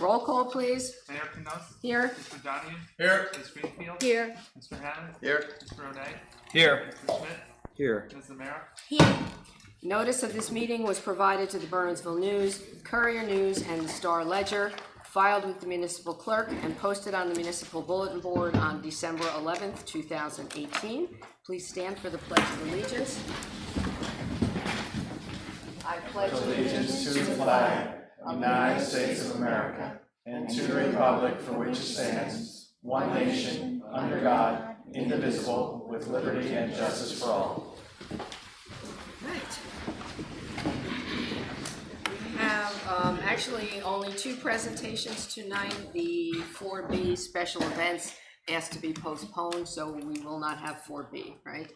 Roll call, please. Mayor Knus. Here. Mr. Donahue. Here. Ms. Greenfield. Here. Mr. Hammond. Here. Mr. O'Day. Here. Mr. Schmidt. Here. Ms. Zamara. Here. Notice of this meeting was provided to the Bernardsville News, Courier News, and the Star Ledger, filed with the municipal clerk, and posted on the municipal bulletin board on December 11th, 2018. Please stand for the Pledge of Allegiance. I pledge Allegiance to the flag of the United States of America and to the republic for which it stands, one nation, under God, indivisible, with liberty and justice for all. Right. We have actually only two presentations tonight. The 4B special events asked to be postponed, so we will not have 4B, right?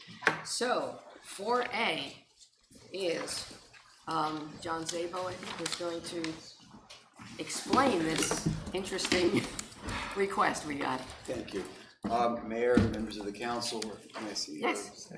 So 4A is John Szabo, I think, is going to explain this interesting request we got. Thank you. Mayor, members of the council, can I see? Yes.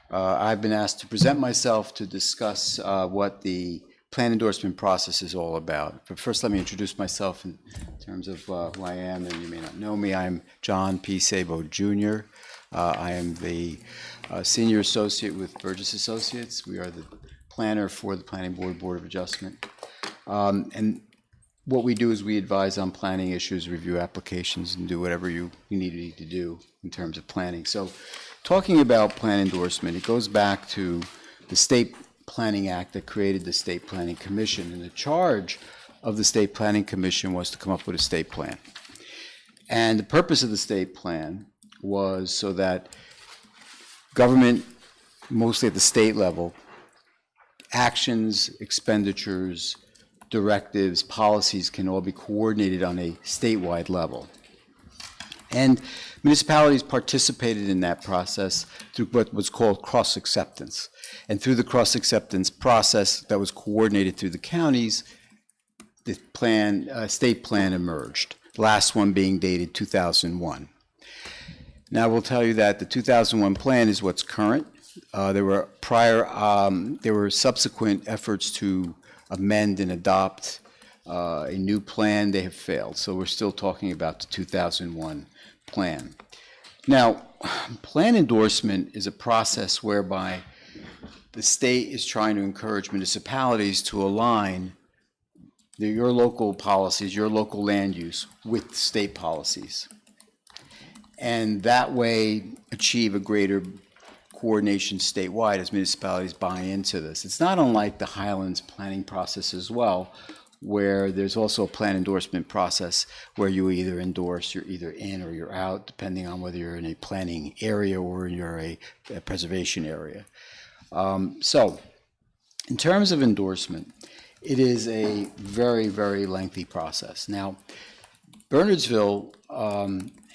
I've been asked to present myself to discuss what the plan endorsement process is all about. But first, let me introduce myself in terms of who I am, and you may not know me. I'm John P. Szabo, Jr. I am the Senior Associate with Burgess Associates. We are the planner for the Planning Board of Adjustment. And what we do is we advise on planning issues, review applications, and do whatever you need to do in terms of planning. So talking about plan endorsement, it goes back to the State Planning Act that created the State Planning Commission. And the charge of the State Planning Commission was to come up with a state plan. And the purpose of the state plan was so that government, mostly at the state level, actions, expenditures, directives, policies can all be coordinated on a statewide level. And municipalities participated in that process through what was called cross-acceptance. And through the cross-acceptance process that was coordinated through the counties, the plan, state plan emerged, the last one being dated 2001. Now, I will tell you that the 2001 plan is what's current. There were subsequent efforts to amend and adopt a new plan. They have failed. So we're still talking about the 2001 plan. Now, plan endorsement is a process whereby the state is trying to encourage municipalities to align your local policies, your local land use with state policies. And that way achieve a greater coordination statewide as municipalities buy into this. It's not unlike the Highlands planning process as well, where there's also a plan endorsement process where you either endorse, you're either in or you're out, depending on whether you're in a planning area or you're a preservation area. So in terms of endorsement, it is a very, very lengthy process. Now, Bernardsville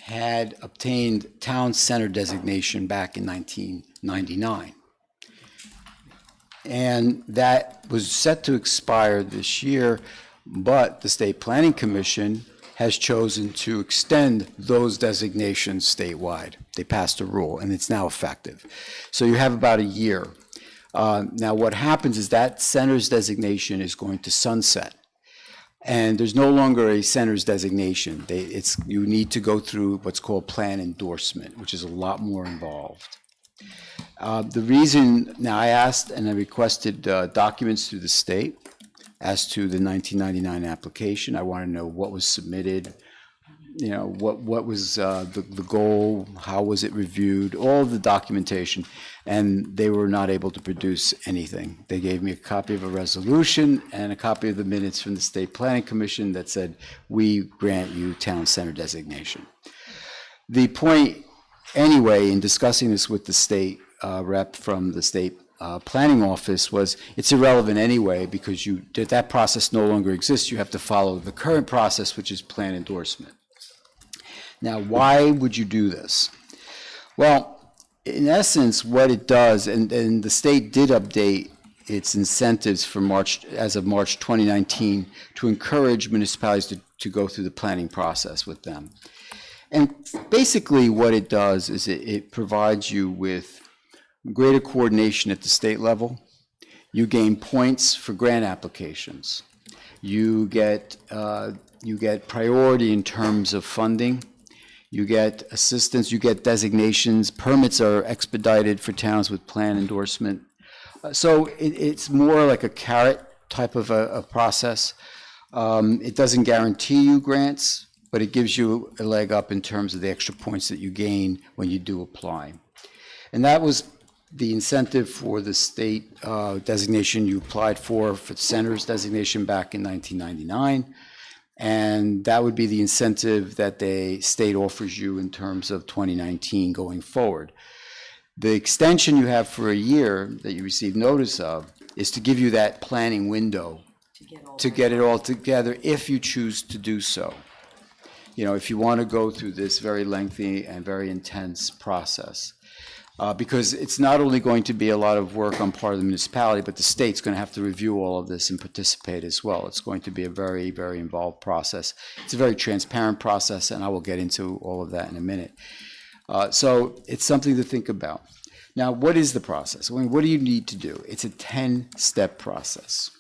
had obtained town center designation back in 1999. And that was set to expire this year, but the State Planning Commission has chosen to extend those designations statewide. They passed a rule, and it's now effective. So you have about a year. Now what happens is that center's designation is going to sunset. And there's no longer a center's designation. You need to go through what's called plan endorsement, which is a lot more involved. The reason, now I asked and I requested documents through the state as to the 1999 application. I want to know what was submitted, you know, what was the goal, how was it reviewed, all of the documentation, and they were not able to produce anything. They gave me a copy of a resolution and a copy of the minutes from the State Planning Commission that said, we grant you town center designation. The point, anyway, in discussing this with the state rep from the state planning office was it's irrelevant anyway because that process no longer exists. You have to follow the current process, which is plan endorsement. Now, why would you do this? Well, in essence, what it does, and the state did update its incentives for as of March 2019 to encourage municipalities to go through the planning process with them. And basically what it does is it provides you with greater coordination at the state level. You gain points for grant applications. You get priority in terms of funding. You get assistance, you get designations. Permits are expedited for towns with plan endorsement. So it's more like a carrot type of a process. It doesn't guarantee you grants, but it gives you a leg up in terms of the extra points that you gain when you do apply. And that was the incentive for the state designation you applied for the center's designation back in 1999. And that would be the incentive that the state offers you in terms of 2019 going forward. The extension you have for a year that you receive notice of is to give you that planning window to get it all together if you choose to do so. You know, if you want to go through this very lengthy and very intense process. Because it's not only going to be a lot of work on part of the municipality, but the state's going to have to review all of this and participate as well. It's going to be a very, very involved process. It's a very transparent process, and I will get into all of that in a minute. So it's something to think about. Now, what is the process? I mean, what do you need to do? It's a 10-step process.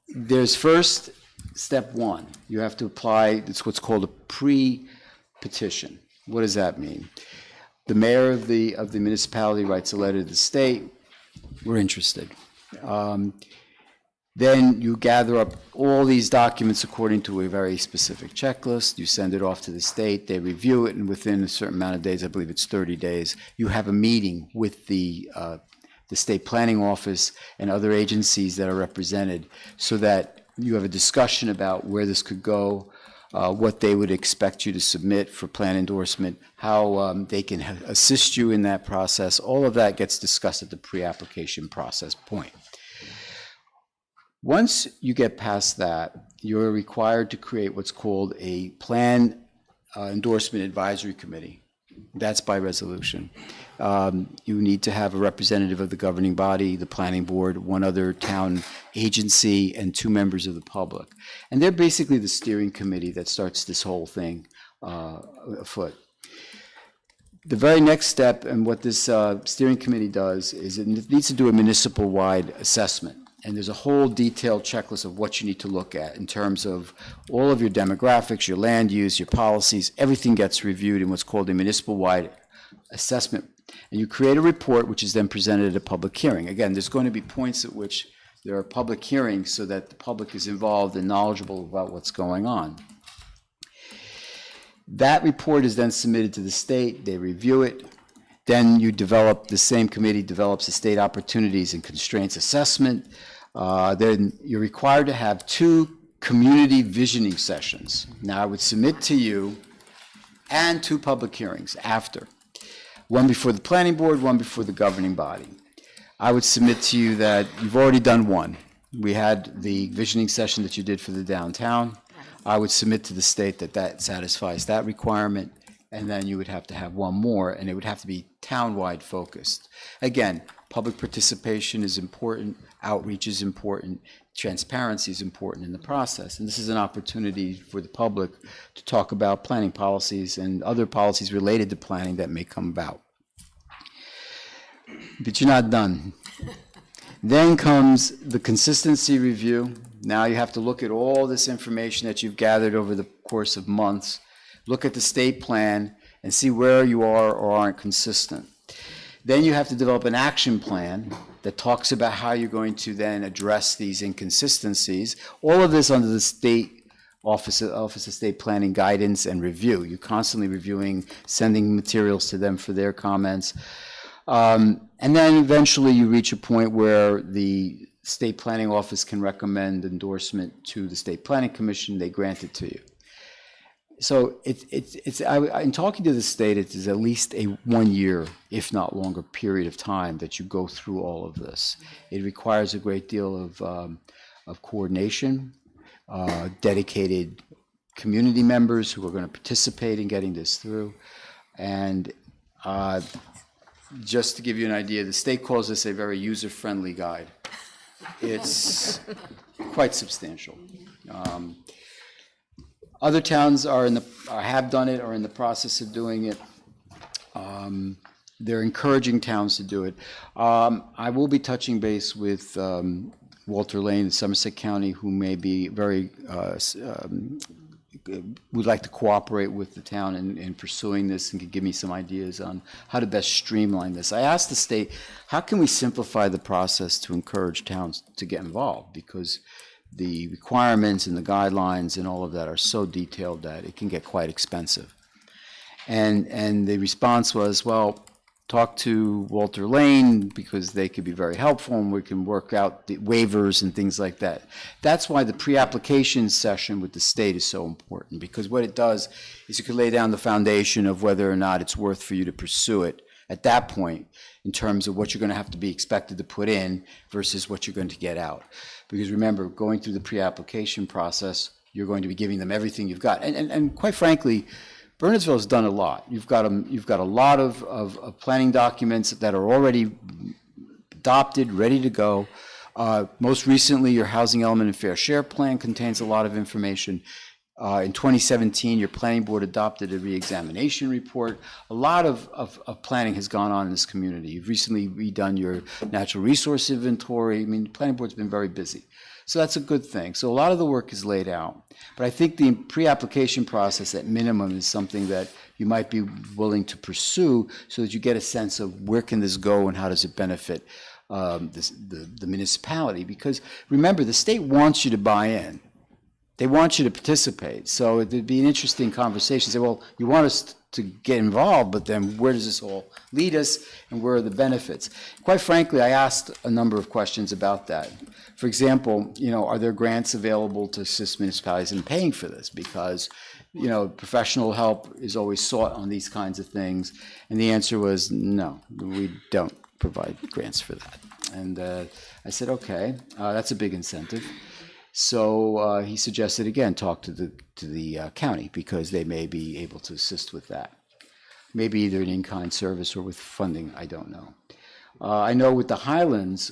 There's first, step one. You have to apply, it's what's called a pre-petition. What does that mean? The mayor of the municipality writes a letter to the state, we're interested. Then you gather up all these documents according to a very specific checklist, you send it off to the state, they review it, and within a certain amount of days, I believe it's 30 days, you have a meeting with the state planning office and other agencies that are represented so that you have a discussion about where this could go, what they would expect you to submit for plan endorsement, how they can assist you in that process. All of that gets discussed at the pre-application process point. Once you get past that, you're required to create what's called a plan endorsement advisory committee. That's by resolution. You need to have a representative of the governing body, the planning board, one other town agency, and 2 members of the public. And they're basically the steering committee that starts this whole thing afoot. The very next step, and what this steering committee does, is it needs to do a municipal-wide assessment. And there's a whole detailed checklist of what you need to look at in terms of all of your demographics, your land use, your policies. Everything gets reviewed in what's called a municipal-wide assessment. And you create a report which is then presented at a public hearing. Again, there's going to be points at which there are public hearings so that the public is involved and knowledgeable about what's going on. That report is then submitted to the state, they review it. Then you develop, the same committee develops a state opportunities and constraints assessment. Then you're required to have 2 community visioning sessions. Now I would submit to you, and 2 public hearings after. One before the planning board, one before the governing body. I would submit to you that you've already done one. We had the visioning session that you did for the downtown. I would submit to the state that that satisfies that requirement, and then you would have to have one more, and it would have to be town-wide focused. Again, public participation is important, outreach is important, transparency is important in the process, and this is an opportunity for the public to talk about planning policies and other policies related to planning that may come about. But you're not done. Then comes the consistency review. Now you have to look at all this information that you've gathered over the course of months, look at the state plan, and see where you are or aren't consistent. Then you have to develop an action plan that talks about how you're going to then address these inconsistencies. All of this under the state Office of State Planning guidance and review. You're constantly reviewing, sending materials to them for their comments. And then eventually you reach a point where the State Planning Office can recommend endorsement to the State Planning Commission. They grant it to you. So in talking to the state, it is at least a 1 year, if not longer, period of time that you go through all of this. It requires a great deal of coordination, dedicated community members who are going to participate in getting this through. And just to give you an idea, the state calls this a very user-friendly guide. It's quite substantial. Other towns are have done it or in the process of doing it. they're encouraging towns to do it. I will be touching base with Walter Lane in Somerset County, who may be very would like to cooperate with the town in pursuing this and could give me some ideas on how to best streamline this. I asked the state, how can we simplify the process to encourage towns to get involved? Because the requirements and the guidelines and all of that are so detailed that it can get quite expensive. And the response was, well, talk to Walter Lane because they could be very helpful and we can work out the waivers and things like that. That's why the pre-application session with the state is so important, because what it does is it could lay down the foundation of whether or not it's worth for you to pursue it at that point in terms of what you're going to have to be expected to put in versus what you're going to get out. Because remember, going through the pre-application process, you're going to be giving them everything you've got. And quite frankly, Bernardsville has done a lot. You've got a lot of planning documents that are already adopted, ready to go. Most recently, your housing element and fair share plan contains a lot of information. In 2017, your planning board adopted a reexamination report. A lot of planning has gone on in this community. You've recently redone your natural resource inventory. I mean, the planning board's been very busy. So that's a good thing. So a lot of the work is laid out. But I think the pre-application process at minimum is something that you might be willing to pursue so that you get a sense of where can this go and how does it benefit the municipality. Because remember, the state wants you to buy in. They want you to participate. So it'd be an interesting conversation. Say, well, you want us to get involved, but then where does this all lead us and where are the benefits? Quite frankly, I asked a number of questions about that. For example, are there grants available to assist municipalities in paying for this? Because, professional help is always sought on these kinds of things. And the answer was no, we don't provide grants for that. And I said, okay, that's a big incentive. So he suggested, again, talk to the county because they may be able to assist with that. Maybe either an in-kind service or with funding, I don't know. I know with the Highlands,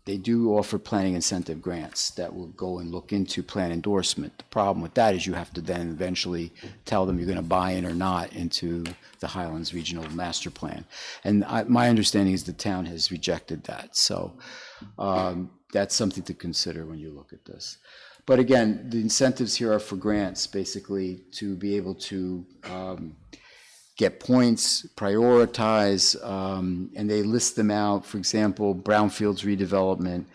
they do offer planning incentive grants that will go and look into plan endorsement. The problem with that is you have to then eventually tell them you're going to buy in or not into the Highlands Regional Master Plan. And my understanding is the town has rejected that. So that's something to consider when you look at this. But again, the incentives here are for grants, basically, to be able to get points, prioritize, and they list them out. For example, brownfields redevelopment,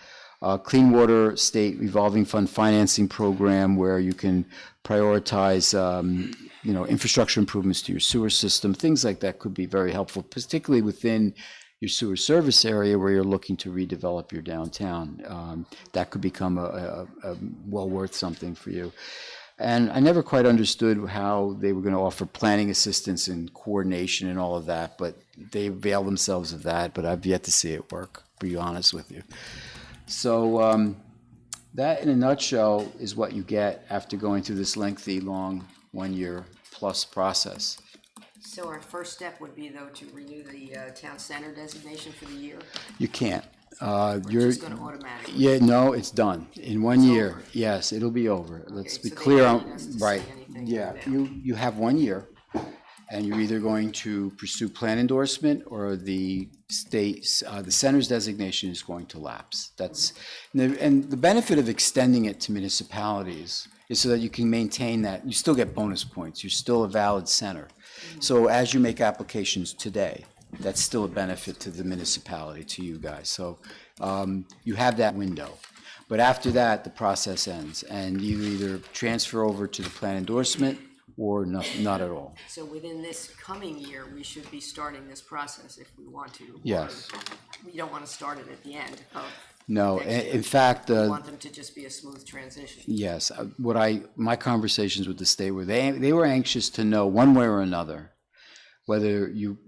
clean water state revolving fund financing program, where you can prioritize, infrastructure improvements to your sewer system. Things like that could be very helpful, particularly within your sewer service area where you're looking to redevelop your downtown. That could become a well worth something for you. And I never quite understood how they were going to offer planning assistance and coordination and all of that, but they avail themselves of that, but I've yet to see it work, to be honest with you. So that in a nutshell is what you get after going through this lengthy, long 1 year plus process. So our first step would be, though, to renew the town center designation for the year? You can't. You're just going to automatically? Yeah, no, it's done. In 1 year, over. Yes, it'll be over. Let's Okay, be so they clear don't need on, us to right. say anything Yeah, now. you have 1 year, and you're either going to pursue plan endorsement or the state's, the center's designation is going to lapse. That's, and the benefit of extending it to municipalities is so that you can maintain that. You still get bonus points. You're still a valid center. So as you make applications today, that's still a benefit to the municipality, to you guys. So you have that window. But after that, the process ends, and you either transfer over to the plan endorsement or not at all. So within this coming year, we should be starting this process if we want to? or Yes. We don't want to start it at the end of No, next year. in fact, We want them to just be a smooth transition. yes, my conversations with the state were, they were anxious to know one way or another whether you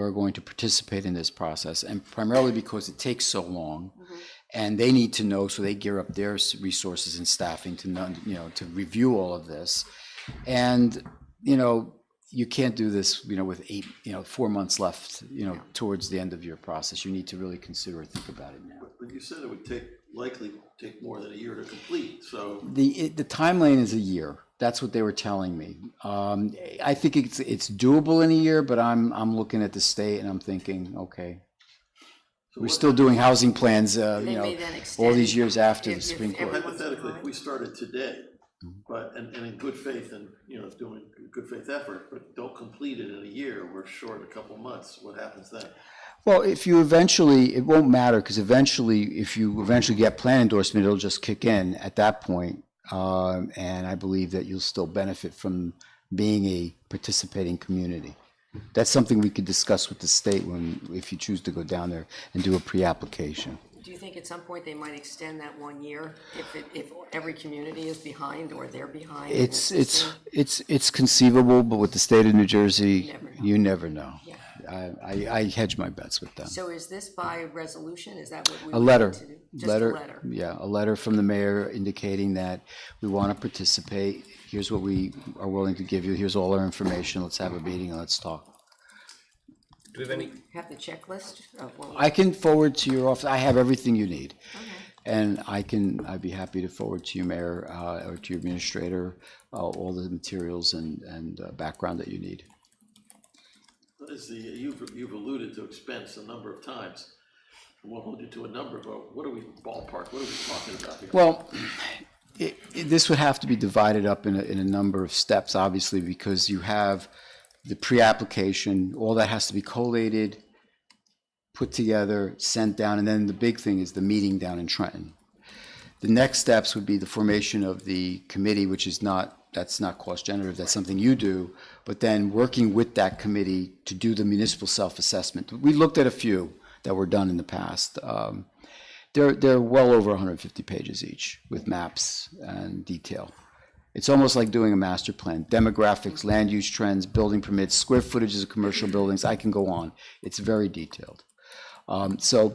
are going to participate in this process, and primarily because it takes so long, and they need to know, so they gear up their resources and staffing to know, to review all of this, and you can't do this, with 4 months left, towards the end of your process. You need to really consider and think about it now. But you said it would likely take more than a year to complete, so. The timeline is a year. That's what they were telling me. I think it's doable in a year, but I'm looking at the state and I'm thinking, okay, we're still doing housing plans, They may then all extend these years after the if Supreme Court. everyone's Hypothetically, if we behind. started today, but, and in good faith and, doing a good faith effort, but don't complete it in a year, we're short a couple months, what happens then? Well, if you eventually, it won't matter, because eventually, if you eventually get plan endorsement, it'll just kick in at that point. And I believe that you'll still benefit from being a participating community. That's something we could discuss with the state if you choose to go down there and do a pre-application. Do you think at some point they might extend that 1 year if every community is behind or they're behind? It's conceivable, but with the state of New Jersey, you never know. Yeah. I hedge my bets with them. So is this by resolution? Is that what we A would letter, need to do? Just a letter? yeah, a letter from the mayor indicating that we want to participate. Here's what we are willing to give you. Here's all our information. Let's have a meeting and let's talk. Do we have any? Have the checklist of what? I can forward to your office. I have everything you need. Okay. And I'd be happy to forward to you, Mayor, or to your administrator, all the materials and background that you need. You've alluded to expense a number of times. I won't hold you to a number, but what are we ballpark? What are we talking about here? Well, this would have to be divided up in a number of steps, obviously, because you have the pre-application, all that has to be collated, put together, sent down, and then the big thing is the meeting down in Trenton. The next steps would be the formation of the committee, which is that's not cost generative, that's something you do, but then working with that committee to do the municipal self-assessment. We looked at a few that were done in the past. They're well over 150 pages each with maps and detail. It's almost like doing a master plan, demographics, land use trends, building permits, square footages of commercial buildings. I can go on. It's very detailed. So,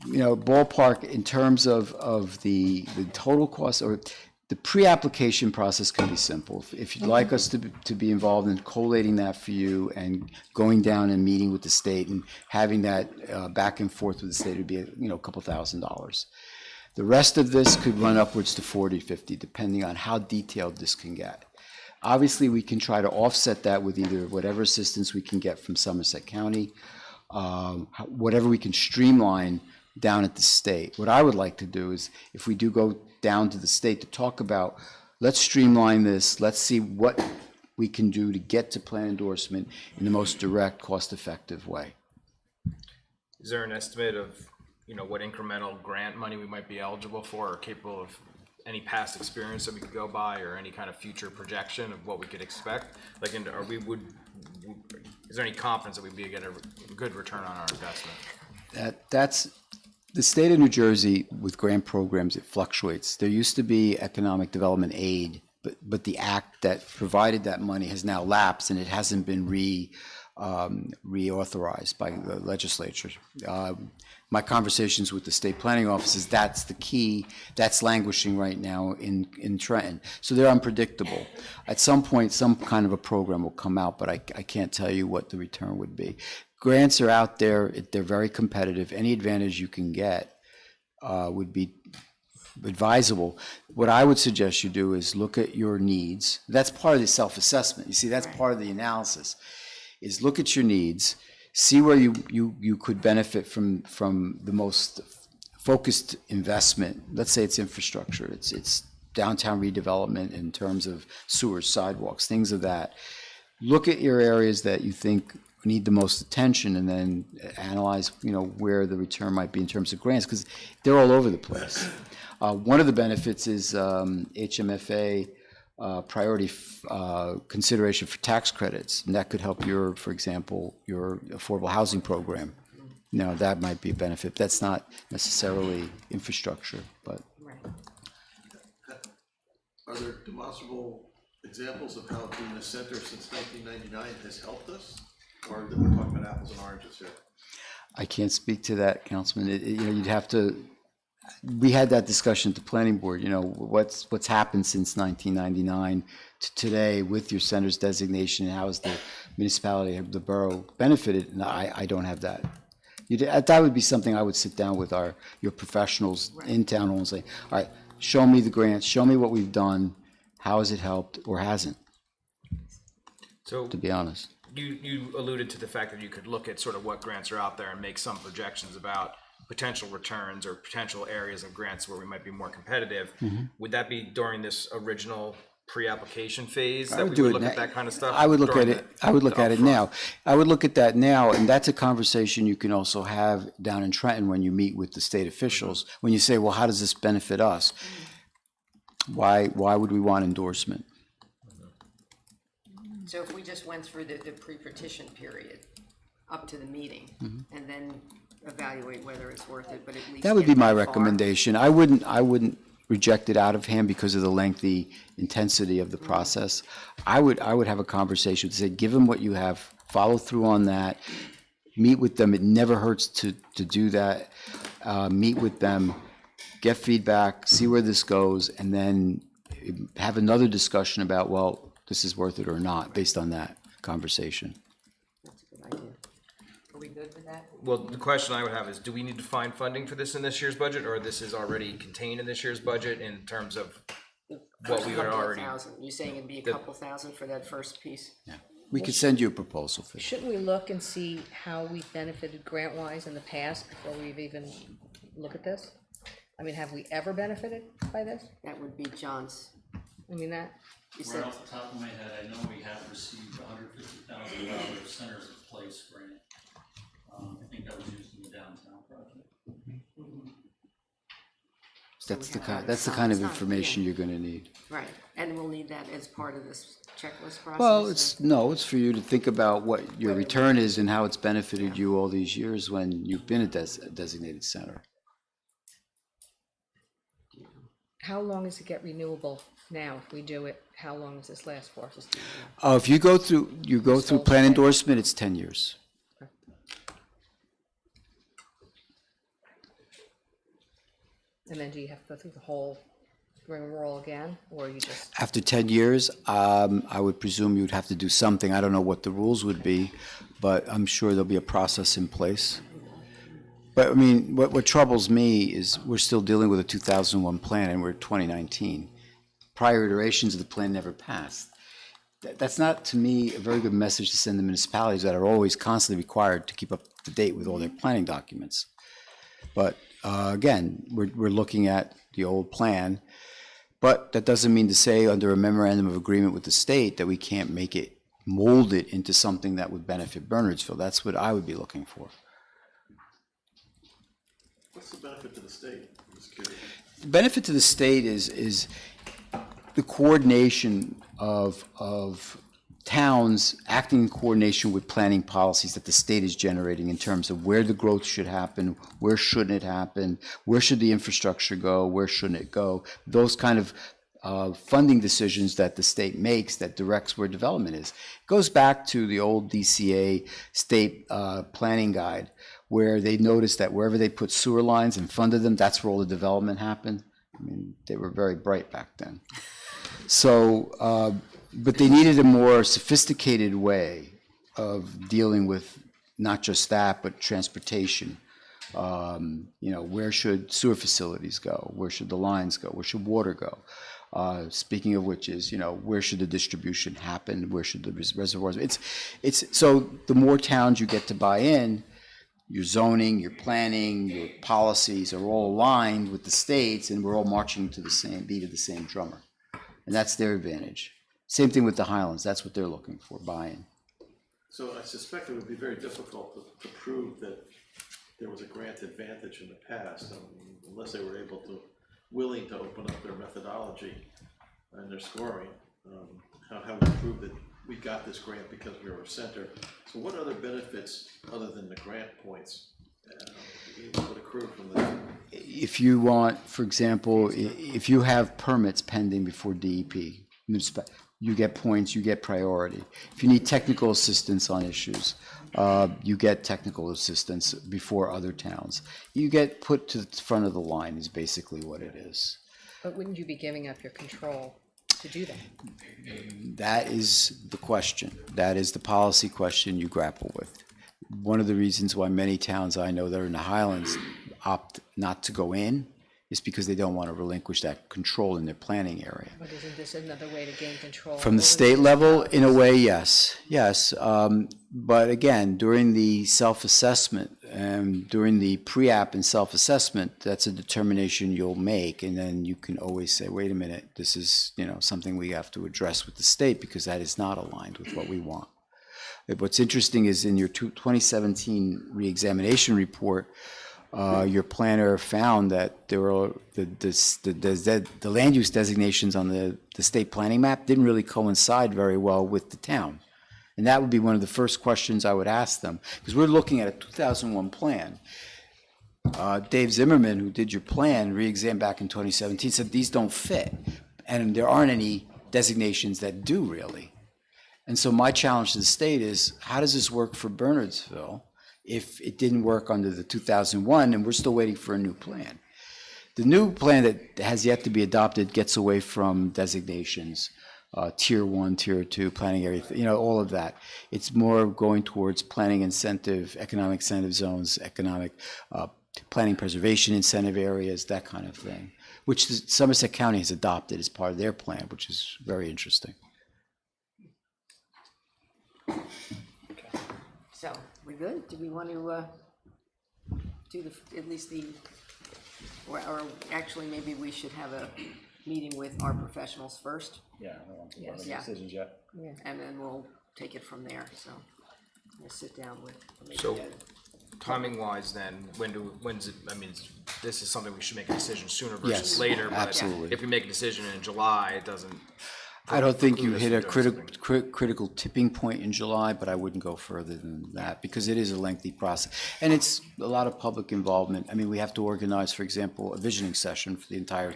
ballpark in terms of the total cost, or the pre-application process can be simple. If you'd like us to be involved in collating that for you and going down and meeting with the state and having that back and forth with the state, it would be a couple $1,000s. The rest of this could run upwards to 40, 50, depending on how detailed this can get. Obviously, we can try to offset that with either whatever assistance we can get from Somerset County, whatever we can streamline down at the state. What I would like to do is, if we do go down to the state to talk about, let's streamline this, let's see what we can do to get to plan endorsement in the most direct, cost-effective way. Is there an estimate of, what incremental grant money we might be eligible for or capable of, any past experience that we could go by, or any kind of future projection of what we could expect? Like, is there any confidence that we'd be getting a good return on our investment? That's the state of New Jersey with grant programs. It fluctuates. There used to be economic development aid, but the act that provided that money has now lapsed, and it hasn't been reauthorized by the legislature. My conversations with the state planning offices, that's the key. That's languishing right now in Trenton. So they're unpredictable. At some point, some kind of a program will come out, but I can't tell you what the return would be. Grants are out there. They're very competitive. Any advantage you can get would be advisable. What I would suggest you do is look at your needs. That's part of the self-assessment. You see, that's part of the analysis, is look at your needs, see where you could benefit from the most focused investment. Let's say it's infrastructure. It's downtown redevelopment in terms of sewers, sidewalks, things of that. Look at your areas that you think need the most attention, and then analyze, where the return might be in terms of grants, because they're all over the place. One of the benefits is HMFA priority consideration for tax credits, and that could help for example, your affordable housing program. Now, that might be a benefit. That's not necessarily infrastructure, but. Right. Are there demonstrable examples of how being a center since 1999 has helped us? Or that we're talking about apples and oranges here? I can't speak to that, Councilman. You'd have to. We had that discussion at the planning board. What's happened since 1999 to today with your center's designation, and how has the municipality, the borough, benefited? And I don't have that. That would be something I would sit down with your professionals in town hall and say, all right, show me the grants, show me what we've done, how has it helped or hasn't, So to be honest. you alluded to the fact that you could look at sort of what grants are out there and make some projections about potential returns or potential areas of grants where we might be more competitive. Would that be during this original pre-application phase that we would look at that kind of stuff? I would look at during it, I would look the at it upfront? now. I would look at that now, and that's a conversation you can also have down in Trenton when you meet with the state officials. When you say, well, how does this benefit us? Why would we want endorsement? So if we just went through the pre-petition period up to the meeting and then evaluate whether it's worth it, but at least. That would be get my that far. recommendation. I wouldn't reject it out of hand because of the lengthy intensity of the process. I would have a conversation to say, give them what you have, follow through on that, meet with them. It never hurts to do that. Meet with them, get feedback, see where this goes, and then have another discussion about, well, this is worth it or not, based on that conversation. That's a good idea. Are we good with that? Well, the question I would have is, do we need to find funding for this in this year's budget, or this is already contained in this year's budget in terms of what we would Couple of already? thousand. You're saying it'd be a couple thousand for that first piece? Yeah. We could send you a proposal for that. Shouldn't we look and see how we've benefited grant-wise in the past before we've even look at this? I mean, have we ever benefited by this? That would be John's. I mean, that, You Right said, off the top of my head, I know we have received $150,000 Centers of Place grant. I think that was used in the downtown project. That's the kind of information you're gonna need. right, and we'll need that as part of this checklist process? Well, or- it's for you to think about what your return is and how it's benefited you all these years when you've been a designated center. how long does it get renewable now if we do it? How long does this last for? Just, If you go through plan endorsement, it's 10 years. and then do you have to go through the whole rigmarole again, or you just, After 10 years, I would presume you'd have to do something. I don't know what the rules would be, but I'm sure there'll be a process in place. But I mean, what troubles me is we're still dealing with a 2001 plan and we're 2019. Prior iterations of the plan never passed. That's not, to me, a very good message to send the municipalities that are always constantly required to keep up to date with all their planning documents. But again, we're looking at the old plan, but that doesn't mean to say under a memorandum of agreement with the state that we can't mold it into something that would benefit Bernardsville. That's what I would be looking for. What's the benefit to the state? I'm just curious. The benefit to the state is the coordination of towns acting in coordination with planning policies that the state is generating in terms of where the growth should happen, where shouldn't it happen, where should the infrastructure go, where shouldn't it go. Those kind of funding decisions that the state makes that directs where development is. It goes back to the old DCA state planning guide, where they noticed that wherever they put sewer lines and funded them, that's where all the development happened. I mean, they were very bright back then. So, but they needed a more sophisticated way of dealing with not just that, but transportation. Where should sewer facilities go? Where should the lines go? Where should water go? Speaking of which is, where should the distribution happen? Where should the reservoirs? So the more towns you get to buy in, your zoning, your planning, your policies are all aligned with the states, and we're all marching to the same beat of the same drummer. And that's their advantage. Same thing with the Highlands. That's what they're looking for, buy-in. So I suspect it would be very difficult to prove that there was a grant advantage in the past, unless they were willing to open up their methodology and their scoring. How we prove that we got this grant because we were a center. So what other benefits, other than the grant points, would accrue from this? If you want, for example, if you have permits pending before DEP, you get points, you get priority. If you need technical assistance on issues, you get technical assistance before other towns. You get put to the front of the line is basically what it is. but wouldn't you be giving up your control to do that? That is the question. That is the policy question you grapple with. One of the reasons why many towns I know that are in the Highlands opt not to go in is because they don't want to relinquish that control in their planning area. But isn't this another way to gain control? From the over state level, in a municipalities? way, yes. But again, during the self-assessment, during the pre-app and self-assessment, that's a determination you'll make. And then you can always say, wait a minute, this is, something we have to address with the state because that is not aligned with what we want. What's interesting is in your 2017 reexamination report, your planner found that there were the land use designations on the state planning map didn't really coincide very well with the town. And that would be one of the first questions I would ask them, because we're looking at a 2001 plan. Dave Zimmerman, who did your plan, re-examined back in 2017, said these don't fit. And there aren't any designations that do really. And so my challenge to the state is, how does this work for Bernardsville if it didn't work under the 2001 and we're still waiting for a new plan? The new plan that has yet to be adopted gets away from designations, tier 1, tier 2, planning area, all of that. It's more going towards planning incentive, economic incentive zones, economic planning preservation incentive areas, that kind of thing, which Somerset County has adopted as part of their plan, which is very interesting. So, we good? Do we want to do at least or actually maybe we should have a meeting with our professionals first, Yeah, I don't want to Yes. make Yeah. decisions yet. and then we'll take it from there, so. We'll sit down with. maybe So- Ed. Timing wise then, when's it, this is something we should make a decision sooner versus Yes, later, but absolutely. if we make a decision in July, it doesn't. I don't think you preclude us hit a from doing something. critical tipping point in July, but I wouldn't go further than that because it is a lengthy process. And it's a lot of public involvement. We have to organize, for example, a visioning session for the entire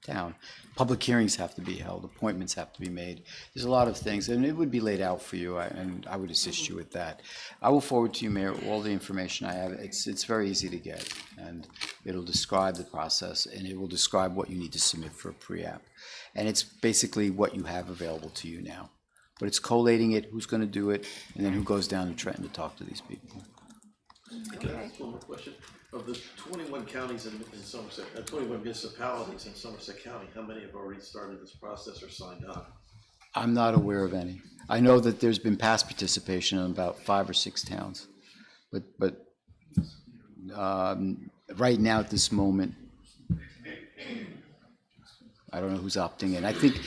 town. Public hearings have to be held, appointments have to be made. There's a lot of things, and it would be laid out for you, and I would assist you with that. I will forward to you, Mayor, all the information I have. It's very easy to get, and it'll describe the process, and it will describe what you need to submit for a pre-app. And it's basically what you have available to you now. But it's collating it, who's gonna do it, and then who goes down to Trenton to talk to these people. Can I ask one more question? Of the 21 counties in Somerset, 21 municipalities in Somerset County, how many have already started this process or signed on? I'm not aware of any. I know that there's been past participation in about 5 or 6 towns. But right now, at this moment, I don't know who's opting in. I think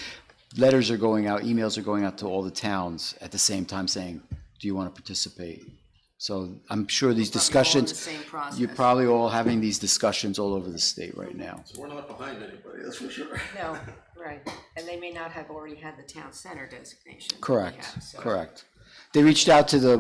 letters are going out, emails are going out to all the towns at the same time saying, do you want to participate? So I'm sure these Probably all in the discussions, same process. you're probably all having these discussions all over the state right now. So we're not behind anybody, that's for sure. No, right, and they may not have already had the town center designation. We Correct, have, so- correct. They reached out to the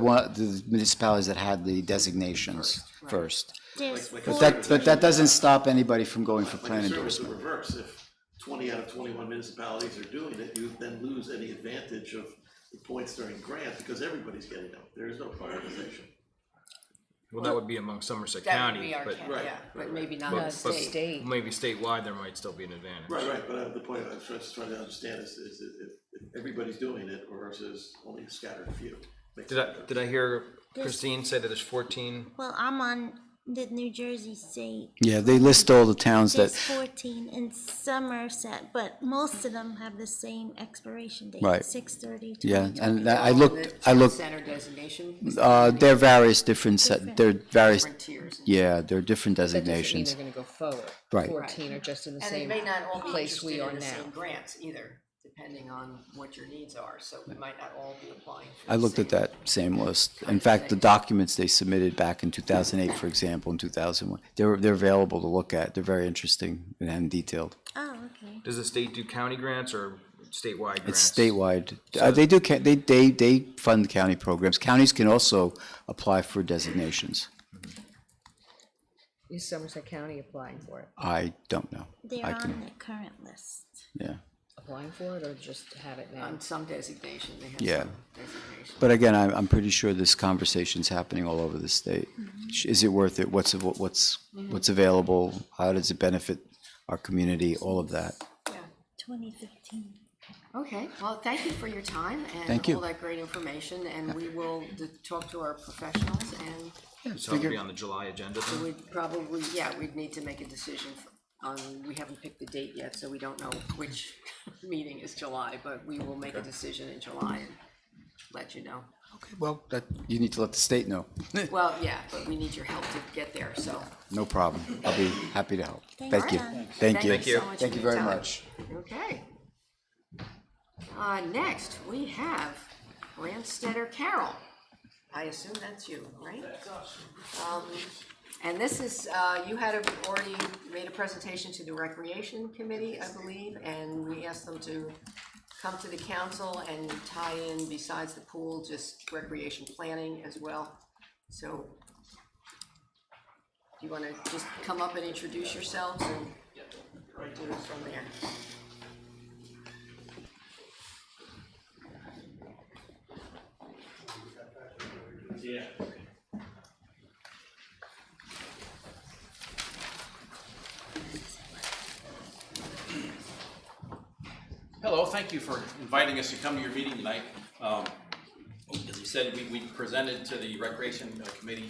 municipalities that had the designations first. But that doesn't stop anybody from going for My plan concern is the endorsement. reverse. If 20 out of 21 municipalities are doing it, you then lose any advantage of the points during grant because everybody's getting them. There is no prioritization. Well, that would be among Somerset That would County, be our, but, Right, yeah, but right, maybe not but- the Not but state. state. maybe statewide, there might still be an advantage. Right, but the point I was just trying to understand is if everybody's doing it or is there's only a scattered few. Makes Did a I, difference. did I hear Christine say that there's 14? Well, I'm on the New Jersey State. Yeah, they list all the towns There's that, 14 in Somerset, but most of them have the same expiration date, Right. 6/30. yeah, and They're I all in looked, the I town looked, center designation, they're various different, they're various, different tiers. yeah, they're different That doesn't mean designations. they're gonna go forward. Right. 14 are just in the And they same may not all be place interested we in are the now. same grants either, depending on what your needs are, so we might not all be applying for I the looked at same. that same list. In fact, the documents they submitted back in 2008, for example, in 2001, they're available to look at. They're very interesting and detailed. Oh, okay. Does the state do county grants or statewide grants? It's statewide. They do, they fund county programs. Counties can also apply for designations. Is Somerset County applying for it? I don't know. They're I on can, the current list. yeah. Applying for it or just have it now? On some designation, they have Yeah. some designation. But again, I'm pretty sure this conversation's happening all over the state. Is it worth it? What's available? How does it benefit our community? All of that. Yeah, 2015. okay, well, thank you for your time Thank and you. all that great information, and we will talk to our professionals, and So it'll be on the July agenda then? we'd probably, yeah, we'd need to make a decision We haven't picked the date yet, so we don't know which meeting is July, but we will make a decision in July and let you know. Okay, well, that, you need to let the state know. Well, yeah, but we need your help to get there, so. No problem. I'll be happy to help. Thank Thank you. you. Thank you. Thank you so much Thank for you your very time. much. Okay. Next, we have Brandstetter Carol. I assume that's you, right? And this is, you had already made a presentation to the Recreation Committee, I believe, and we asked them to come to the council and tie in, besides the pool, just recreation planning as well. So, do you wanna just come up and introduce yourselves and we'll do it from there? Yeah. Hello, thank you for inviting us to come to your meeting tonight. As you said, we presented to the Recreation Committee.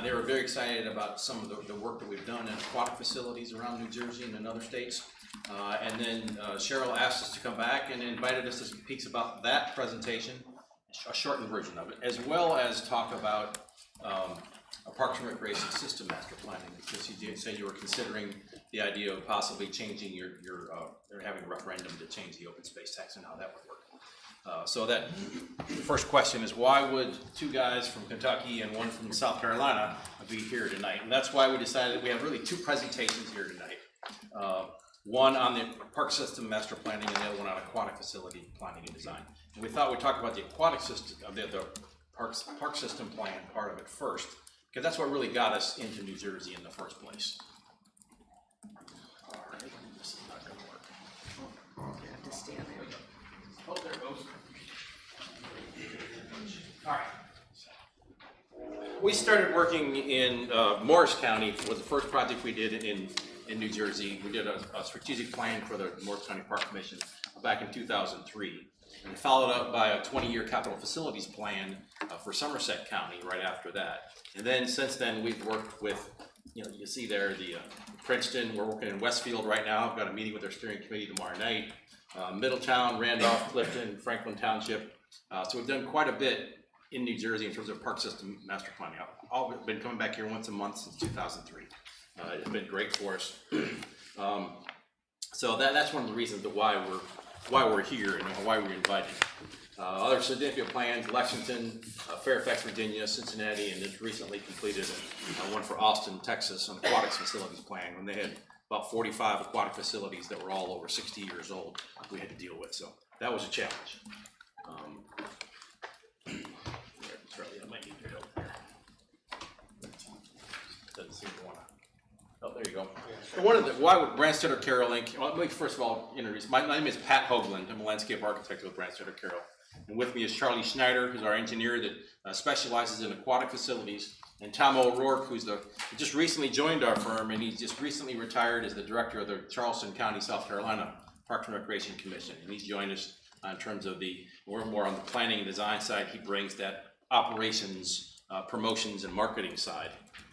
They were very excited about some of the work that we've done in aquatic facilities around New Jersey and in other states. And then Cheryl asked us to come back and invited us to speak about that presentation, a shortened version of it, as well as talk about a Parks and Recreation System Master Planning, because you did say you were considering the idea of possibly changing or having a referendum to change the open space tax and how that would work. So that the first question is, why would two guys from Kentucky and one from South Carolina be here tonight? And that's why we decided we have really two presentations here tonight. One on the park system master planning and the other one on aquatic facility planning and design. And we thought we'd talk about the aquatic system, the park system plan part of it first, because that's what really got us into New Jersey in the first place. All right, this is not gonna work. You have to stand there. Oh, there it goes. All right. We started working in Morris County. Was the first project we did in New Jersey. We did a strategic plan for the Morris County Park Commission back in 2003. And followed up by a 20-year capital facilities plan for Somerset County right after that. And then since then, we've worked with, you can see there the Princeton. We're working in Westfield right now. I've got a meeting with their steering committee tomorrow night. Middletown, Randolph, Clifton, Franklin Township. So we've done quite a bit in New Jersey in terms of park system master planning. I've been coming back here once a month since 2003. It's been great for us. So that's one of the reasons why we're here and why we're invited. Other significant plans: Lexington, Fairfax, Virginia, Cincinnati, and just recently completed one for Austin, Texas, an aquatics facilities plan when they had about 45 aquatic facilities that were all over 60 years old we had to deal with. So that was a challenge. Charlie, I might need your help there. Doesn't seem to want to. Oh, there you go. Why would Brandstetter Carroll Inc. Well, let me first of all introduce. My name is Pat Hoagland. I'm a landscape architect with Brandstetter Carroll. And with me is Charlie Schneider, who's our engineer that specializes in aquatic facilities, and Tom O'Rourke, who just recently joined our firm, and he's just recently retired as the director of the Charleston County, South Carolina Parks and Recreation Commission. And he's joined us in terms of more on the planning and design side. He brings that operations, promotions, and marketing side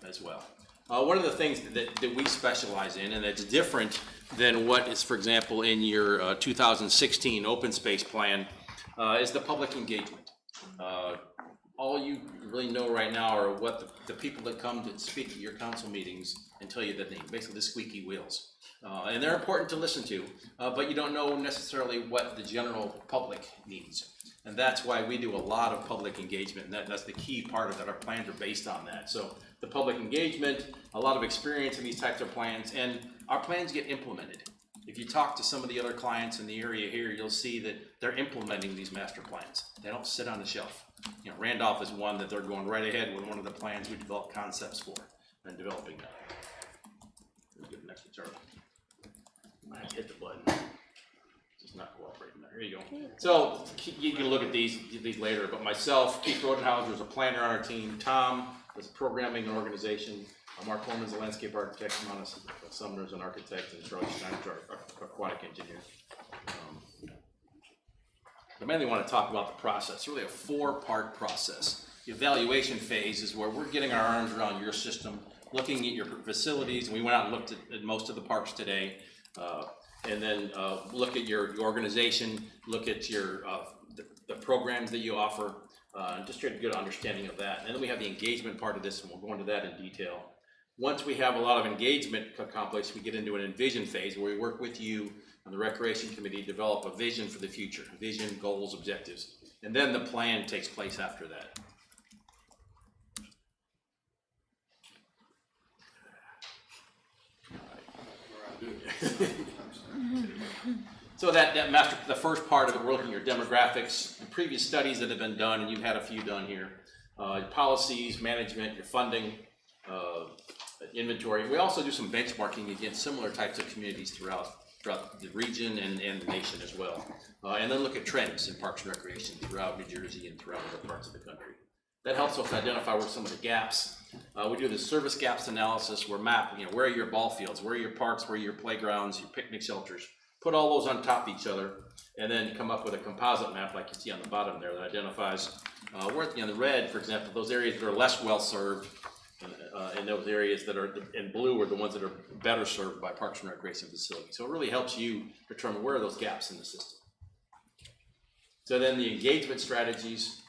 as well. One of the things that we specialize in, and that's different than what is, for example, in your 2016 open space plan, is the public engagement. All you really know right now are what the people that come to speak at your council meetings and tell you the name, basically the squeaky wheels. And they're important to listen to, but you don't know necessarily what the general public needs. And that's why we do a lot of public engagement, and that's the key part of it. Our plans are based on that. So the public engagement, a lot of experience in these types of plans, and our plans get implemented. If you talk to some of the other clients in the area here, you'll see that they're implementing these master plans. They don't sit on the shelf. Randolph is one that they're going right ahead with one of the plans we developed concepts for and developing that. Let's get the next one, Charlie. I have to hit the button. It's not cooperating there. Here you go. So you can look at these later, but myself, Keith Rodenhauser is a planner on our team. Tom is programming and organization. Mark Coleman is a landscape architect. Mona Sumner is an architect, and Charlie Stein is our aquatic engineer. I mainly want to talk about the process. It's really a 4-part process. The evaluation phase is where we're getting our arms around your system. looking at your facilities. We went out and looked at most of the parks today. And then look at your organization, look at your the programs that you offer, just try to get an understanding of that. And then we have the engagement part of this, and we'll go into that in detail. Once we have a lot of engagement accomplished, we get into an envision phase where we work with you and the recreation committee to develop a vision for the future, vision, goals, objectives, and then the plan takes place after that. So the first part of it, we're looking at your demographics and previous studies that have been done, and you've had a few done here. Your policies, management, your funding, inventory. We also do some benchmarking against similar types of communities throughout the region and the nation as well. And then look at trends in parks and recreation throughout New Jersey and throughout other parts of the country. That helps us identify where some of the gaps. We do the service gaps analysis. We're mapping, where are your ball fields, where are your parks, where are your playgrounds, your picnic shelters. Put all those on top of each other, and then come up with a composite map like you see on the bottom there that identifies where, the red, for example, those areas that are less well served, and those areas that are in blue are the ones that are better served by parks and recreation facilities. So it really helps you determine where are those gaps in the system. So then the engagement strategies,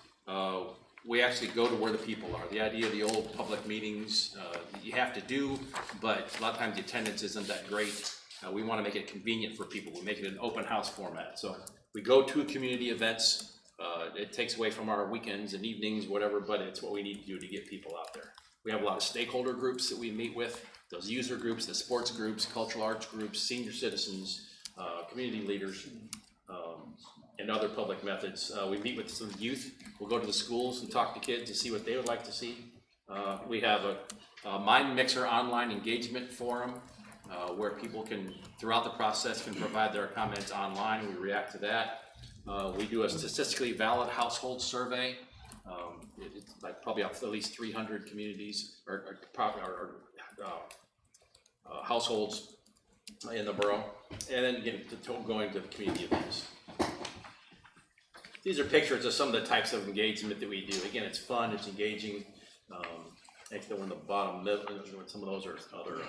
we actually go to where the people are. The idea of the old public meetings, you have to do, but a lot of times the attendance isn't that great. We want to make it convenient for people. We make it an open house format. So we go to community events. It takes away from our weekends and evenings, whatever, but it's what we need to do to get people out there. We have a lot of stakeholder groups that we meet with, those user groups, the sports groups, cultural arts groups, senior citizens, community leaders, and other public methods. We meet with some youth. We'll go to the schools and talk to kids to see what they would like to see. We have a Mind Mixer online engagement forum where people can, throughout the process, can provide their comments online, and we react to that. We do a statistically valid household survey. It's like probably up to at least 300 communities or households in the borough, and then going to the community events. These are pictures of some of the types of engagement that we do. Again, it's fun, it's engaging. Next to one in the bottom middle, some of those are other,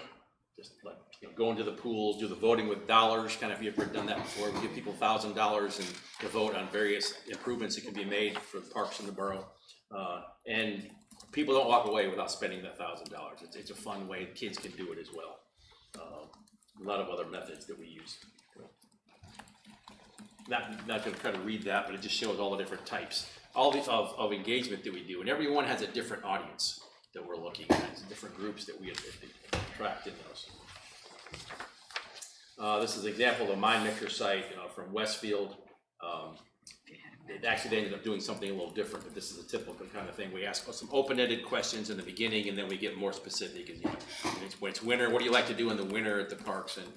just like going to the pools, do the voting with dollars. Kind of, if you've ever done that before, we give people $1,000 and to vote on various improvements that can be made for the parks in the borough. And people don't walk away without spending that $1,000. It's a fun way. Kids can do it as well. A lot of other methods that we use. Not going to try to read that, but it just shows all the different types, of engagement that we do, and everyone has a different audience that we're looking at, different groups that we attract in those. This is an example of a Mind Mixer site from Westfield. It actually ended up doing something a little different, but this is a typical kind of thing. We ask some open-ended questions in the beginning, and then we get more specific. As when it's winter, what do you like to do in the winter at the parks, and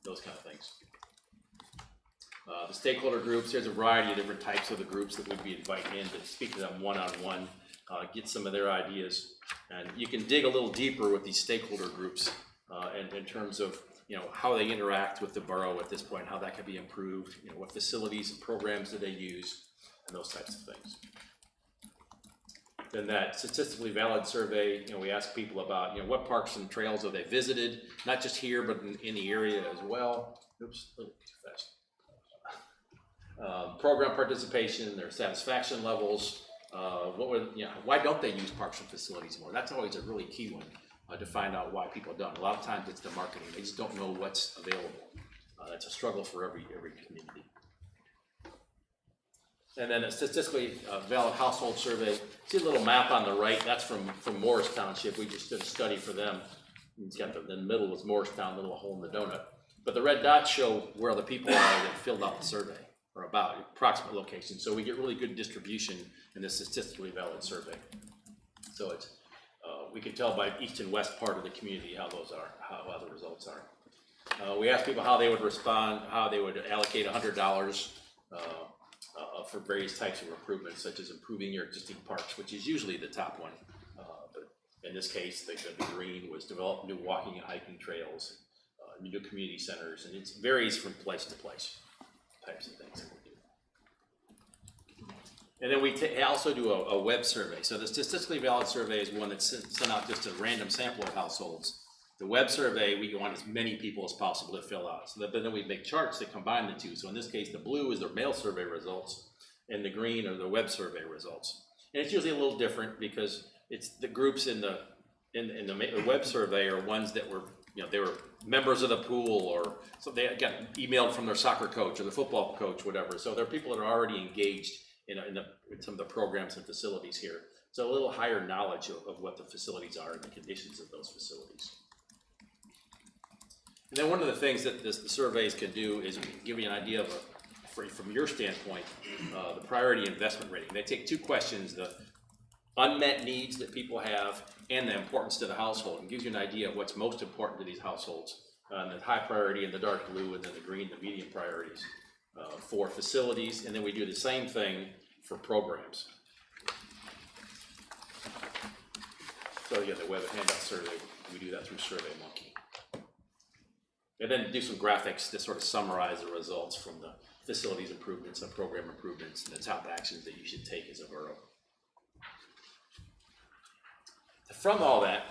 those kind of things. The stakeholder groups, there's a variety of different types of the groups that we'd be inviting in to speak to them one-on-one, get some of their ideas. And you can dig a little deeper with these stakeholder groups and in terms of how they interact with the borough at this point, how that can be improved, what facilities and programs do they use, and those types of things. Then that statistically valid survey, we ask people about, what parks and trails have they visited, not just here, but in the area as well. Oops, a little too fast. Program participation, their satisfaction levels, why don't they use parks and facilities more? That's always a really key one to find out why people don't. A lot of times it's the marketing; they just don't know what's available. That's a struggle for every community. And then a statistically valid household survey. See a little map on the right? That's from Morris Township. We just did a study for them. It's got the middle was Morristown, little hole in the donut. But the red dots show where the people are that filled out the survey, or about approximate location. So we get really good distribution in this statistically valid survey. So it's we can tell by east and west part of the community how those are, how the results are. We ask people how they would respond, how they would allocate $100 for various types of improvements, such as improving your existing parks, which is usually the top one. But in this case, the green was develop new walking and hiking trails, new community centers, and it varies from place to place. Types of things that we do. And then we also do a web survey. So the statistically valid survey is one that's sent out just a random sample of households. The web survey, we want as many people as possible to fill out. So then we make charts that combine the two. So in this case, the blue is the mail survey results, and the green are the web survey results. And it's usually a little different because it's the groups in the web survey are ones that were, they were members of the pool, or so they got emailed from their soccer coach or the football coach, whatever. So they're people that are already engaged in some of the programs and facilities here. So a little higher knowledge of what the facilities are and the conditions of those facilities. And then one of the things that the surveys can do is give you an idea of, from your standpoint, the priority investment rating. They take two questions, the unmet needs that people have and the importance to the household, and gives you an idea of what's most important to these households. The high priority in the dark blue, and then the green, the medium priorities for facilities. And then we do the same thing for programs. So yeah, the web handout survey, we do that through SurveyMonkey. And then do some graphics to sort of summarize the results from the facilities improvements and program improvements and the top actions that you should take as a borough. From all that,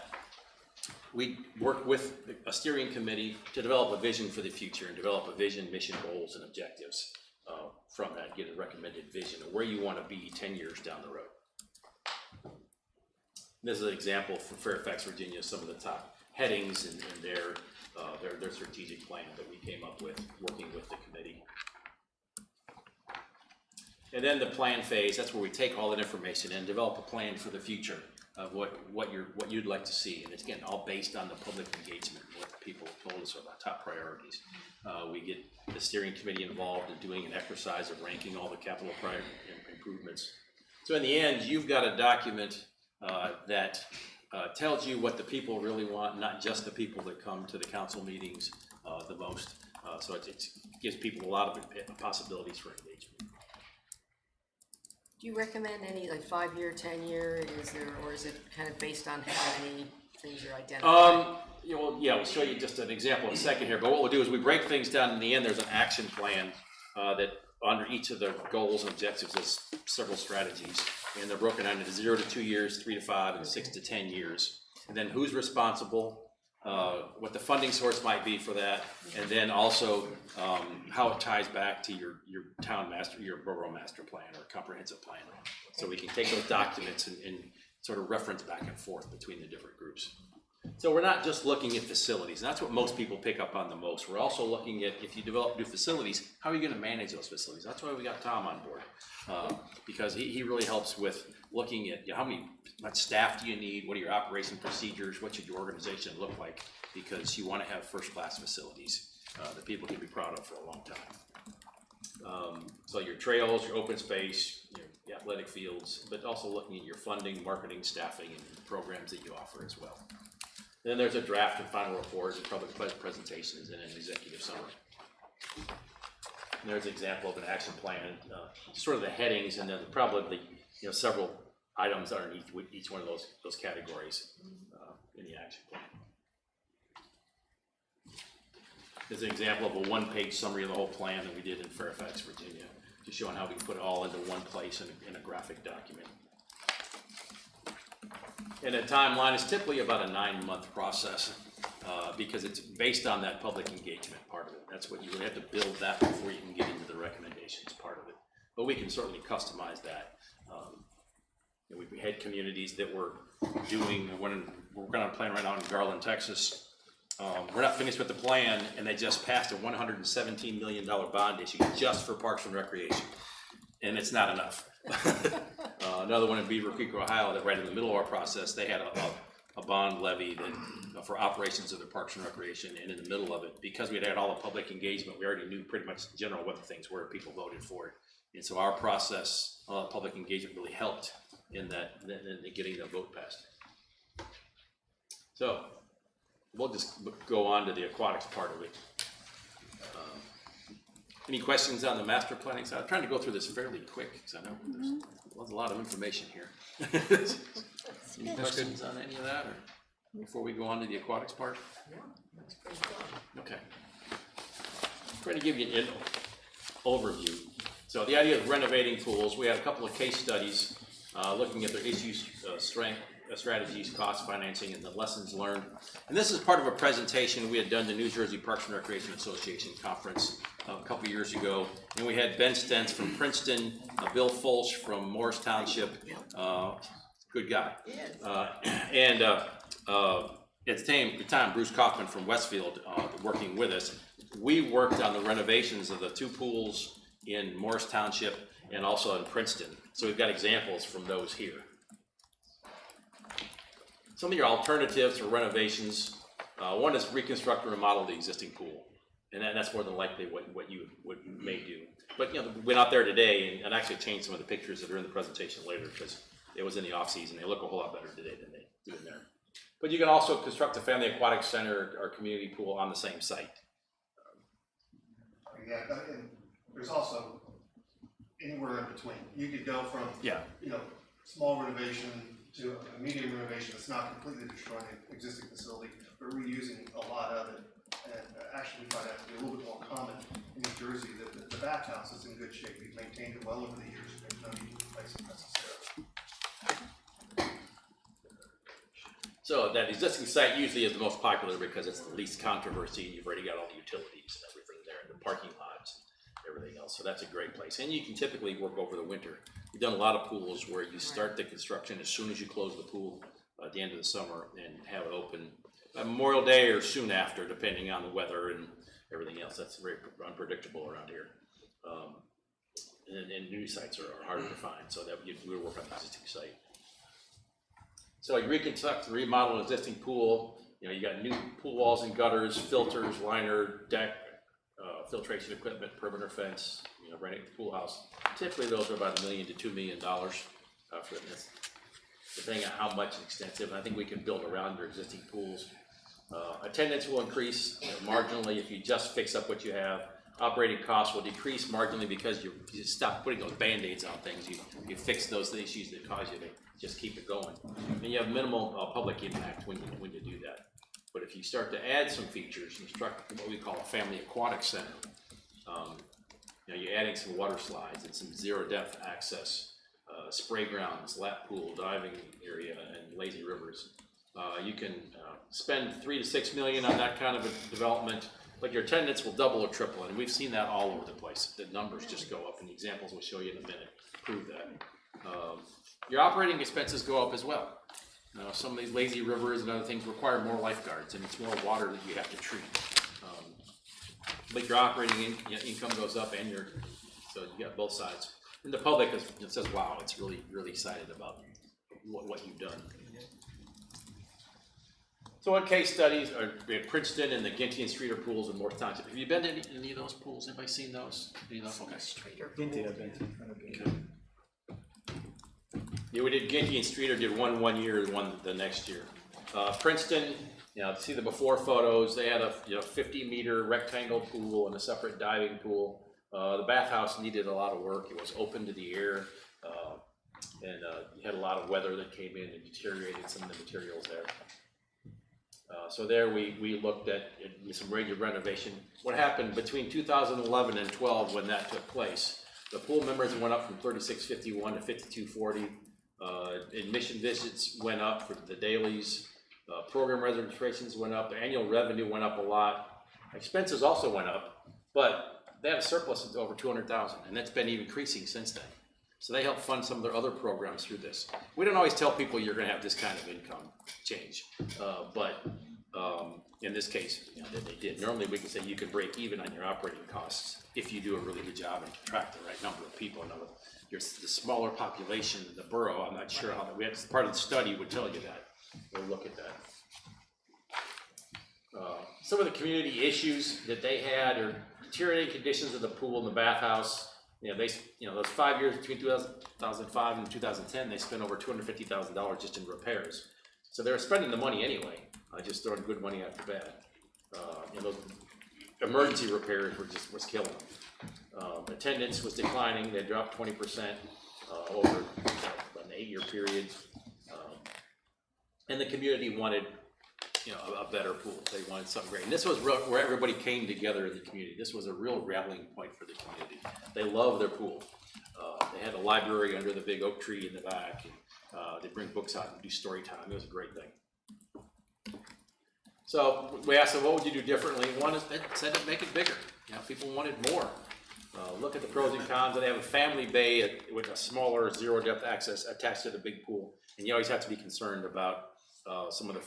we work with a steering committee to develop a vision for the future and develop a vision, mission, goals, and objectives. From that, get a recommended vision of where you want to be 10 years down the road. This is an example from Fairfax, Virginia, some of the top headings in their strategic plan that we came up with, working with the committee. And then the plan phase, that's where we take all that information and develop a plan for the future of what you'd like to see. And it's, again, all based on the public engagement, what the people told us are our top priorities. We get the steering committee involved in doing an exercise of ranking all the capital improvements. So in the end, you've got a document that tells you what the people really want, not just the people that come to the council meetings the most. So it gives people a lot of possibilities for engagement. Do you recommend any, like 5-year, 10-year, or is it kind of based on how many things you're identifying? We'll show you just an example in a second here, but what we'll do is we break things down. In the end, there's an action plan that under each of the goals and objectives, there's several strategies, and they're broken down into 0 to 2 years, 3 to 5, and 6 to 10 years. And then who's responsible, what the funding source might be for that, and then also how it ties back to your town master, your borough master plan or comprehensive plan. So we can take those documents and sort of reference back and forth between the different groups. So we're not just looking at facilities, and that's what most people pick up on the most. We're also looking at, if you develop new facilities, how are you going to manage those facilities? That's why we got Tom on board, because he really helps with looking at how much staff do you need, what are your operation procedures, what should your organization look like, because you want to have first-class facilities that people can be proud of for a long time. So your trails, your open space, your athletic fields, but also looking at your funding, marketing, staffing, and programs that you offer as well. Then there's a draft and final report, and public presentations, and an executive summary. And there's an example of an action plan, sort of the headings, and then probably several items underneath each one of those categories in the action plan. There's an example of a one-page summary of the whole plan that we did in Fairfax, Virginia, just showing how we put it all into one place in a graphic document. And a timeline is typically about a 9-month process because it's based on that public engagement part of it. That's what you really have to build that before you can get into the recommendations part of it. But we can certainly customize that. We had communities that were doing, we're working on a plan right now in Garland, Texas. We're not finished with the plan, and they just passed a $117 million bond issue just for Parks and Recreation. And it's not enough. Another one in Beaver Creek, Ohio, that right in the middle of our process, they had a bond levy that for operations of the Parks and Recreation, and in the middle of it, because we had all the public engagement, we already knew pretty much in general what the things were, people voted for it. And so our process, public engagement really helped in getting the vote passed. So we'll just go on to the aquatics part of it. Any questions on the master planning side? I'm trying to go through this fairly quick because I know there's a lot of information here. Any questions on any of that, or before we go on to the aquatics part? Yeah, that's pretty good. Okay. I'm trying to give you an overview. So the idea of renovating pools, we had a couple of case studies looking at their issues, strength, strategies, cost, financing, and the lessons learned. And this is part of a presentation we had done to New Jersey Parks and Recreation Association conference a couple years ago. And we had Ben Stentz from Princeton, Bill Fulch from Morris Township, good guy. And at the time, Bruce Kaufman from Westfield working with us. We worked on the renovations of the two pools in Morris Township and also in Princeton. So we've got examples from those here. Some of your alternatives for renovations, one is reconstruct or remodel the existing pool. And that's more than likely what you may do. But you know, we went out there today and actually changed some of the pictures that are in the presentation later because it was in the off season. They look a whole lot better today than they do in there. But you can also construct a family aquatic center or community pool on the same site. Yeah, and there's also anywhere in between. You could go from, small renovation to a medium renovation that's not completely destroying the existing facility, but reusing a lot of it. And actually we find that to be a little bit more common in New Jersey, that the bathhouse is in good shape. We've maintained it well over the years, and there's no need to replace it necessarily. So that existing site usually is the most popular because it's the least controversy. You've already got all the utilities and everything there, and the parking lots, everything else. So that's a great place. And you can typically work over the winter. We've done a lot of pools where you start the construction as soon as you close the pool at the end of the summer and have it open Memorial Day or soon after, depending on the weather and everything else. That's very unpredictable around here. And new sites are harder to find, so that we work on the existing site. So you reconstruct, remodel an existing pool. You know, you got new pool walls and gutters, filters, liner, deck, filtration equipment, perimeter fence. You know, renting the pool house. Typically, those are about $1 million to $2 million for this, depending on how much extensive. And I think we can build around your existing pools. Attendance will increase marginally if you just fix up what you have. Operating costs will decrease marginally because you stop putting those band-aids on things. You fix those issues that cause you to just keep it going. And you have minimal public impact when you do that. But if you start to add some features, construct what we call a family aquatic center, you're adding some water slides and some zero depth access, spray grounds, lap pool, diving area, and lazy rivers. You can spend $3 to $6 million on that kind of a development, but your attendance will double or triple, and we've seen that all over the place. The numbers just go up, and the examples we'll show you in a minute prove that. Your operating expenses go up as well. Some of these lazy rivers and other things require more lifeguards, and it's more water that you have to treat. But your operating income goes up, and so you got both sides. And the public says, "Wow, it's really excited about what you've done." So what case studies are Princeton and the Ginty and Streeter pools in Morris Township? Have you been to any of those pools? Anybody seen those? Any of those? Okay. Streeter. Ginty, I've been to. Yeah, we did Ginty and Streeter did one year and one the next year. Princeton, see the before photos. They had a 50-meter rectangle pool and a separate diving pool. The bathhouse needed a lot of work. It was open to the air, and you had a lot of weather that came in and deteriorated some of the materials there. So there we looked at some major renovation. What happened between 2011 and 12 when that took place? The pool members went up from 3651 to 5240. Admission visits went up for the dailies. Program registrations went up. The annual revenue went up a lot. Expenses also went up, but they had a surplus of over 200,000, and that's been even increasing since then. So they help fund some of their other programs through this. We don't always tell people you're going to have this kind of income change, but in this case, they did. Normally, we can say you can break even on your operating costs if you do a really good job and attract the right number of people. The smaller population in the borough, I'm not sure how that. Part of the study would tell you that. We'll look at that. Some of the community issues that they had are deteriorating conditions of the pool and the bathhouse. Those 5 years between 2005 and 2010, they spent over $250,000 just in repairs. So they were spending the money anyway, just throwing good money after bad. Those emergency repairs was killing them. Attendance was declining. They dropped 20% over an 8-year period. And the community wanted you know, a better pool. They wanted something great. And this was where everybody came together in the community. This was a real rallying point for the community. They love their pool. They had a library under the big oak tree in the back. And, they bring books out and do story time. It was a great thing. So we asked them, what would you do differently? One is they said to make it bigger. You know, people wanted more. Look at the pros and cons. They have a family bay with a smaller zero depth access attached to the big pool. And you always have to be concerned about some of the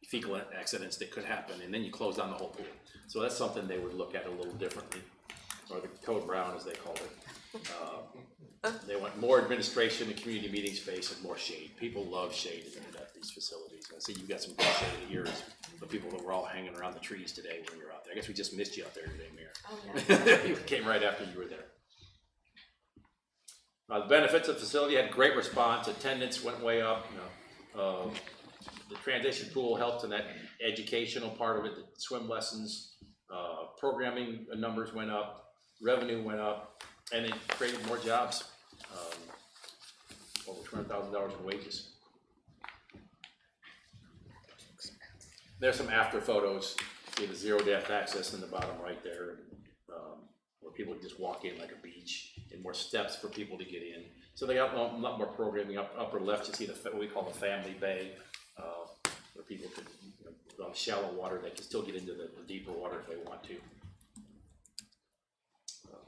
fecal accidents that could happen. And then you close down the whole pool. So that's something they would look at a little differently, or the code brown as they called it. They want more administration and community meeting space and more shade. People love shade at these facilities. I see you've got some good shade at yours, but people that were all hanging around the trees today when you were out there. I guess we just missed you out there today, Mayor. Oh, yeah. You came right after you were there. The benefits of the facility had great response. Attendance went way up. You know, the transition pool helped in that educational part of it. The swim lessons, programming numbers went up, revenue went up, and it created more jobs. Over $200,000 in wages. There's some after photos. See the zero depth access in the bottom right there, where people just walk in like a beach, and more steps for people to get in. So they got a lot more programming. Upper left, you see what we call the family bay, where people could, you know, on shallow water, they can still get into the deeper water if they want to.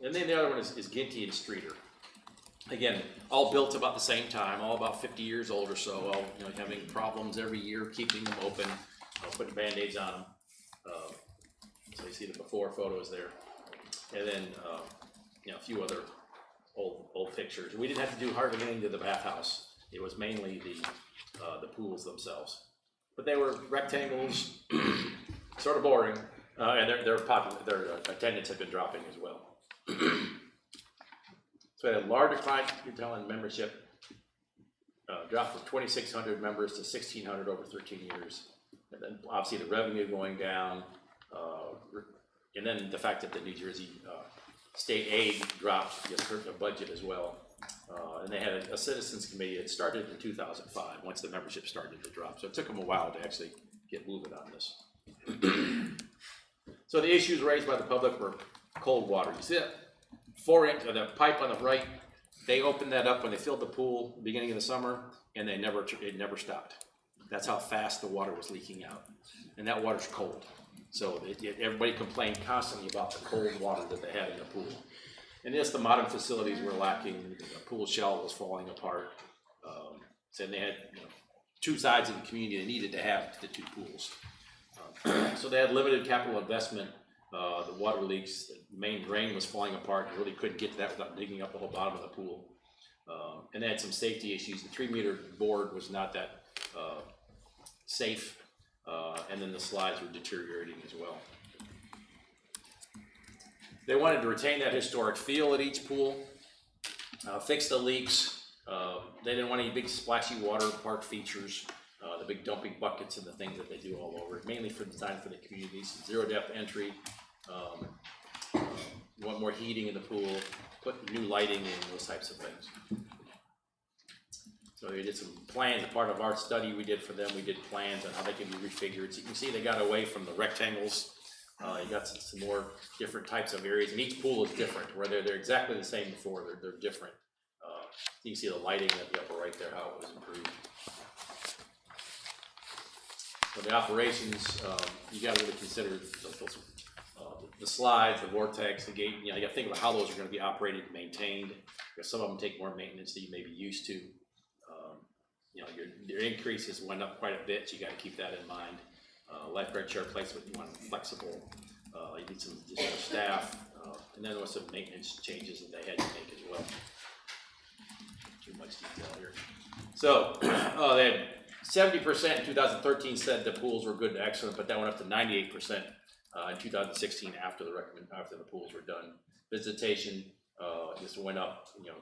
And then the other one is Ginty and Streeter. Again, all built about the same time, all about 50 years old or so, all, you know, having problems every year, keeping them open, putting Band-Aids on them. So you see the before photos there. And then, you know, a few other old pictures. We didn't have to do hardly anything to the bathhouse. It was mainly the pools themselves. But they were rectangles, sort of boring, and their attendance had been dropping as well. So we had a large decline in membership, dropped from 2,600 members to 1,600 over 13 years. And then obviously the revenue going down, and then the fact that the New Jersey state aid dropped just hurt the budget as well. And they had a citizens committee that started in 2005, once the membership started to drop. So it took them a while to actually get moving on this. So the issues raised by the public were cold water. You see it? The pipe on the right, they opened that up when they filled the pool beginning of the summer, and it never stopped. That's how fast the water was leaking out, and that water's cold. So everybody complained constantly about the cold water that they had in the pool. And yes, the modern facilities were lacking. The pool shell was falling apart. So they had, you know, two sides of the community they needed to have the two pools. So they had limited capital investment. The water leaks, the main drain was falling apart. You really couldn't get to that without digging up the whole bottom of the pool. And they had some safety issues. The 3-meter board was not that safe, and then the slides were deteriorating as well. They wanted to retain that historic feel at each pool, fix the leaks. They didn't want any big splashy water park features, the big dumping buckets and the things that they do all over, mainly for design for the communities. Zero depth entry, want more heating in the pool, put new lighting in, those types of things. So they did some plans. Part of our study we did for them, we did plans on how they can be refigured. So you can see they got away from the rectangles. You got some more different types of areas, and each pool is different, where they're exactly the same before, they're different. You can see the lighting at the upper right there, how it was improved. For the operations, you got to really consider the slides, the vortex, the gate. You know, you got to think about how those are going to be operated and maintained, because some of them take more maintenance than you may be used to. You know, your increases went up quite a bit, so you got to keep that in mind. Lifeguard chair placement, you want them flexible. You need some additional staff, and then there was some maintenance changes that they had to make as well. Too much detail here. So they had 70% in 2013 said the pools were good to excellent, but that went up to 98% in 2016 after the pools were done. Visitation just went up, you know,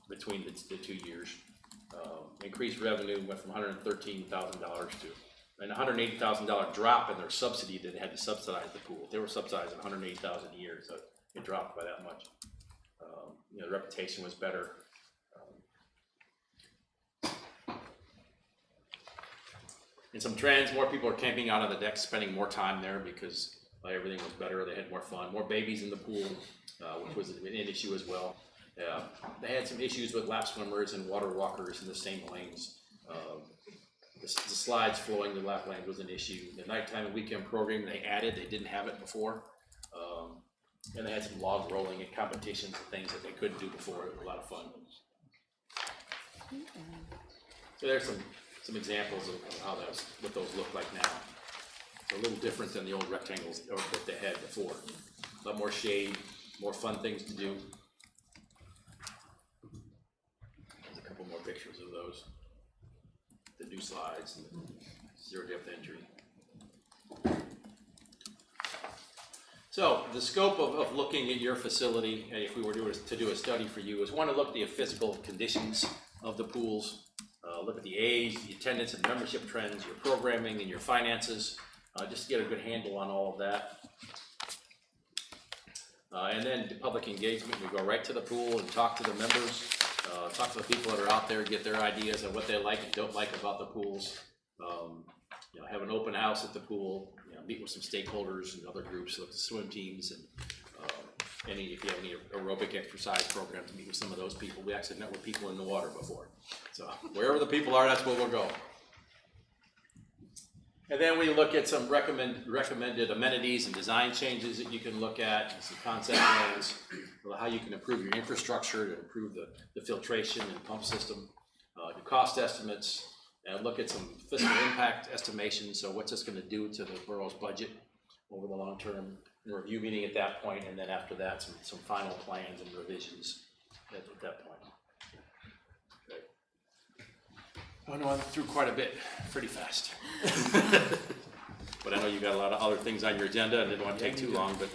between the 2 years. Increased revenue went from $113,000 to an $180,000 drop in their subsidy that they had to subsidize the pool. They were subsidizing $180,000 a year, so it dropped by that much. You know, the reputation was better. And some trends, more people are camping out on the deck, spending more time there because everything was better, they had more fun, more babies in the pool, which was an issue as well. They had some issues with lap swimmers and water walkers in the same lanes. The slides flowing the lap lane was an issue. The nighttime and weekend programming they added, they didn't have it before. And they had some log rolling and competitions and things that they couldn't do before. It was a lot of fun. So there's some examples of what those look like now. It's a little different than the old rectangles that they had before. A lot more shade, more fun things to do. There's a couple more pictures of those. The new slides and zero depth entry. So the scope of looking at your facility, if we were to do a study for you, is one to look at the physical conditions of the pools, look at the age, the attendance and membership trends, your programming and your finances, just to get a good handle on all of that. And then the public engagement, we go right to the pool and talk to the members, talk to the people that are out there, get their ideas on what they like and don't like about the pools. Have an open house at the pool, meet with some stakeholders and other groups like the swim teams and if you have any aerobic exercise programs, meet with some of those people. We actually met with people in the water before. So wherever the people are, that's where we'll go. And then we look at some recommended amenities and design changes that you can look at, and some concept plans, how you can improve your infrastructure to improve the filtration and pump system, the cost estimates, and look at some fiscal impact estimations. So what's this going to do to the borough's budget over the long term? And review meeting at that point, and then after that, some final plans and revisions at that point. Okay. I know I went through quite a bit, pretty fast. But I know you got a lot of other things on your agenda. I didn't want to take too long, but.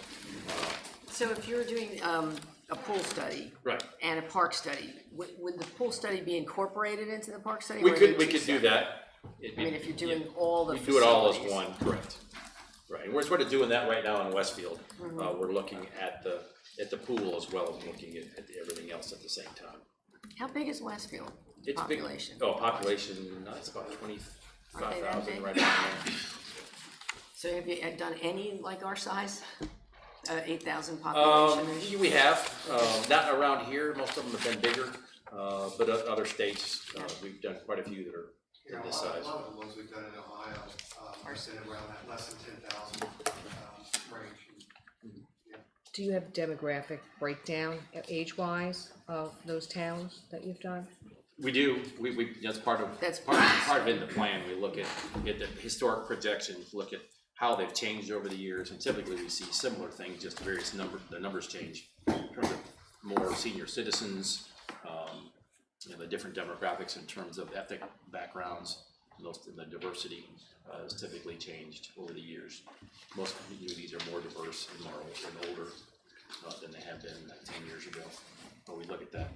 So if you were doing a pool study. Right. And a park study, would the pool study be incorporated into the park study? We could do that. I mean, if you're doing all the we do it all as facilities. one, correct. Right, and we're sort of doing that right now in Westfield. We're looking at the pool as well as looking at everything else at the same time. How big is Westfield It's population? Big. Oh, population, it's about 25,000 right now. So have you done any like our size? 8,000 population? We have, not around here, most of them have been bigger, but other states, we've done quite a few that are this size. A lot of the ones we've done in Ohio are sitting around that less than 10,000 range. Do you have demographic breakdown, age-wise, of those towns that you've done? We do. That's part of part of it in the plan. We look at the historic projections, look at how they've changed over the years, and typically we see similar things, just various the numbers change in terms of more senior citizens, the different demographics in terms of ethnic backgrounds. The diversity has typically changed over the years. Most communities are more diverse and more older than they have been 10 years ago. But we look at that.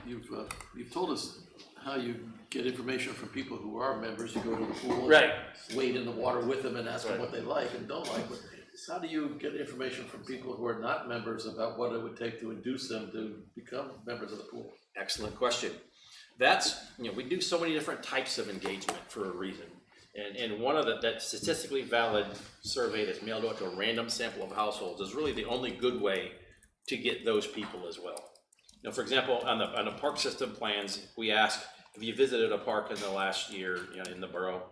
You've told us how you get information from people who are members. You go to the pool, Right? wade in the water with them, and ask them what they like and don't like. But how do you get information from people who are not members about what it would take to induce them to become members of the pool? Excellent question. That's, we do so many different types of engagement for a reason. And one of that statistically valid survey that's mailed out to a random sample of households is really the only good way to get those people as well. For example, on the park system plans, we ask if you visited a park in the last year, in the borough,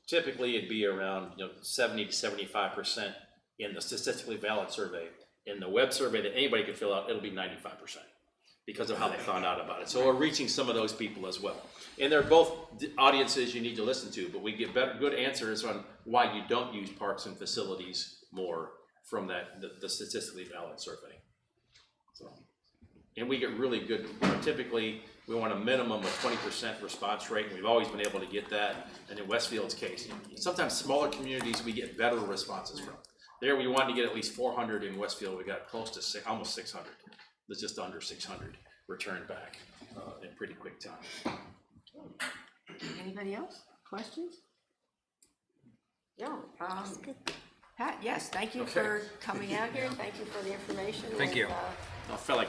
typically it'd be around 70 to 75% in the statistically valid survey. In the web survey that anybody could fill out, it'll be 95%. Because of how they found out about it. So we're reaching some of those people as well. And they're both audiences you need to listen to, but we get good answers on why you don't use parks and facilities more from the statistically valid survey. So, and we get really good, typically we want a minimum of 20% response rate, and we've always been able to get that. And in Westfield's case, sometimes smaller communities we get better responses from. There we wanted to get at least 400. In Westfield we got close to almost 600. It's just under 600 returned back in pretty quick time. Anybody else? Questions? No. Pat, yes, thank you for coming out here. Thank you for the information. Thank you. I felt like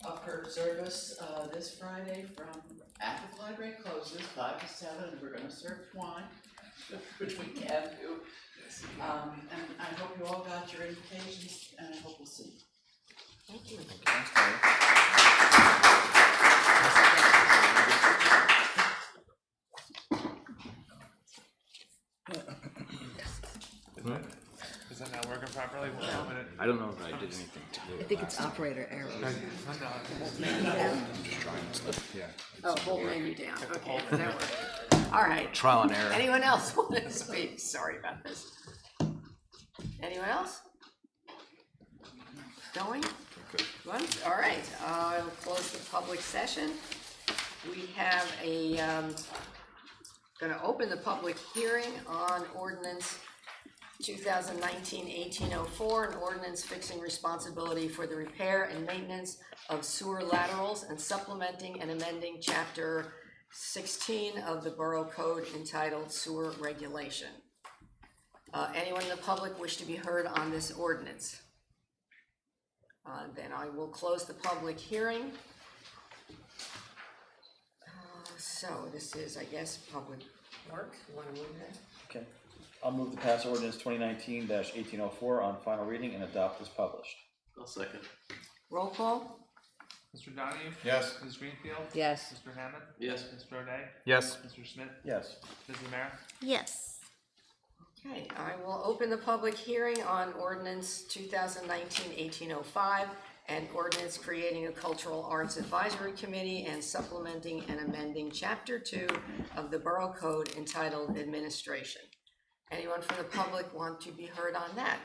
offer service, this Friday from after the library closes, 5 to 7, and we're gonna serve wine, which we can do. And I hope you all got your invitations, and I hope we'll see you. Thank you. Is that not working properly? One minute. I don't know if I did anything to do I think it's operator error. Yeah. Oh, whole menu down, okay, does that work? All right. Trial and error. Anyone else want to speak? Sorry about this. Anyone else? Going? Once, all right, I'll close the public session. We have gonna open the public hearing on ordinance 2019-1804, an ordinance fixing responsibility for the repair and maintenance of sewer laterals and supplementing and amending chapter 16 of the Borough Code entitled Sewer Regulation. Anyone in the public wish to be heard on this ordinance? Then I will close the public hearing. So this is, I guess, public work. You wanna move that? Okay. I'll move to pass ordinance 2019-1804 on final reading and adopt as published. I'll second. Roll call? Mr. Donahue? Yes. Ms. Greenfield? Yes. Mr. Hammond? Yes. Mr. O'Day? Yes. Mr. Schmidt? Yes. Ms. Zamara? Yes. Okay, I will open the public hearing on ordinance 2019-1805, and ordinance creating a cultural arts advisory committee and supplementing and amending chapter 2 of the Borough Code entitled Administration. Anyone from the public want to be heard on that?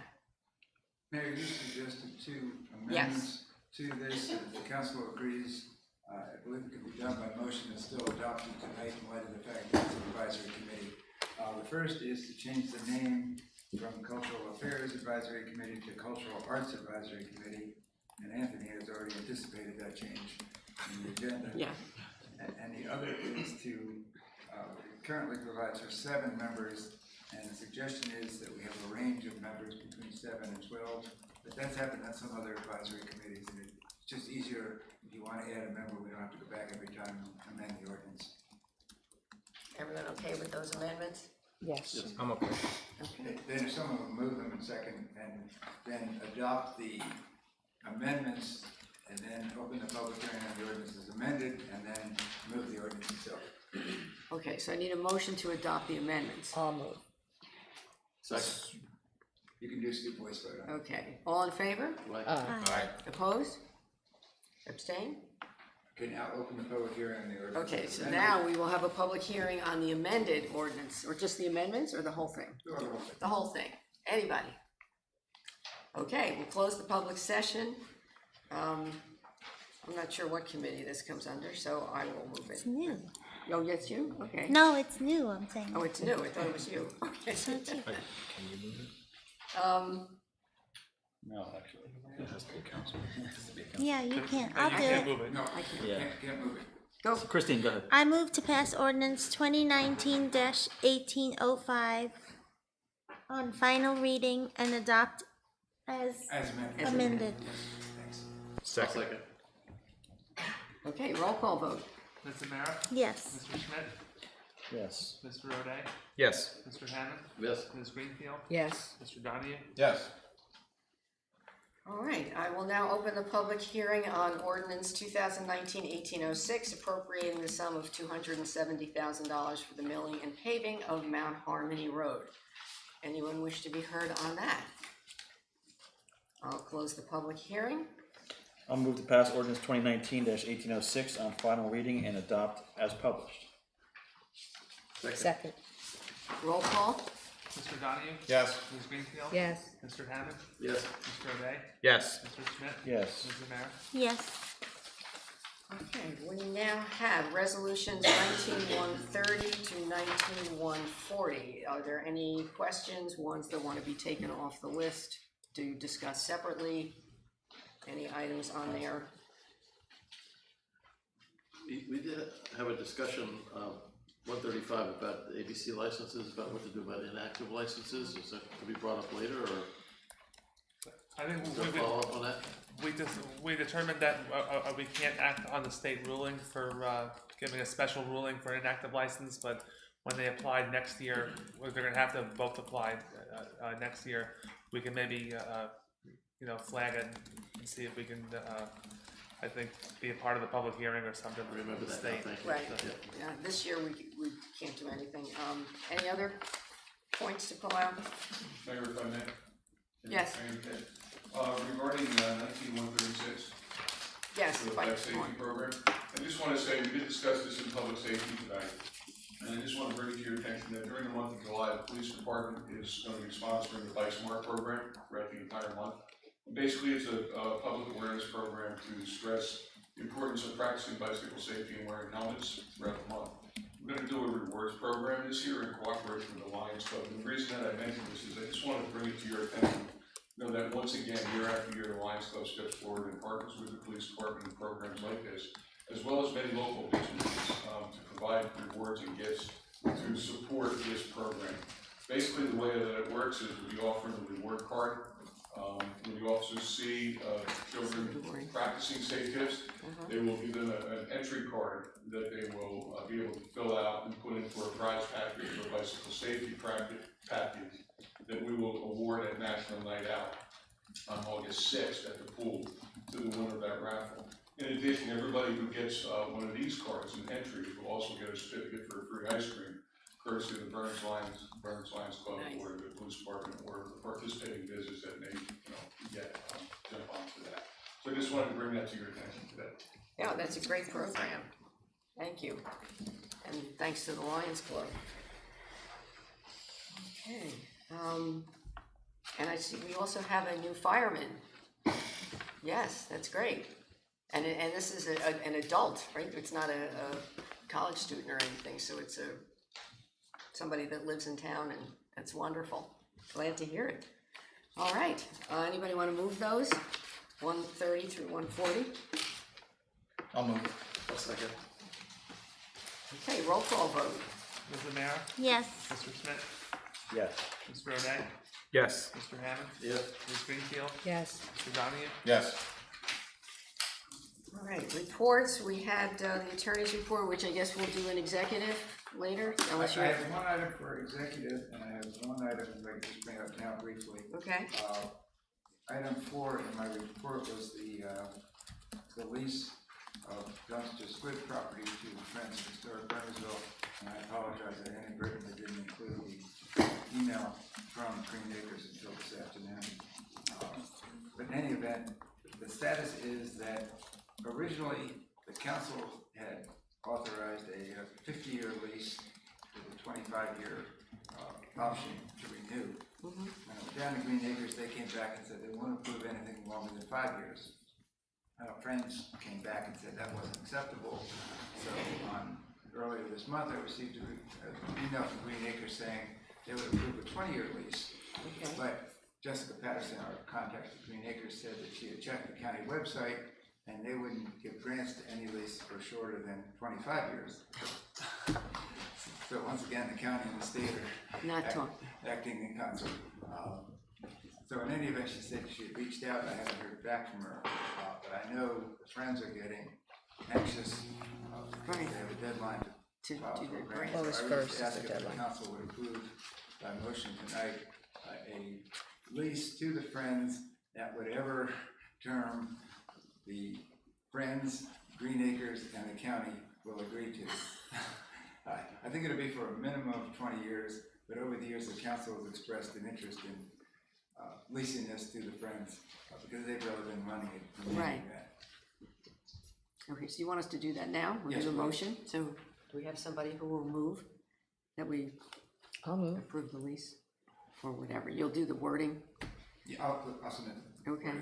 Mayor, you suggested two Yes. amendments to this, and if the council agrees, I believe it can be done by motion and still adopted tonight in light of the fact that it's an advisory committee. The first is to change the name from Cultural Affairs Advisory Committee to Cultural Arts Advisory Committee, and Anthony has already anticipated that change in the agenda. Yeah. And the other is to, it currently provides for 7 members, and the suggestion is that we have a range of members between 7 and 12, but that's happened on some other advisory committees, and it's just easier if you want to add a member, we don't have to go back every time and amend the ordinance. Everyone okay with those amendments? Yes. I'm okay. Okay. Then if someone would move them in second, and then adopt the amendments, and then open the public hearing on the ordinance as amended, and then move the ordinance itself. Okay, so I need a motion to adopt the amendments. I'll move. Second. You can do skip voice vote on it. Okay, all in favor? Right. Aye. Opposed? Abstain? Okay, now open the public hearing on the ordinance. Okay, as so amended. now we will have a public hearing on the amended ordinance, or just the amendments, or the whole thing? Do the whole thing. The whole thing. Anybody? Okay, we'll close the public session. I'm not sure what committee this comes under, so I will move it. It's new. Oh, yes, you? Okay. No, it's new, I'm saying. Oh, it's new. I thought it was you. Okay. Can you move it? No, actually. It has to be a council. Yeah, you can't. I I'll do can't it. move it. No, Yeah. can't move it. Go. Christine, go ahead. I move to pass ordinance 2019-1805 on final reading and adopt as As amended. amended. Thanks. I'll Second. second. Okay, roll call vote. Ms. Zamara? Yes. Mr. Schmidt? Yes. Mr. O'Day? Yes. Mr. Hammond? Yes. Ms. Greenfield? Yes. Mr. Donahue? Yes. All right, I will now open the public hearing on ordinance 2019-1806, appropriating the sum of $270,000 for the milling and paving of Mount Harmony Road. Anyone wish to be heard on that? I'll close the public hearing. I'll move to pass ordinance 2019-1806 on final reading and adopt as published. Second. Roll call. Mr. Donahue? Yes. Ms. Greenfield? Yes. Mr. Hammond? Yes. Mr. O'Day? Yes. Mr. Schmidt? Yes. Ms. Zamara? Yes. Okay, we now have resolutions 19-130 to 19-140. Are there any questions, ones that want to be taken off the list to discuss separately? Any items on there? We did have a discussion, 135 about the ABC licenses, about what to do about inactive licenses. Is that to be brought up later, or I think is there a follow-up on that? we we determined that, we can't act on the state ruling for, giving a special ruling for an inactive license, but when they apply next year, they're gonna have to both apply, next year, we can maybe, you know, flag it and see if we can, I think, be a part of the public hearing or something with the state. Right, yeah, this year we can't do anything. Any other points to pull out? Mayor, if I may? Yes. Regarding 19136. Yes, The quite life safety one. program, I just want to say, we did discuss this in public safety tonight, and I just want to bring it to your attention that during the month of July, the police department is going to be sponsoring the Bike Smart program throughout the entire month. And basically, it's a public awareness program to stress the importance of practicing bicycle safety and wearing helmets throughout the month. We're going to do a rewards program this year in cooperation with the Lions Club. And the reason that I mention this is I just want to bring it to your attention. Know that once again, year after year, the Lions Club steps forward and partners with the police department in programs like this, as well as many local businesses to provide rewards and gifts to support this program. Basically, the way that it works is we offer the reward card. When the officers see children practicing safe tips, they will give them an entry card that they will be able to fill out and put in for a prize package or bicycle safety package that we will award at National Night Out on August 6th at the pool to the winner of that raffle. In addition, everybody who gets one of these cards, an entry, will also get a certificate for free ice cream, courtesy of the Burns Lions Club or the police department or the participating business that may, jump onto that. So I just wanted to bring that to your attention today. Yeah, that's a great program. Thank you. And thanks to the Lions Club. Okay, and I see we also have a new fireman. Yes, that's great. And this is an adult, right? It's not a college student or anything, so it's somebody that lives in town, and that's wonderful. Glad to hear it. All right, anybody want to move those? 130 through 140? I'll move it. I'll second. Okay, roll call vote. Mrs. Mayor, Yes. Mr. Smith, Yes. Mr. O'Day, Yes. Mr. Hammond, Yes. Ms. Greenfield, Yes. Mr. Donahue. Yes. All right, reports, we had the attorney's report, which I guess we'll do an executive later, unless you I have, have one item for executive, and I have one item that I can just bring up now briefly. okay? Item 4 in my report was the lease of dumpster split property to Friends of Historic Bernardsville, and I apologize, I inadvertently didn't include the email from Green Acres until this afternoon. But in any event, the status is that originally the council had authorized a 50-year lease with a 25-year option to renew. When it went down to Green Acres, they came back and said they won't approve anything longer than 5 years. Friends came back and said that wasn't acceptable. So earlier this month, I received an email from Green Acres saying they would approve a 20-year lease. Okay. But Jessica Patterson, our contact at Green Acres, said that she had checked the county website and they wouldn't give grants to any lease for shorter than 25 years. So once again, the county and the state are acting in concert. So in any event, she said she had reached out. I haven't heard back from her, but I know the Friends are getting anxious. They have a deadline to file for a grant. August So I would 1st is just ask the if the deadline. council would approve by motion tonight a lease to the Friends at whatever term the Friends, Green Acres, and the county will agree to. I think it'll be for a minimum of 20 years, but over the years, the council has expressed an interest in leasing this to the Friends because they've really been running it. Right. Okay, so you want us to do that now? We'll Yes, do the please. motion. So do we have somebody who will move that we I'll move. approve the lease or whatever? You'll do the wording? Yeah, I'll submit. Okay.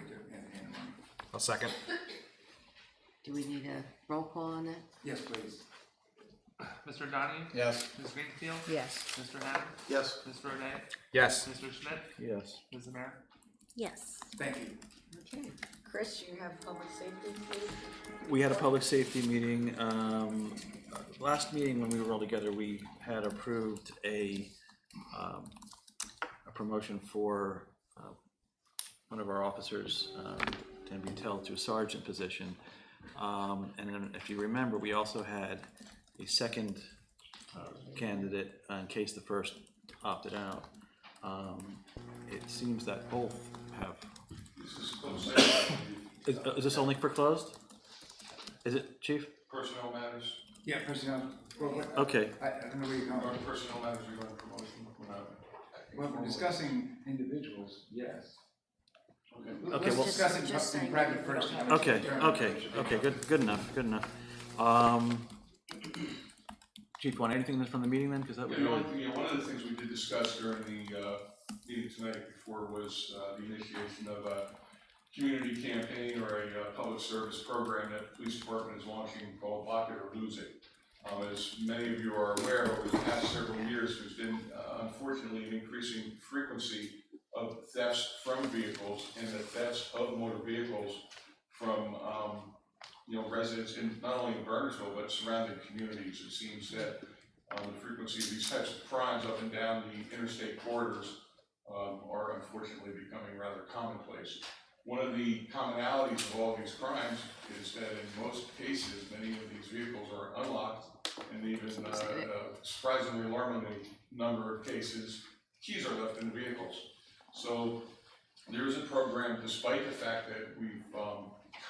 I'll second. Do we need a roll call on that? Yes, please. Mr. Donahue? Yes. Ms. Greenfield? Yes. Mr. Hammond? Yes. Mr. O'Day? Yes. Mr. Smith? Yes. Mrs. Mayor? Yes. Thank you. Okay. Chris, you have public safety, please? We had a public safety meeting. Last meeting when we were all together, we had approved a promotion for one of our officers, and be held to a sergeant position. And then if you remember, we also had a second candidate in case the first opted out. It seems that both have. Is this only for closed? Is it, Chief? Personnel matters. Yeah, personnel. Okay. I don't know where you're going. Personnel matters, you're going to promotion. Well, if we're discussing individuals, yes. Okay, Let's well. discuss it in private first. Okay, good enough. Chief, want anything from the meeting then? Because that would be. One of the things we did discuss during the meeting tonight before was the initiation of a community campaign or a public service program that the police department is launching called Lock It or Lose It. As many of you are aware, over the past several years, there's been unfortunately an increasing frequency of thefts from vehicles and the thefts of motor vehicles from residents in not only in Bernardsville but surrounding communities. It seems that the frequency of these types of crimes up and down the interstate corridors are unfortunately becoming rather commonplace. One of the commonalities of all these crimes is that in most cases, many of these vehicles are unlocked, and even surprisingly alarmingly number of cases, keys are left in the vehicles. So there is a program, despite the fact that we've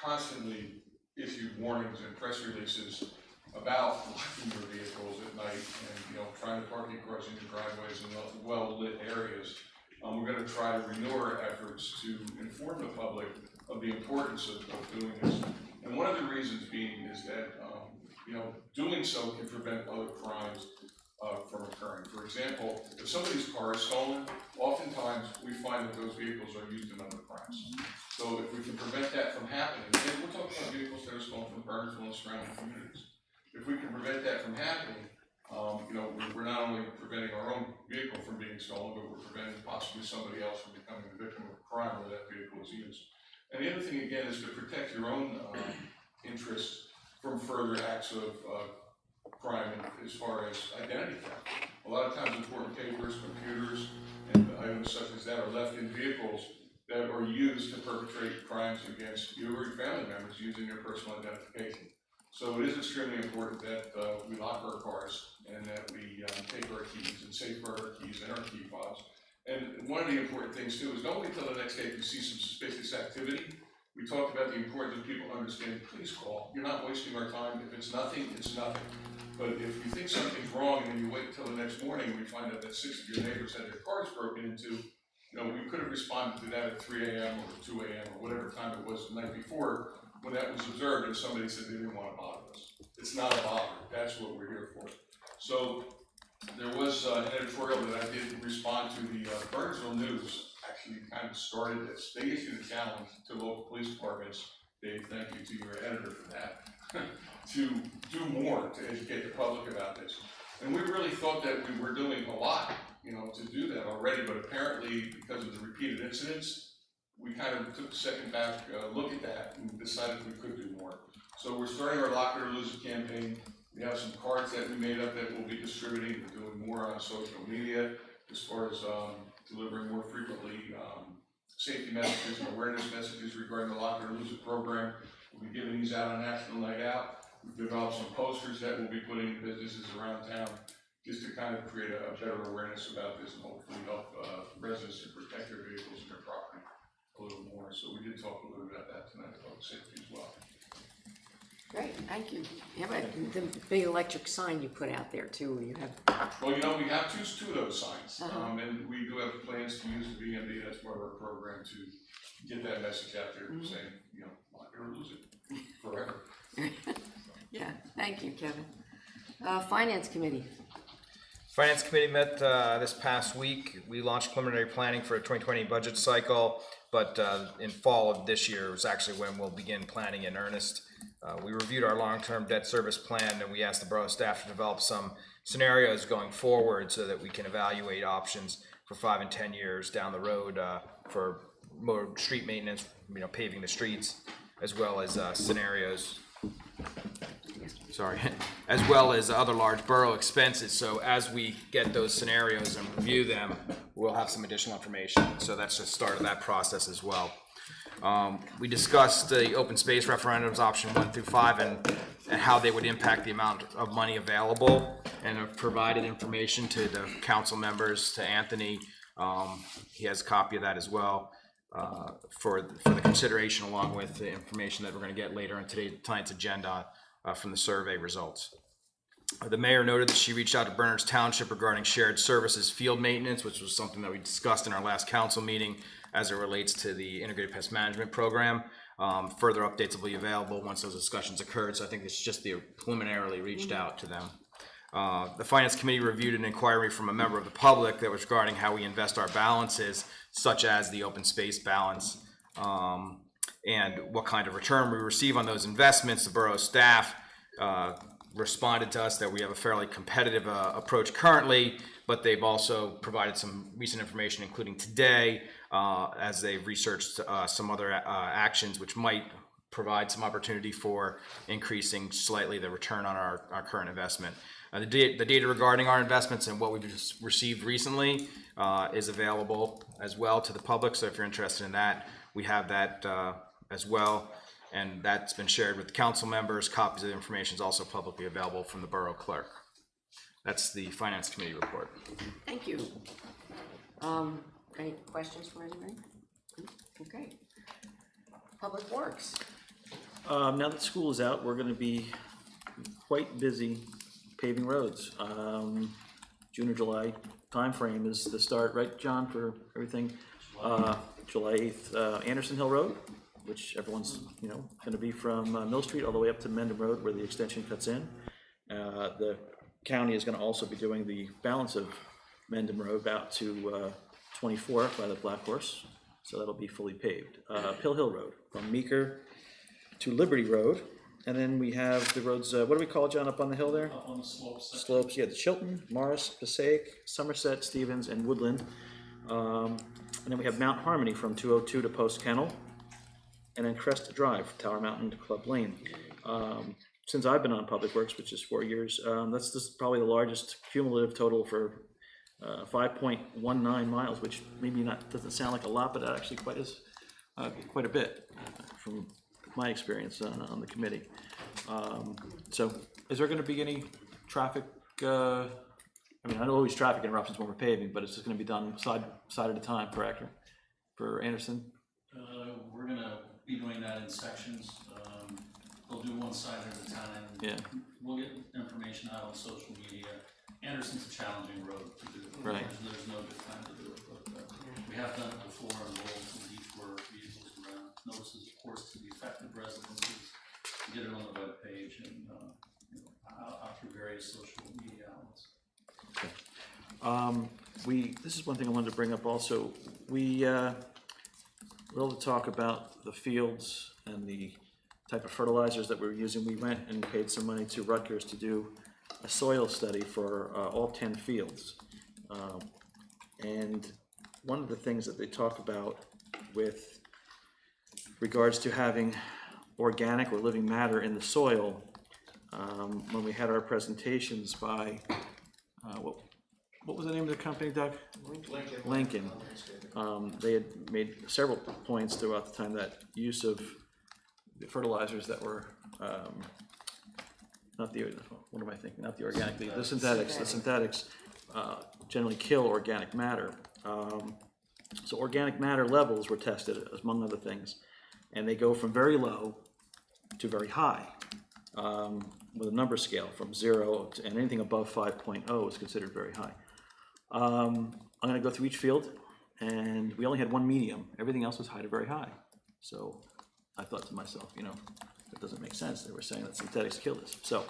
constantly issued warnings and press releases about locking your vehicles at night and trying to park your cars in your driveways in well-lit areas. We're going to try to renew our efforts to inform the public of the importance of doing this. And one of the reasons being is that doing so can prevent other crimes from occurring. For example, if somebody's car is stolen, oftentimes we find that those vehicles are used in other crimes. So if we can prevent that from happening, and we're talking about vehicles that are stolen from Bernardsville and surrounding communities. If we can prevent that from happening, we're not only preventing our own vehicle from being stolen, but we're preventing possibly somebody else from becoming the victim of a crime where that vehicle is used. And the other thing, again, is to protect your own interests from further acts of crime as far as identity theft. A lot of times important papers, computers, and items such as that are left in vehicles that are used to perpetrate crimes against you or your family members using their personal identification. So it is extremely important that we lock our cars and that we take our keys and safeguard our keys and our key fobs. And one of the important things too is don't wait till the next day if you see some suspicious activity. We talked about the importance of people understanding, please call. You're not wasting our time. If it's nothing, it's nothing. But if you think something's wrong and then you wait until the next morning and we find out that 6 of your neighbors had their cars broken into, we could have responded to that at 3 a.m. or 2 a.m. or whatever time it was the night before when that was observed and somebody said they didn't want to bother us. It's not a bother. That's what we're here for. So there was an editorial that I did respond to. The Bernardsville News actually kind of started this. They issued a challenge to local police departments. Dave, thank you to your editor for that. To do more to educate the public about this. And we really thought that we were doing a lot, to do that already, but apparently because of the repeated incidents, we kind of took a second back look at that and decided we could do more. So we're starting our Lock It or Lose It campaign. We have some cards that we made up that we'll be distributing. We're doing more on social media as far as delivering more frequently safety messages and awareness messages regarding the Lock It or Lose It program. We'll be giving these out on National Night Out. We've developed some posters that we'll be putting in businesses around town just to kind of create a better awareness about this and hopefully help residents to protect their vehicles and their property a little more. So we did talk a little bit about that tonight, public safety as well. Great, thank you. How about the big electric sign you put out there too? You have. Well, we have two of those signs, and we do have plans to use the VMD. That's part of our program to get that message out there, saying, lock it or lose it forever. Yeah, thank you, Kevin. Finance Committee. Finance Committee met this past week. We launched preliminary planning for a 2020 budget cycle, but in fall of this year was actually when we'll begin planning in earnest. We reviewed our long-term debt service plan, and we asked the borough staff to develop some scenarios going forward so that we can evaluate options for 5 and 10 years down the road for more street maintenance, paving the streets, as well as scenarios. As well as other large borough expenses. So as we get those scenarios and review them, we'll have some additional information. So that's the start of that process as well. We discussed the open space referendums, option 1 through 5, and how they would impact the amount of money available, and have provided information to the council members, to Anthony. He has a copy of that as well, for the consideration, along with the information that we're going to get later on tonight's agenda from the survey results. The mayor noted that she reached out to Bernards Township regarding shared services field maintenance, which was something that we discussed in our last council meeting as it relates to the integrated pest management program. Further updates will be available once those discussions occurred, so I think it's just the preliminarily reached out to them. The Finance Committee reviewed an inquiry from a member of the public that was regarding how we invest our balances, such as the open space balance, and what kind of return we receive on those investments. The borough staff responded to us that we have a fairly competitive approach currently, but they've also provided some recent information, including today, as they've researched some other actions which might provide some opportunity for increasing slightly the return on our current investment. The data regarding our investments and what we've just received recently is available as well to the public, so if you're interested in that, we have that as well. And that's been shared with the council members. Copies of the information is also publicly available from the borough clerk. That's the Finance Committee report. Thank you. Any questions from anybody? Okay. Public Works. Now that school is out, we're gonna be quite busy paving roads. June or July timeframe is the start, right, John, for everything? July 8th, Anderson Hill Road, which everyone's, gonna be from Mill Street all the way up to Mendham Road where the extension cuts in. The county is gonna also be doing the balance of Mendham Road out to 24 by the Black Horse, so that'll be fully paved. Pill Hill Road from Meeker to Liberty Road, and then we have the roads, what do we call it, John, up on the hill there? Up on the slopes. Slopes, yeah, the Chilton, Morris, Passaic, Somerset, Stevens, and Woodland. And then we have Mount Harmony from 202 to Post Kennel, and then Crest Drive, Tower Mountain to Club Lane. Since I've been on Public Works, which is 4 years, that's just probably the largest cumulative total for 5.19 miles, which maybe doesn't sound like a lot, but it actually is quite a bit from my experience on the committee. So is there going to be any traffic, I know always traffic interruptions when we're paving, but it's just going to be done side at a time, correct? For Anderson? We're gonna be doing that in sections. We'll do one side at a time. Yeah. We'll get information out on social media. Anderson's a challenging road to do. Right. There's no good time to do it, but we have done it before, and we'll detour vehicles around. Notices, of course, to the affected residences. Get it on the webpage and out through various social media outlets. This is one thing I wanted to bring up also. We're able to talk about the fields and the type of fertilizers that we're using. We went and paid some money to Rutgers to do a soil study for all 10 fields. And one of the things that they talk about with regards to having organic or living matter in the soil, when we had our presentations by, what was the name of the company, Doug? Lincoln. They had made several points throughout the time that use of the fertilizers that were, not the organic, the synthetics generally kill organic matter. So organic matter levels were tested, among other things, and they go from very low to very high, with a number scale from 0 to, and anything above 5.0 is considered very high. I'm going to go through each field, and we only had one medium. Everything else was high to very high. So I thought to myself, that doesn't make sense. They were saying that synthetics kill this. So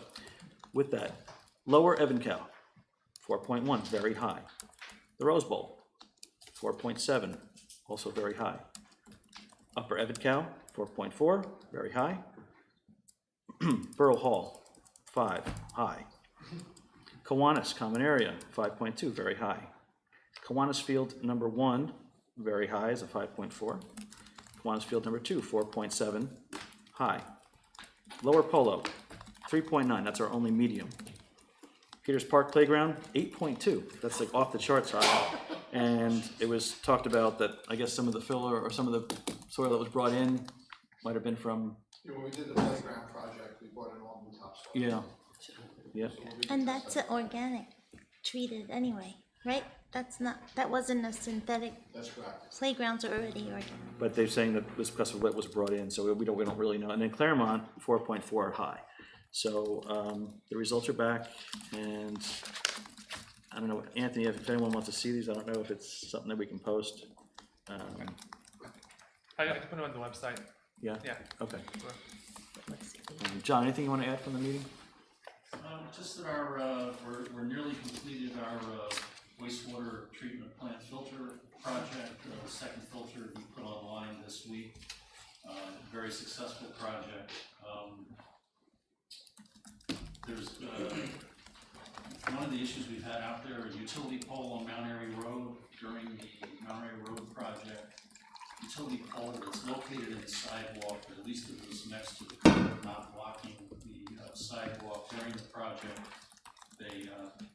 with that, lower Evancow, 4.1, very high. The Rose Bowl, 4.7, also very high. Upper Evancow, 4.4, very high. Borough Hall, 5, high. Kiwanis Common Area, 5.2, very high. Kiwanis Field number 1, very high, is a 5.4. Kiwanis Field number 2, 4.7, high. Lower Polo, 3.9, that's our only medium. Peters Park Playground, 8.2, that's like off the charts high. And it was talked about that, I guess some of the filler or some of the soil that was brought in might have been from, When we did the playground project, we brought in all new topsoil. yeah, yeah. And that's organic, treated anyway, right? That wasn't a synthetic. That's correct. Playgrounds are already organic. But they're saying that it was because of what was brought in, so we don't really know. And then Claremont, 4.4 high. So the results are back, and I don't know, Anthony, if anyone wants to see these, I don't know if it's something that we can post. I can put it on the website. Yeah? Yeah. Okay. Sure. John, anything you want to add from the meeting? Just that we're nearly completed our wastewater treatment plant filter project. The second filter we put online this week. Very successful project. There's one of the issues we've had out there, a utility pole on Mount Airy Road during the Mount Airy Road project. Utility pole that's located in the sidewalk, or at least it was next to the curb, not blocking the sidewalk during the project. They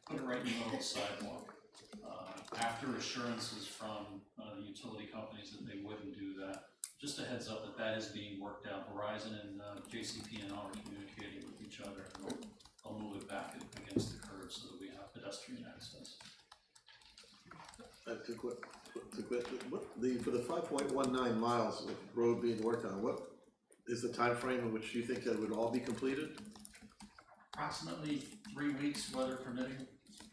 put it right in the middle of the sidewalk. After assurances from the utility companies that they wouldn't do that. Just a heads up that is being worked out. Verizon and JCP&L are communicating with each other, and they'll move it back against the curb so that we have pedestrian access. For the 5.19 miles of road being worked on, what is the time frame in which you think that would all be completed? Approximately 3 weeks, weather permitting.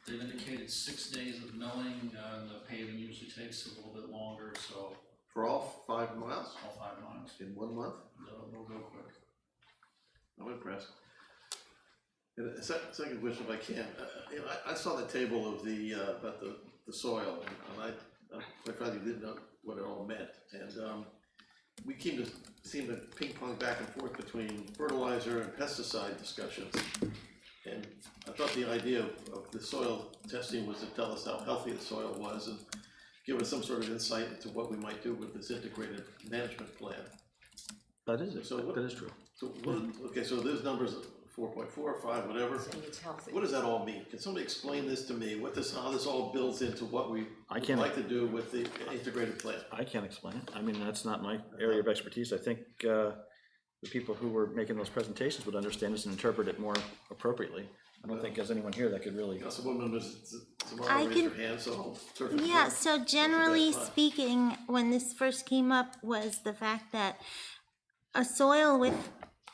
They've indicated 6 days of milling, and the paving usually takes a little bit longer, so. For all 5 miles? All 5 miles. In 1 month? They'll go quick. I'm impressed. And a second question, if I can, I saw the table of about the soil, and I quite frankly didn't know what it all meant. And we seem to ping pong back and forth between fertilizer and pesticide discussions. And I thought the idea of the soil testing was to tell us how healthy the soil was and give us some sort of insight into what we might do with this integrated management plan. That is it. So that is true. So okay, so those numbers, 4.4, 5, whatever. What does that all mean? Can somebody explain this to me? How this all builds into what we would like to do with the integrated plan? I can't explain it. I mean, that's not my area of expertise. I think the people who were making those presentations would understand this and interpret it more appropriately. I don't think there's anyone here that could really. Councilwoman Zamora raised her hand, so I'll turn it Yeah, over. so generally speaking, when this first came up was the fact that a soil with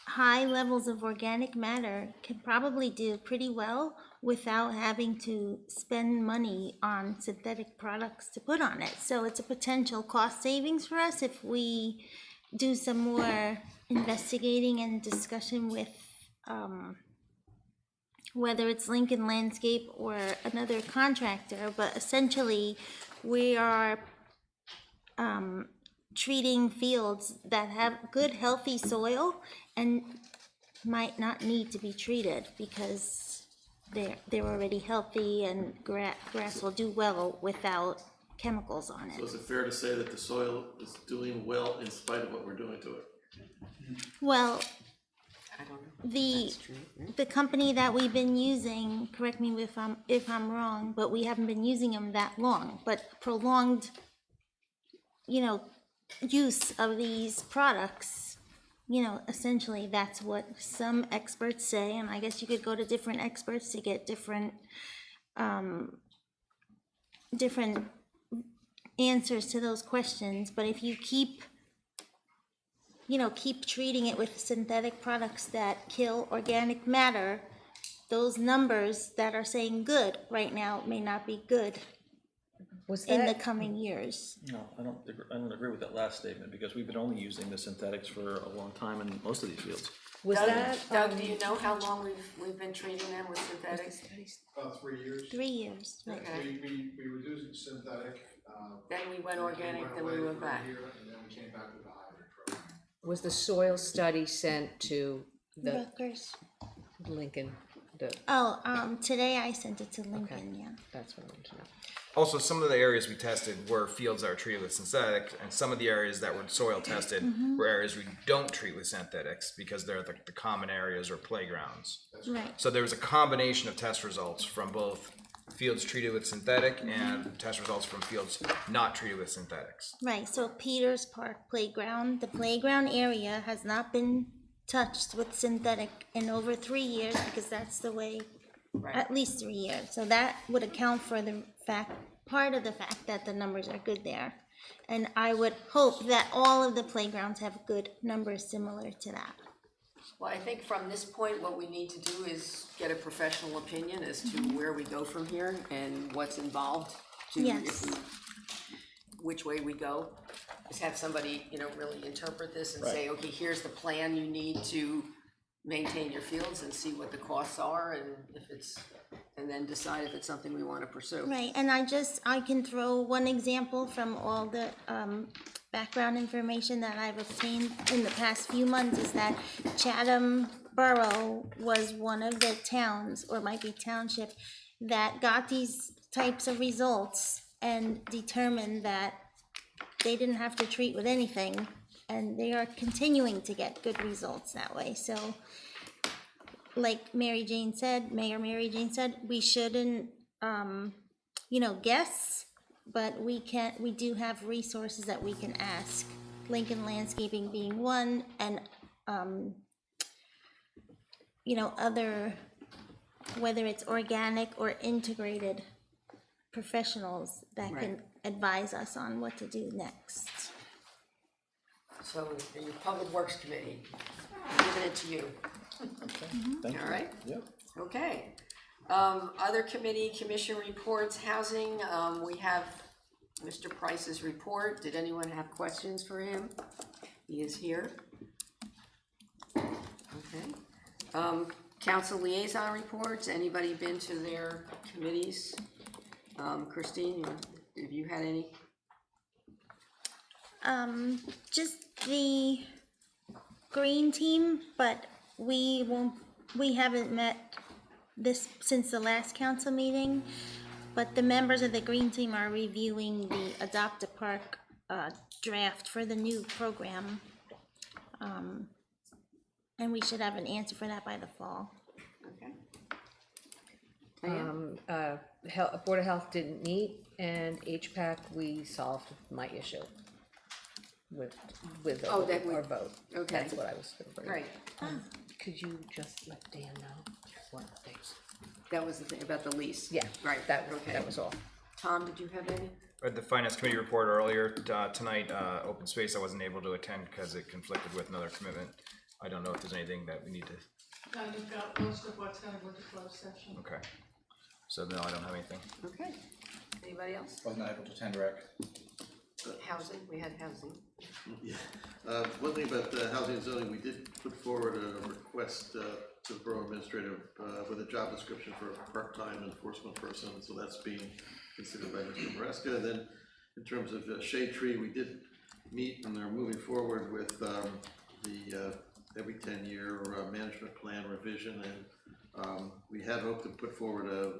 high levels of organic matter can probably do pretty well without having to spend money on synthetic products to put on it. So it's a potential cost savings for us if we do some more investigating and discussion with whether it's Lincoln Landscape or another contractor, but essentially we are treating fields that have good healthy soil and might not need to be treated because they're already healthy and grass will do well without chemicals on So it. is it fair to say that the soil is doing well in spite of what we're doing to it? Well, the company that we've been using, correct me if I'm wrong, but we haven't been using them that long, but prolonged, use of these products, essentially that's what some experts say, and I guess you could go to different experts to get different answers to those questions. But if you keep treating it with synthetic products that kill organic matter, those numbers that are saying good right now may not be good in the coming years. No, I don't agree with that last statement because we've been only using the synthetics for a long time in most of these fields. Doug, do you know how long we've been treating them with synthetics? About 3 years. 3 years, right. Okay. We were using synthetic. Then we went organic, then we went back. And then we came back with the hybrid program. Was the soil study sent to the Rutgers. Lincoln? Today I sent it to Lincoln, yeah. That's what I wanted to know. Also, some of the areas we tested were fields that were treated with synthetic, and some of the areas that were soil tested were areas we don't treat with synthetics because they're the common areas or playgrounds. Right. So there was a combination of test results from both fields treated with synthetic and test results from fields not treated with synthetics. Right, so Peters Park Playground, the playground area has not been touched with synthetic in over 3 years, because that's the way, at least 3 years. So that would account for the fact, part of the fact that the numbers are good there. And I would hope that all of the playgrounds have good numbers similar to that. Well, I think from this point, what we need to do is get a professional opinion as to where we go from here and what's involved to, Yes. which way we go. Just have somebody, really interpret this and say, okay, here's the plan you need to maintain your fields and see what the costs are, and and then decide if it's something we want to pursue. Right, and I can throw one example from all the background information that I've obtained in the past few months, is that Chatham Borough was one of the towns, or might be township, that got these types of results and determined that they didn't have to treat with anything, and they are continuing to get good results that way. So like Mayor Mary Jane said, we shouldn't, guess, but we do have resources that we can ask. Lincoln Landscaping being one, and, other, whether it's organic or integrated professionals that can advise us on what to do next. So, in your Public Works Committee, I'm giving it to you. Thank you. All right? Yep. Okay. Other committee, commission reports, housing, we have Mr. Price's report. Did anyone have questions for him? He is here. Okay. Council liaison reports, anybody been to their committees? Christine, have you had any? Just the green team, but we haven't met since the last council meeting, but the members of the green team are reviewing the Adopt a Park draft for the new program. And we should have an answer for that by the fall. Okay. Board of Health didn't meet, and HPAC, we solved my issue with our vote. Okay. That's what I was gonna bring. Right. Could you just let Dan know what things? That was the thing about the lease. Yeah, Right. that Okay. was all. Tom, did you have any? Read the finance committee report earlier tonight. Open space, I wasn't able to attend because it conflicted with another commitment. I don't know if there's anything that we need to. No, you've got most of what's gonna go to closed session. Okay. So no, I don't have anything. Okay. Anybody else? Wasn't able to attend rec. Housing, we had housing. Yeah. One thing about housing and zoning, we did put forward a request to the borough administrator with a job description for a part-time enforcement person, so that's being considered by Mr. Maresca. Then, in terms of shade tree, we did meet and they're moving forward with the every 10-year management plan revision, and we had hoped to put forward a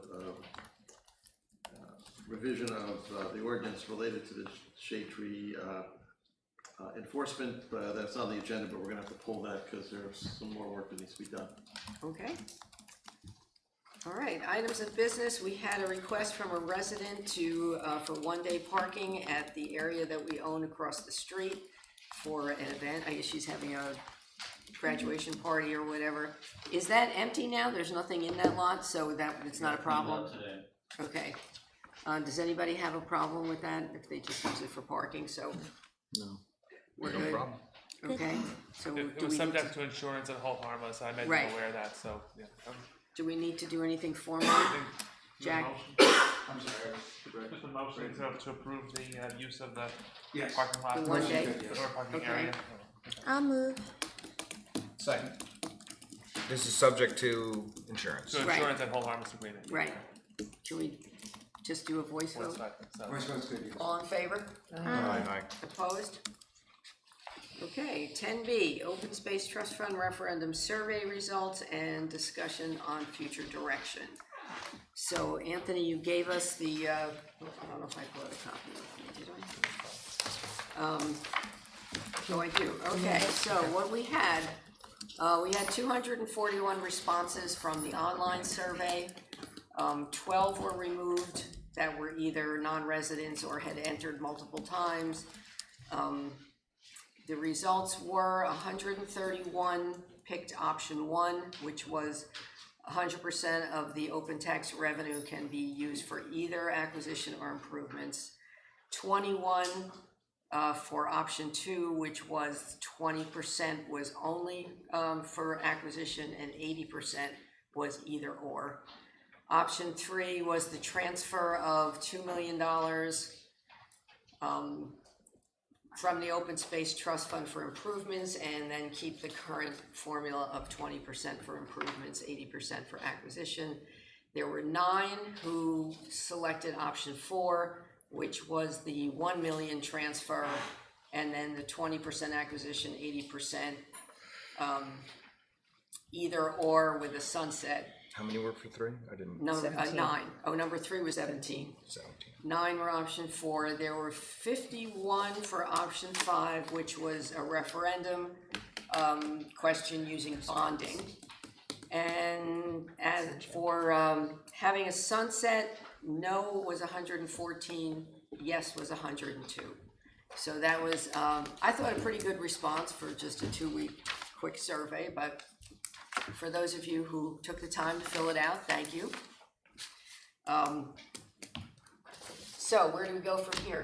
revision of the ordinance related to the shade tree enforcement, that's on the agenda, but we're gonna have to pull that because there's some more work that needs to be done. Okay. All right, items of business, we had a request from a resident for one-day parking at the area that we own across the street for an event. I guess she's having a graduation party or whatever. Is that empty now? There's nothing in that lot, so it's not a problem? Okay. Does anybody have a problem with that, if they just use it for parking, so? No. We're No good? problem. Okay, so It do was we need subject to, to insurance and hold harmless, I made Right. them aware of that, so, yeah. do we need to do anything formal? Jack? I'm sorry. Just a motion to approve the use of the Yes. parking lot. The one day? Or parking Okay. area. I'll move. Second. This is subject to insurance. To insurance and hold harmless agreement. Right. Can we just do a voice vote? Voice vote's good, yes. All in favor? Aye. Opposed? Okay, 10B, Open Space Trust Fund referendum survey results and discussion on future direction. So Anthony, you gave us the, I don't know if I brought a copy with me, did I? No, I do. Okay, so what we had 241 responses from the online survey. 12 were removed that were either non-residents or had entered multiple times. The results were 131 picked option 1, which was 100% of the open tax revenue can be used for either acquisition or improvements. 21 for option 2, which was 20% was only for acquisition and 80% was either or. Option 3 was the transfer of $2 million from the Open Space Trust Fund for improvements, and then keep the current formula of 20% for improvements, 80% for acquisition. There were 9 who selected option 4, which was the 1 million transfer, and then the 20% acquisition, 80% either or with a sunset. How many were for 3? I didn't. Number 9. Oh, number 3 was 17. 17. 9 were option 4. There were 51 for option 5, which was a referendum question using bonding. And as for having a sunset, no was 114, yes was 102. So that was, I thought, a pretty good response for just a 2-week quick survey, but for those of you who took the time to fill it out, thank you. So where do we go from here?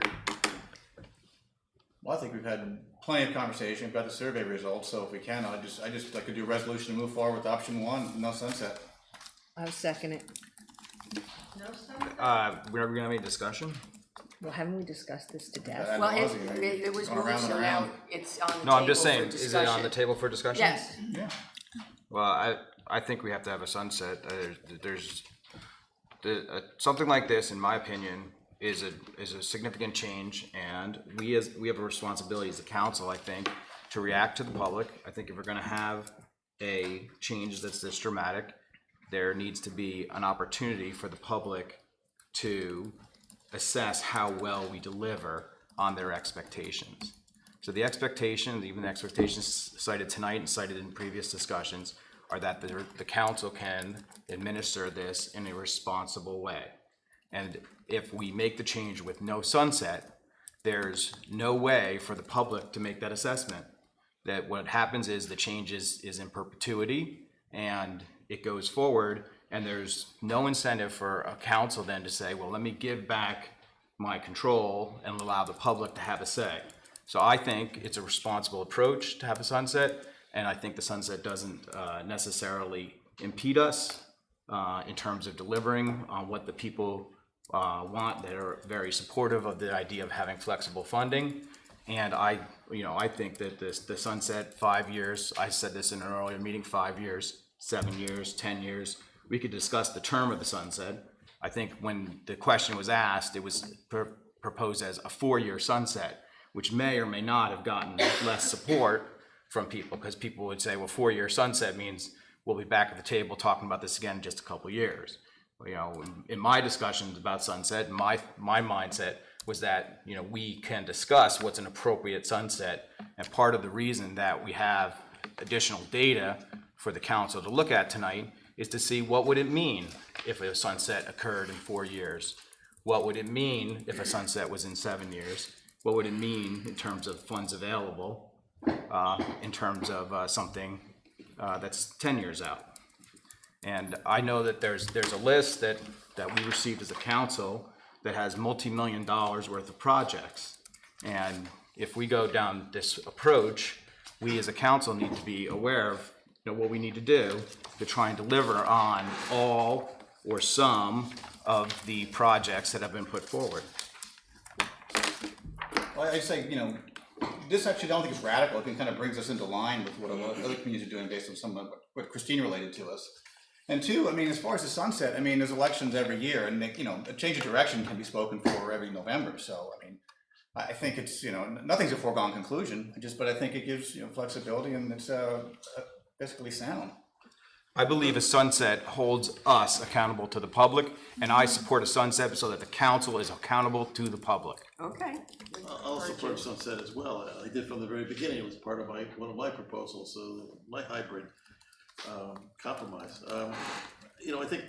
Well, I think we've had plenty of conversation. We've got the survey results, so if we can, I just like to do a resolution to move forward with option 1, no sunset. I'll second it. We're gonna have any discussion? Well, haven't we discussed this to death? Well, it was moved, so now it's on the table for discussion. No, I'm just saying, is it on the table for discussion? Yes. Yeah. Well, I think we have to have a sunset. Something like this, in my opinion, is a significant change, and we have a responsibility as a council, I think, to react to the public. I think if we're gonna have a change that's this dramatic, there needs to be an opportunity for the public to assess how well we deliver on their expectations. So the expectations, even the expectations cited tonight and cited in previous discussions, are that the council can administer this in a responsible way. And if we make the change with no sunset, there's no way for the public to make that assessment. That what happens is the change is in perpetuity and it goes forward, and there's no incentive for a council then to say, well, let me give back my control and allow the public to have a say. So I think it's a responsible approach to have a sunset, and I think the sunset doesn't necessarily impede us in terms of delivering on what the people want, that are very supportive of the idea of having flexible funding. And I think that the sunset, 5 years, I said this in an earlier meeting, 5 years, 7 years, 10 years, we could discuss the term of the sunset. I think when the question was asked, it was proposed as a 4-year sunset, which may or may not have gotten less support from people, because people would say, well, 4-year sunset means we'll be back at the table talking about this again in just a couple years. You know, in my discussions about sunset, my mindset was that, you know, we can discuss what's an appropriate sunset, and part of the reason that we have additional data for the council to look at tonight is to see what would it mean if a sunset occurred in 4 years. What would it mean if a sunset was in 7 years? What would it mean in terms of funds available, in terms of something that's 10 years out? And I know that there's a list that we received as a council that has multi-million dollars worth of projects. And if we go down this approach, we as a council need to be aware of, you know, what we need to do to try and deliver on all or some of the projects that have been put forward. Well, I'd say, you know, this actually, I don't think it's radical. It kind of brings us into line with what other communities are doing based on some of what Christine related to us. And 2, I mean, as far as the sunset, I mean, there's elections every year, and they, you know, a change of direction can be spoken for every November. So, I mean, I think it's, you know, nothing's a foregone conclusion. But I think it gives, you know, flexibility, and it's fiscally sound. I believe a sunset holds us accountable to the public, and I support a sunset so that the council is accountable to the public. Okay. I'll support sunset as well. I did from the very beginning. It was part of one of my proposals, so my hybrid compromise. You know, I think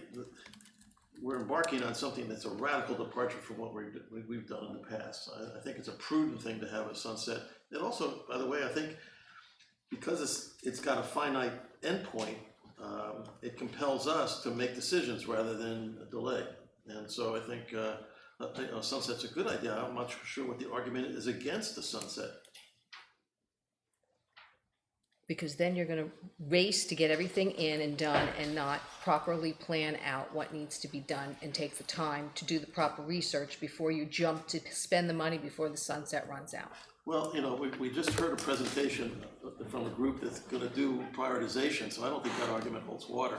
we're embarking on something that's a radical departure from what we've done in the past. I think it's a prudent thing to have a sunset. And also, by the way, I think because it's got a finite endpoint, it compels us to make decisions rather than delay. And so I think sunset's a good idea. I'm not sure what the argument is against the sunset. Because then you're gonna race to get everything in and done and not properly plan out what needs to be done and take the time to do the proper research before you jump to spend the money before the sunset runs out. Well, we just heard a presentation from a group that's gonna do prioritization, so I don't think that argument holds water.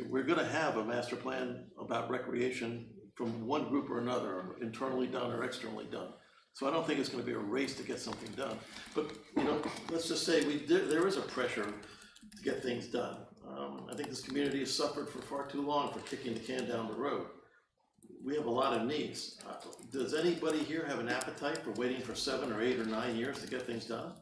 We're gonna have a master plan about recreation from one group or another, or internally done or externally done. So I don't think it's gonna be a race to get something done. But, let's just say there is a pressure to get things done. I think this community has suffered for far too long for kicking the can down the road. We have a lot of needs. Does anybody here have an appetite for waiting for 7 or 8 or 9 years to get things done?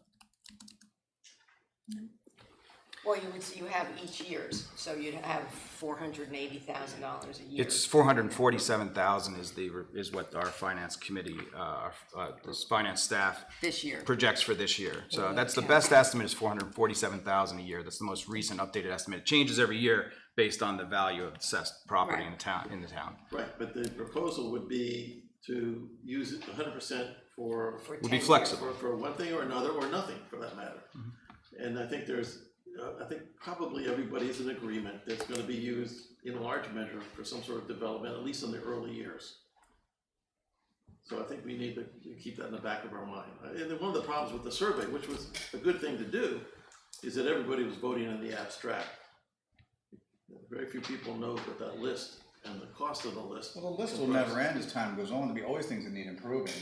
Well, you have each year's, so you'd have $480,000 a year. It's 447,000 is what our finance committee, this finance staff This year. projects for this year. So that's the best estimate is 447,000 a year. That's the most recent updated estimate. It changes every year based on the value of assessed property in the town. Right, but the proposal would be to use it 100% for Would be flexible. for one thing or another, or nothing for that matter. And I think I think probably everybody's in agreement that's gonna be used in large measure for some sort of development, at least in the early years. So I think we need to keep that in the back of our mind. And then one of the problems with the survey, which was a good thing to do, is that everybody was voting in the abstract. Very few people know what that list and the cost of the list. Well, the list will never end as time goes on. There'll be always things that need improving.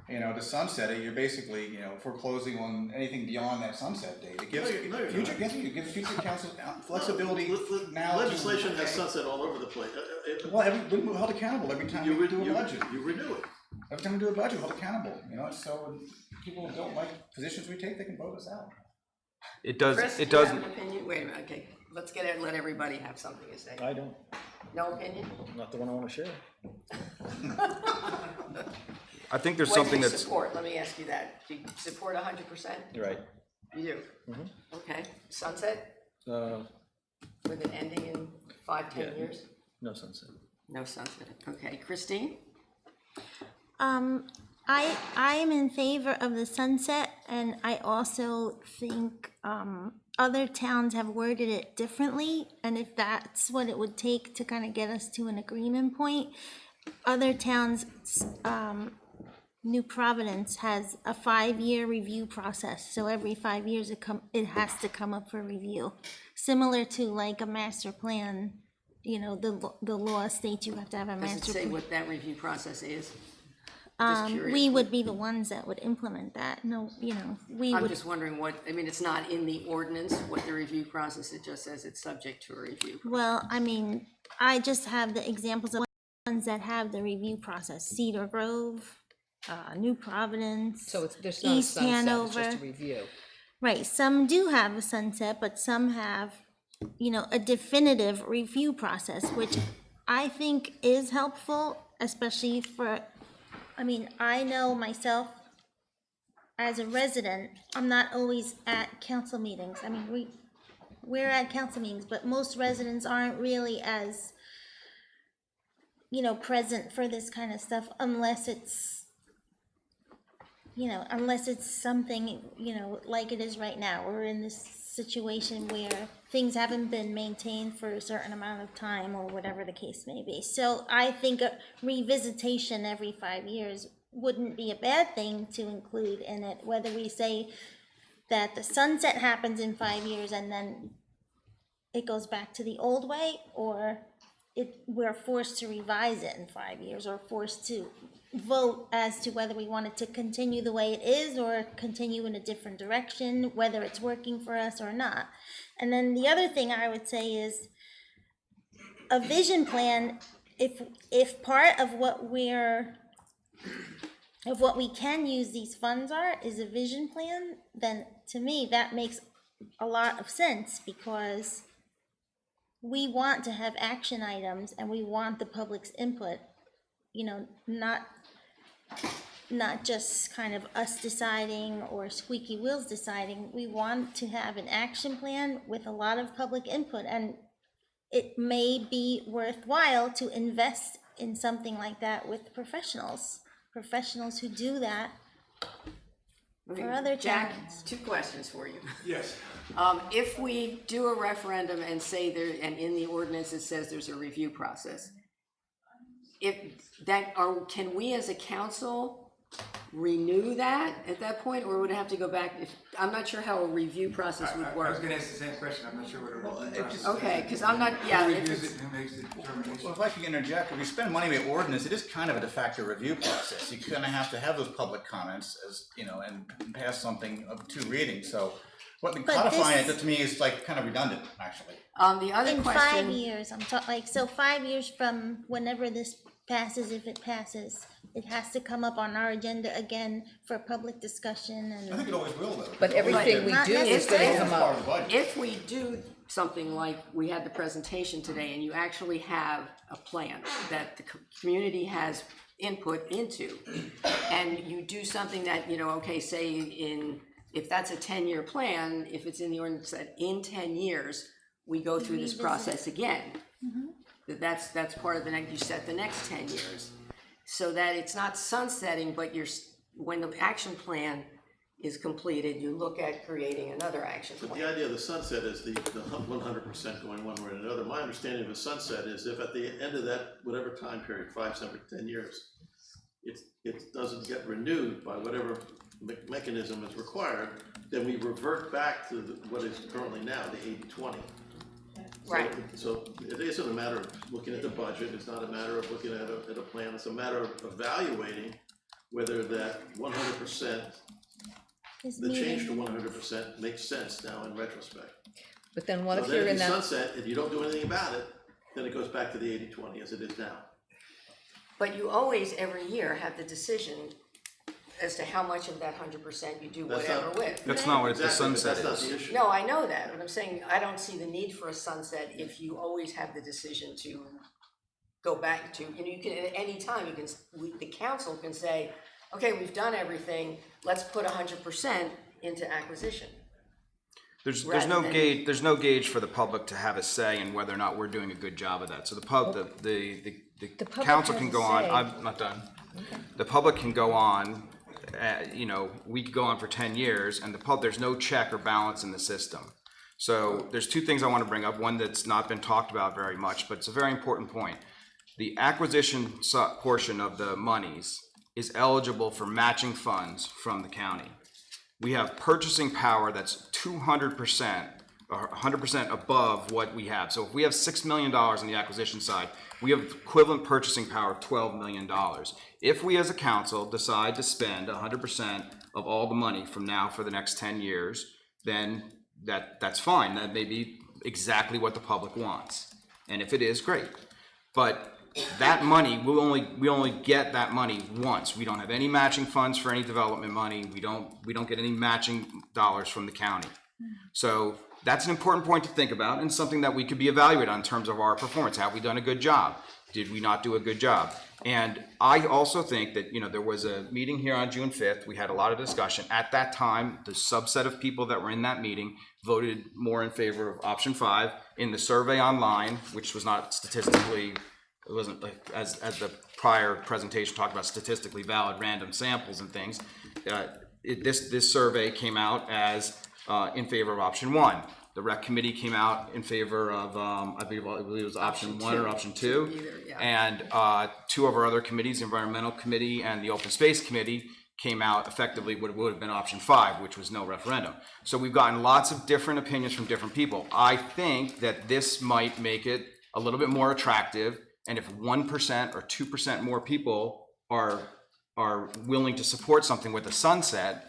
To sunset it, you're basically, foreclosing on anything beyond that sunset date. It gives future council flexibility now. Legislation has sunset all over the place. We're held accountable every time we do a budget. You renew it. Every time we do a budget, we're held accountable. So when people don't like positions we take, they can vote us out. It does. Chris, It do you have doesn't. an opinion? Wait a minute, okay, let everybody have something to say. I don't, No opinion? not the one I wanna share. I think there's What do something you that's. support? Let me ask you that. Do you support 100%? You're right. You do? Okay. Sunset Uh, with it ending in 5-10 Yeah. years? no sunset. No sunset. Okay, Christine? I am in favor of the sunset, and I also think other towns have worded it differently, and if that's what it would take to kind of get us to an agreement point, other towns, New Providence has a 5-year review process, so every 5 years it has to come up for review, similar to like a master plan. The law states you have to have a Does it master say plan. what that review process is? Just curious. We would be the ones that would implement that. No, we I'm would. just wondering it's not in the ordinance, what the review process, it just says it's subject to a review. Well, I just have the examples of ones that have the review process: Cedar Grove, New Providence. So there's not a East sunset, it's Hanover. just a review. Right. Some do have a sunset, but some have, a definitive review process, which I think is helpful, especially for. I know myself as a resident, I'm not always at council meetings. We're at council meetings, but most residents aren't really as, present for this kind of stuff unless it's, something, like it is right now. We're in this situation where things haven't been maintained for a certain amount of time or whatever the case may be. So I think a revisitation every 5 years wouldn't be a bad thing to include in it, whether we say that the sunset happens in 5 years and then it goes back to the old way, or we're forced to revise it in 5 years, or forced to vote as to whether we want it to continue the way it is or continue in a different direction, whether it's working for us or not. And then the other thing I would say is a vision plan, if part of what we can use these funds is a vision plan, then to me that makes a lot of sense, because we want to have action items and we want the public's input, not just kind of us deciding or squeaky wheels deciding. We want to have an action plan with a lot of public input, and it may be worthwhile to invest in something like that with professionals who do that for other Jack, towns. 2 questions for you. Yes. If we do a referendum and say there, and in the ordinance it says there's a review process, can we as a council renew that at that point, or would it have to go back? I'm not sure how a review process would I was work. gonna ask the same question, I'm not sure what a review process is. Okay, because I'm not, yeah. Who if reviews it's- it, who makes the determination? Well, if I could interject, if we spend money on the ordinance, it is kind of a de facto review process. You're gonna have to have those public comments as, and pass something of 2 readings, so what the But codifying this- it to me is like kind of redundant, actually. The other In question. 5 years, I'm talking, so 5 years from whenever this passes, if it passes, it has to come up on our agenda again for public discussion I think and. it always will, though. But everything we Not do is gonna necessarily. come Part of up. the budget. If we do something like we had the presentation today, and you actually have a plan that the community has input into, and you do something that, okay, say if that's a 10-year plan, if it's in the ordinance that in 10 years, we go through this Revisit. process again. That's part of the next, you set the next 10 years. So that it's not sunsetting, but when the action plan is completed, you look at creating another action But plan. the idea of the sunset is the 100% going one way or another. My understanding of a sunset is if at the end of that, whatever time period, 5, 7, 10 years, it doesn't get renewed by whatever mechanism is required, then we revert back to what is currently now, the 80-20. Right. So it isn't a matter of looking at the budget, it's not a matter of looking at a plan, it's a matter of evaluating whether that 100%, the change to 100% makes sense now in retrospect. But then what So if then you're in if you that, sunset, if you don't do anything about it, then it goes back to the 80-20 as it is now. But you always, every year, have the decision as to how much of that 100% you do That's whatever not- with. That's not what the Exactly, but sunset that's not is. the issue. No, I know that, but I'm saying I don't see the need for a sunset if you always have the decision to go back to, you can, at any time, the council can say, okay, we've done everything, let's put 100% into acquisition. There's Rather no than- gauge, there's no gauge for the public to have a say in whether or not we're doing a good job of that. So the public council has can a go on, say. I'm not done. The public can go on, we could go on for 10 years and there's no check or balance in the system. So there's 2 things I want to bring up, one that's not been talked about very much, but it's a very important point. The acquisition portion of the monies is eligible for matching funds from the county. We have purchasing power that's 200% or 100% above what we have. So if we have $6 million on the acquisition side, we have equivalent purchasing power of $12 million. If we as a council decide to spend 100% of all the money from now for the next 10 years, then that's fine. That may be exactly what the public wants. And if it is, great. But that money, we only get that money once. We don't have any matching funds for any development money. We don't get any matching dollars from the county. So that's an important point to think about and something that we could be evaluated on in terms of our performance. Have we done a good job? Did we not do a good job? And I also think that, there was a meeting here on June 5th. We had a lot of discussion. At that time, the subset of people that were in that meeting voted more in favor of option 5. In the survey online, which was not statistically, it wasn't like, as the prior presentation talked about statistically valid random samples and things, this survey came out as in favor of option 1. The rec committee came out in favor of, I believe it was option 1 or option 2. Either, yeah. And 2 of our other committees, the environmental committee and the open space committee, came out effectively what would have been option 5, which was no referendum. So we've gotten lots of different opinions from different people. I think that this might make it a little bit more attractive, and if 1% or 2% more people are willing to support something with a sunset,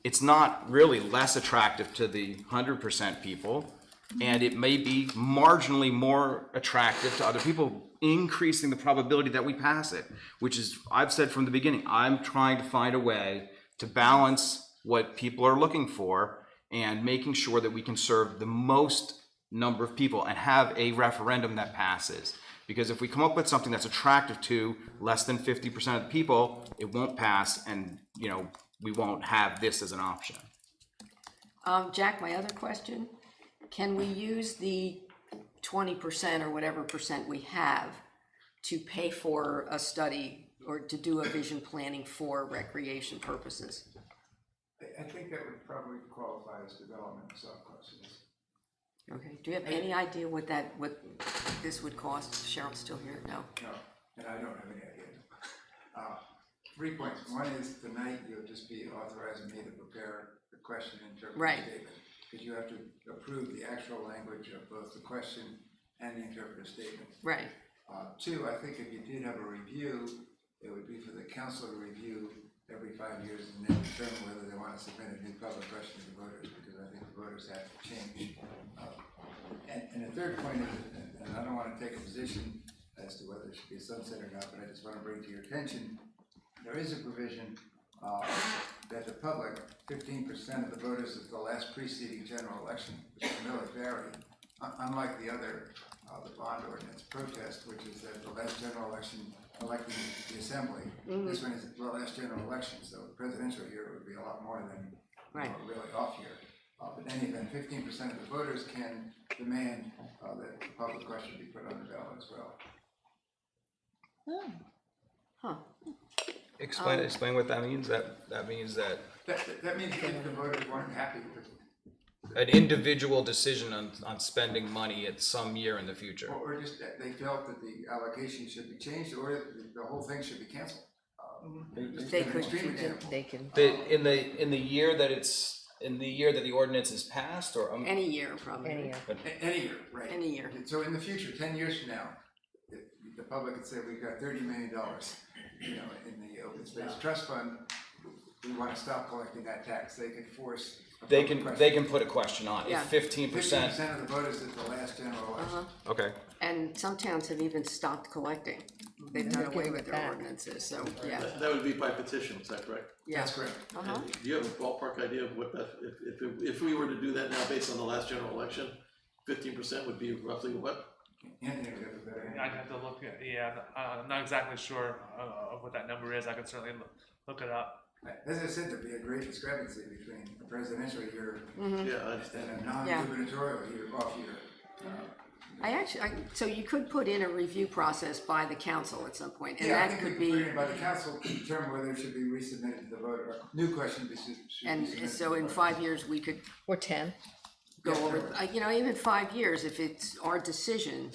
it's not really less attractive to the 100% people, and it may be marginally more attractive to other people, increasing the probability that we pass it, which is, I've said from the beginning, I'm trying to find a way to balance what people are looking for and making sure that we can serve the most number of people and have a referendum that passes. Because if we come up with something that's attractive to less than 50% of the people, it won't pass, and, you know, we won't have this as an option. Jack, my other question, can we use the 20% or whatever percent we have to pay for a study or to do a vision planning for recreation purposes? I think that would probably qualify as development of soft costs. Okay, do you have any idea what this would cost? Cheryl's still here? No? No, and I don't have any idea. 3 points. One is tonight you'll just be authorizing me to prepare the question and interpretive statement. Because you have to approve the actual language of both the question and the interpretive statement. Right. Two, I think if you did have a review, it would be for the council to review every 5 years and then determine whether they want to submit a new public question to the voters, because I think the voters have to change. And the third point is, and I don't want to take a position as to whether it should be a sunset or not, but I just want to bring to your attention, there is a provision that the public, 15% of the voters at the last preceding general election, which can really vary, unlike the other, the bond ordinance protest, which is that the last general election electing the assembly. This one is the last general election, so the presidential year would be a lot more than a really off year. But in any event, 15% of the voters can demand that the public question be put on the ballot as well. Huh. Explain what that means. That means that That means if the voters weren't happy with an individual decision on spending money at some year in the future. or just that they felt that the allocation should be changed, or the whole thing should be canceled. They can. In the year that the ordinance is passed, or Any year, probably. Any year. Any year, right. Any year. So in the future, 10 years from now, the public could say, we've got $30 million, you know, in the open space trust fund, we want to stop collecting that tax. They could force. they can put a question on. Yeah. If 15%. 15% of the voters at the last general election. Okay. And some towns have even stopped collecting. They've done away with their ordinances, so, yeah. That would be by petition, is that correct? Yeah. That's correct. And do you have a ballpark idea of what that, if we were to do that now based on the last general election, 15% would be roughly what? I'd have to look at, I'm not exactly sure of what that number is. I can certainly look it up. As I said, there'd be a great discrepancy between a presidential year Yeah, I understand. and a non-gubernatorial year, off year. So you could put in a review process by the council at some point, and Yeah, I that think we could could put it be, in by the council to determine whether it should be resubmitted to the voter, or new question be should be and submitted to so the in voters. 5 years, we could Or 10. go over, even 5 years, if it's our decision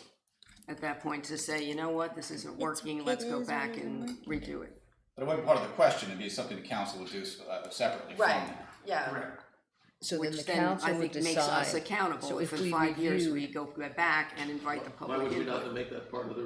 at that point to say, you know what, this isn't working, let's go back and redo it. But it wasn't part of the question, it'd be something the council would do separately from that. Yeah. Correct. So then the Which then, council I would think, makes us decide. accountable, So if if in we 5 years review- we go back and invite the Why public would we not input. make that part of the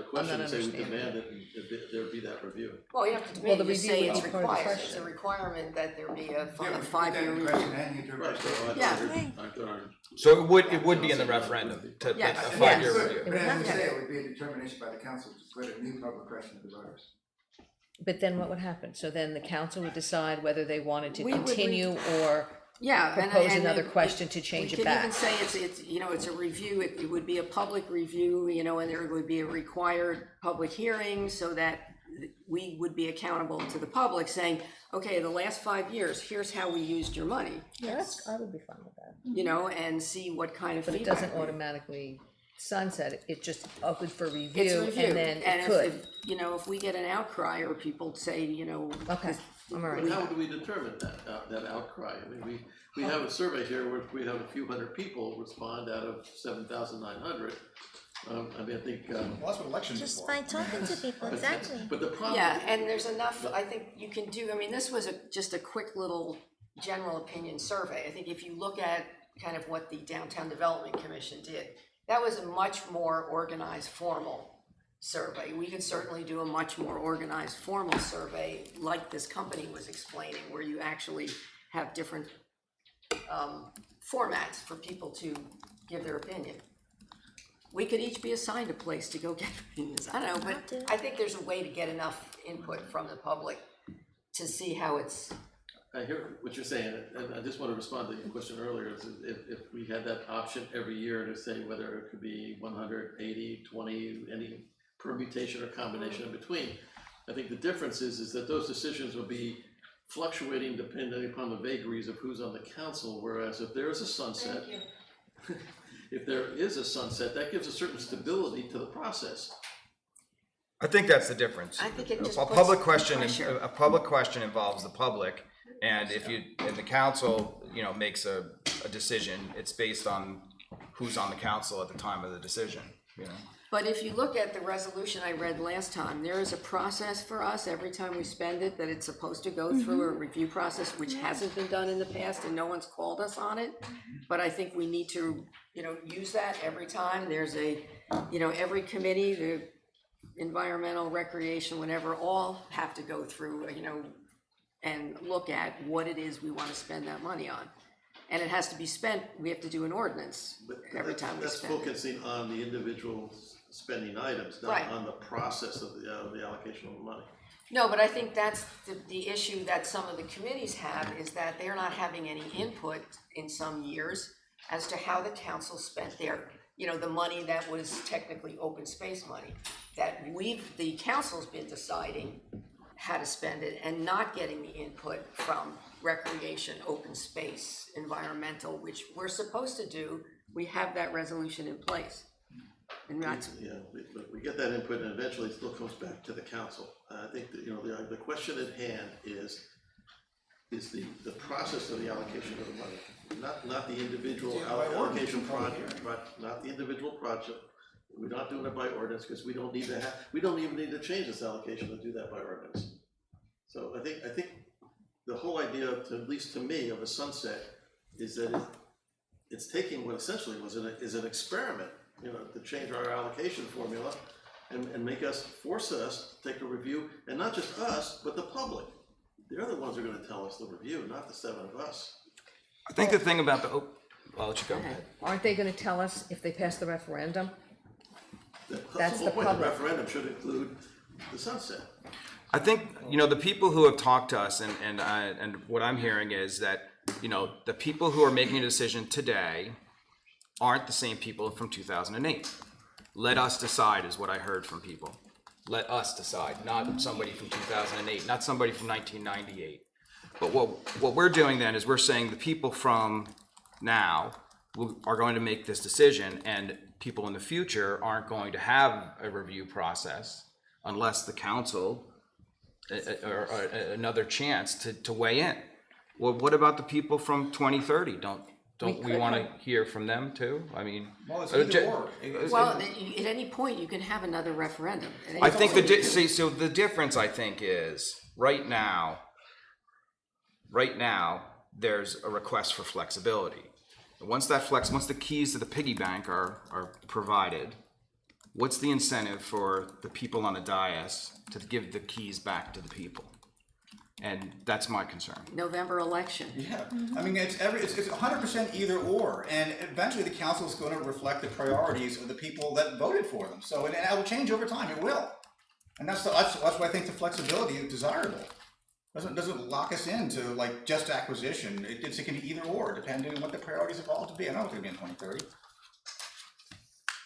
question and say we understanding. demand that there be that review? Well, you have to Well, the maybe say review it's is part of the required, it's question. a requirement that there be a Yeah, we put that 5-year in the review. question and the Right, interpretation. so Yeah. I thought So it would be in the referendum to Yes. a Yes. 5-year But review. as you Yeah. say, it would be a determination by the council to put a new public question to the voters. But then what would happen? So then the council would decide whether they wanted to We would continue or Yeah. propose another question to change we it could back. even say it's a review, it would be a public review, and there would be a required public hearing so that we would be accountable to the public saying, okay, the last 5 years, here's how we used your money, I would be fine with that. and see what kind of But it feedback. doesn't automatically sunset it. It's just open for It's review review, and then it and could. if we get an outcry or people say, Okay, I'm all But right. how do we determine that outcry? I mean, we have a survey here where we have a few hundred people respond out of 7,900. I think. Well, that's what elections are Just for. by talking to people, exactly. But the problem. Yeah, and there's enough, I think you can do, this was just a quick little general opinion survey. I think if you look at kind of what the Downtown Development Commission did, that was a much more organized, formal survey. We could certainly do a much more organized, formal survey like this company was explaining, where you actually have different formats for people to give their opinion. We could each be assigned a place to go get opinions. I don't know, but I think there's a way to get enough input from the public to see how it's I hear what you're saying, and I just want to respond to your question earlier, is if we had that option every year to say whether it could be 100, 80, 20, any permutation or combination in between. I think the difference is that those decisions will be fluctuating depending upon the vagaries of who's on the council, whereas if there is a sunset, if there is a sunset, that gives a certain stability to the process. I think that's the difference. I think it just A puts public question, pressure. a public question involves the public, and if the council, makes a decision, it's based on who's on the council at the time of the decision, But if you look at the resolution I read last time, there is a process for us every time we spend it, that it's supposed to go through a review process, which hasn't been done in the past, and no one's called us on it. But I think we need to, use that every time. There's every committee, the environmental, recreation, whatever, all have to go through, and look at what it is we wanna spend that money on. And it has to be spent, we have to do an ordinance every time we spend it. That's focusing on the individual spending items, Right. not on the process of the allocation of the money. No, but I think that's the issue that some of the committees have, is that they're not having any input in some years as to how the council spent their, the money that was technically open space money. That the council's been deciding how to spend it and not getting the input from recreation, open space, environmental, which we're supposed to do. We have that resolution in place. And that's, Yeah, we get that input and eventually it still comes back to the council. I think that, the question at hand is the process of the allocation of the money, not the individual allocation project, not the individual project. We're not doing it by ordinance because we don't even need to change this allocation to do that by ordinance. So I think the whole idea, at least to me, of a sunset is that it's taking what essentially is an experiment, to change our allocation formula and force us to take a review, and not just us, but the public. They're the ones who are gonna tell us the review, not the 7 of us. I think the thing about I'll let you go. Aren't they gonna tell us if they pass the referendum? That's the whole point. The referendum should include the sunset. I think, the people who have talked to us and what I'm hearing is that, the people who are making a decision today aren't the same people from 2008. Let us decide is what I heard from people. Let us decide, not somebody from 2008, not somebody from 1998. But what we're doing then is we're saying the people from now are going to make this decision, and people in the future aren't going to have a review process unless the council or another chance to weigh in. Well, what about the people from 2030? Don't we want to hear from them too? I mean, Well, it's either or. well, at any point, you can have another referendum. I think so the difference I think is right now there's a request for flexibility. Once the keys to the piggy bank are provided, what's the incentive for the people on the dais to give the keys back to the people? And that's my concern. November election. Yeah, I mean, it's 100% either or, and eventually the council is going to reflect the priorities of the people that voted for them. So, and it will change over time. It will, and that's why I think the flexibility is desirable. Doesn't lock us into like just acquisition. It can be either or, depending on what the priorities evolve to be. I know it's going to be in 2030.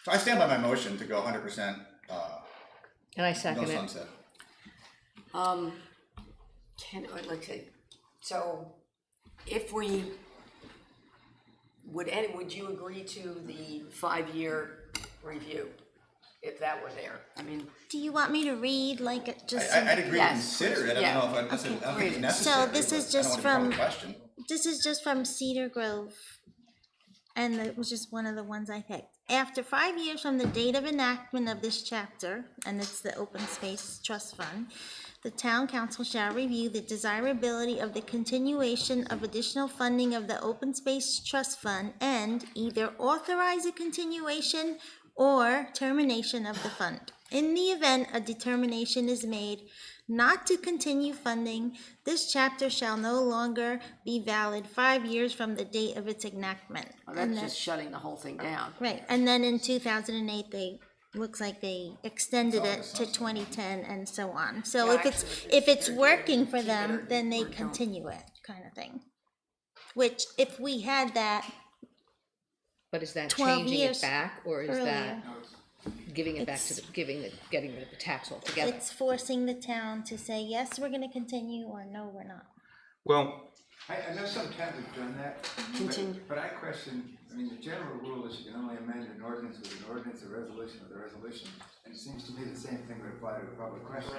So I stand by my motion to go 100%. And I second no it. sunset. So if we would you agree to the 5-year review if that were there? I mean, Do you want me to read just? I'd agree Yes, to consider it. I yeah. don't know if I don't think it's necessary. So this is but I just don't want to call from- the question. This is just from Cedar Grove, and it was just one of the ones I picked. After 5 years from the date of enactment of this chapter, and it's the Open Space Trust Fund, the town council shall review the desirability of the continuation of additional funding of the Open Space Trust Fund and either authorize a continuation or termination of the fund. In the event a determination is made not to continue funding, this chapter shall no longer be valid 5 years from the date of its enactment. well, that's just shutting the whole thing down. Right, and then in 2008, looks like they extended it to 2010 and so on. So Yeah, if it's actually, if it's they're working for keep it them, or- then they or don't. continue it. kind of thing. Which, if we had that But is that 12 changing years it back, or is that earlier. giving it back to the, getting rid of the tax altogether? It's forcing the town to say, yes, we're gonna continue, or no, we're not. Well, I know some towns have done that, Continue. but I question, I mean, the general rule is you can only amend an ordinance with an ordinance, a resolution with a resolution, and it seems to me the same thing would apply to a public question.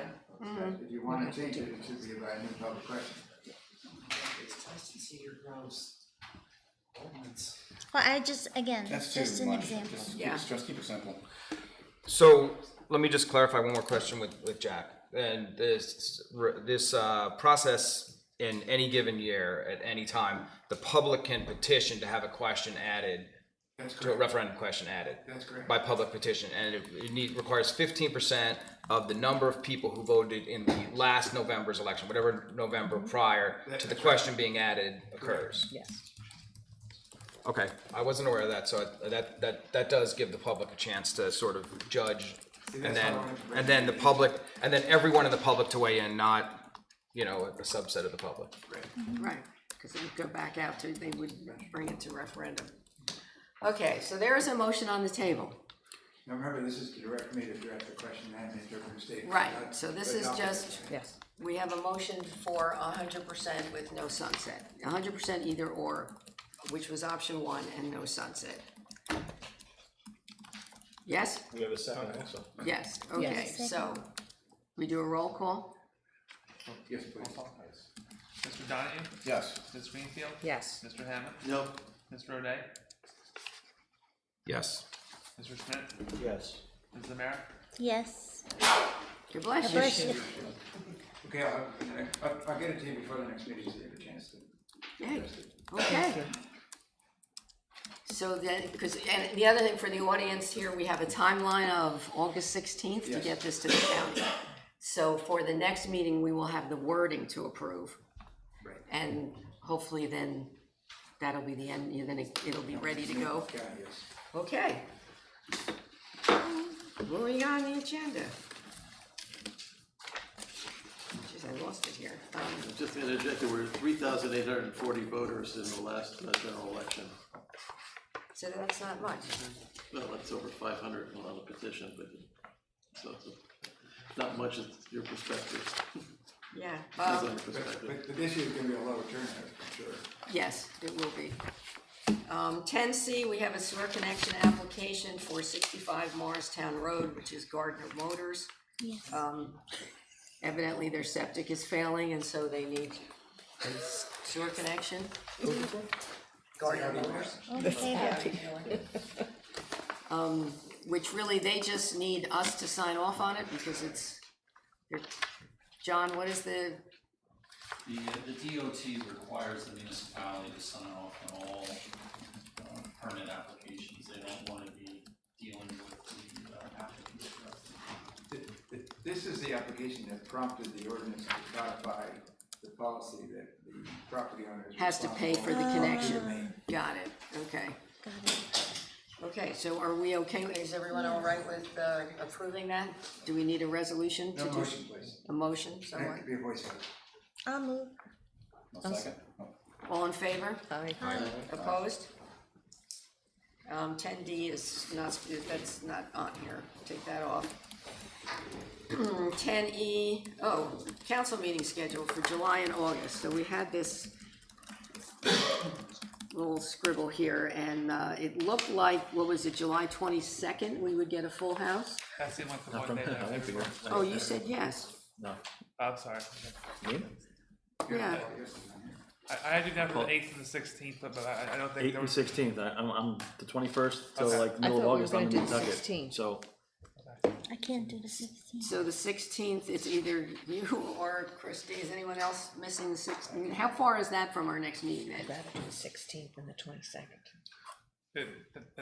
If you want to change it, it should be by a new public question. It's nice to see your gross ordinance. Well, I just, again, That's just too an much. example. Just keep it simple. so let me just clarify one more question with Jack. And this process in any given year, at any time, the public can petition to have a question added, to a referendum question added. That's correct. By public petition, and it requires 15% of the number of people who voted in the last November's election, whatever November prior to the question being added occurs. Yes. Okay, I wasn't aware of that, so that does give the public a chance to sort of judge, and then the public, and then everyone in the public to weigh in, not, you know, a subset of the public. Right, because it would go back out to, they would bring it to referendum. Okay, so there is a motion on the table. Now remember, this is to direct me to direct the question and interpret the statement. Right, so this is But not- just, we have a motion for 100% with no sunset. 100% either or, which was option 1, and no sunset. Yes? We have a second also. Yes, okay, Yes. so we do a roll call? Yes, please. Mr. Donahue? Yes. Ms. Greenfield? Yes. Mr. Hammond? No. Mr. O'Day? Yes. Mr. Schmidt? Yes. Ms. Zamara? Yes. God bless Bless you. you. Okay, I'll get it to you before the next meeting, so you have a chance to. Yay. Okay. So then, because, and the other thing for the audience here, we have a timeline of August 16th to Yes. get this to the county. So for the next meeting, we will have the wording to approve. Right. And hopefully then that'll be the end, and then it'll be ready to go. Yeah, yes. Okay. What we got on the agenda? Jeez, I lost it here. Just to interject, there were 3,840 voters in the last general election. So that's not much. Well, that's over 500 on the petition, but so it's not much at your perspective. Yeah. Depends on your perspective. But this year's gonna be a lower turnout, for sure. Yes, it will be. 10C, we have a sewer connection application for 65 Morristown Road, which is Gardner Motors. Yes. Evidently their septic is failing, and so they need a sewer connection. Gardner Motors. Which really, they just need us to sign off on it because it's, John, what is the, The DOT requires the municipality to sign off on all permit applications. They don't want to be dealing with the applicants directly. This is the application that prompted the ordinance to codify the policy that the property owner is has to pay for the responsible connection? Got it, okay. Okay, so are we okay, is everyone all right with approving that? Do we need a resolution to No do? motion, please. A motion, It someone? could be a voice vote. I'll move. Second. All in favor? Aye. Opposed? 10D is not, that's not on here, take that off. 10E, council meeting schedule for July and August, so we had this little scribble here, and it looked like, what was it, July 22nd, we would get a full house? That's the one for Not one from day. him, I that won't be everyone- here. Oh, you said yes. No. Oh, I'm sorry. Me? Yeah. I had you down for the 8th and the 16th, but I don't think 8th there and was. 16th, I'm the 21st till Okay. like I middle of thought we were August, gonna I'm do in the Nantucket, 16th. so. I can't do the 16th. So the 16th, it's either you or Christie, is anyone else missing the 16th? How far is that from our next meeting then? I'd rather do the 16th and the 22nd.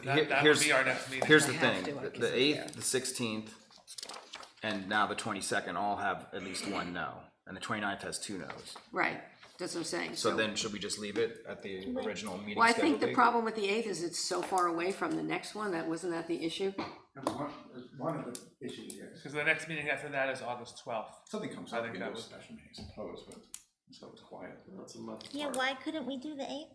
That would be our next meeting. Here's the I have thing, to, I guess, the yeah. 8th, the 16th, and now the 22nd all have at least one no, and the 29th has 2 no's. Right, that's what I'm saying. So then should we just leave it at the original meeting Well, I schedule think the date? problem with the 8th is it's so far away from the next one, wasn't that the issue? One of the issues, yes. Because the next meeting after that is August 12th. Something comes I up, think we that do a was- special meeting, I suppose, but So it's quiet. That's a month Yeah, apart. why couldn't we do the 8th?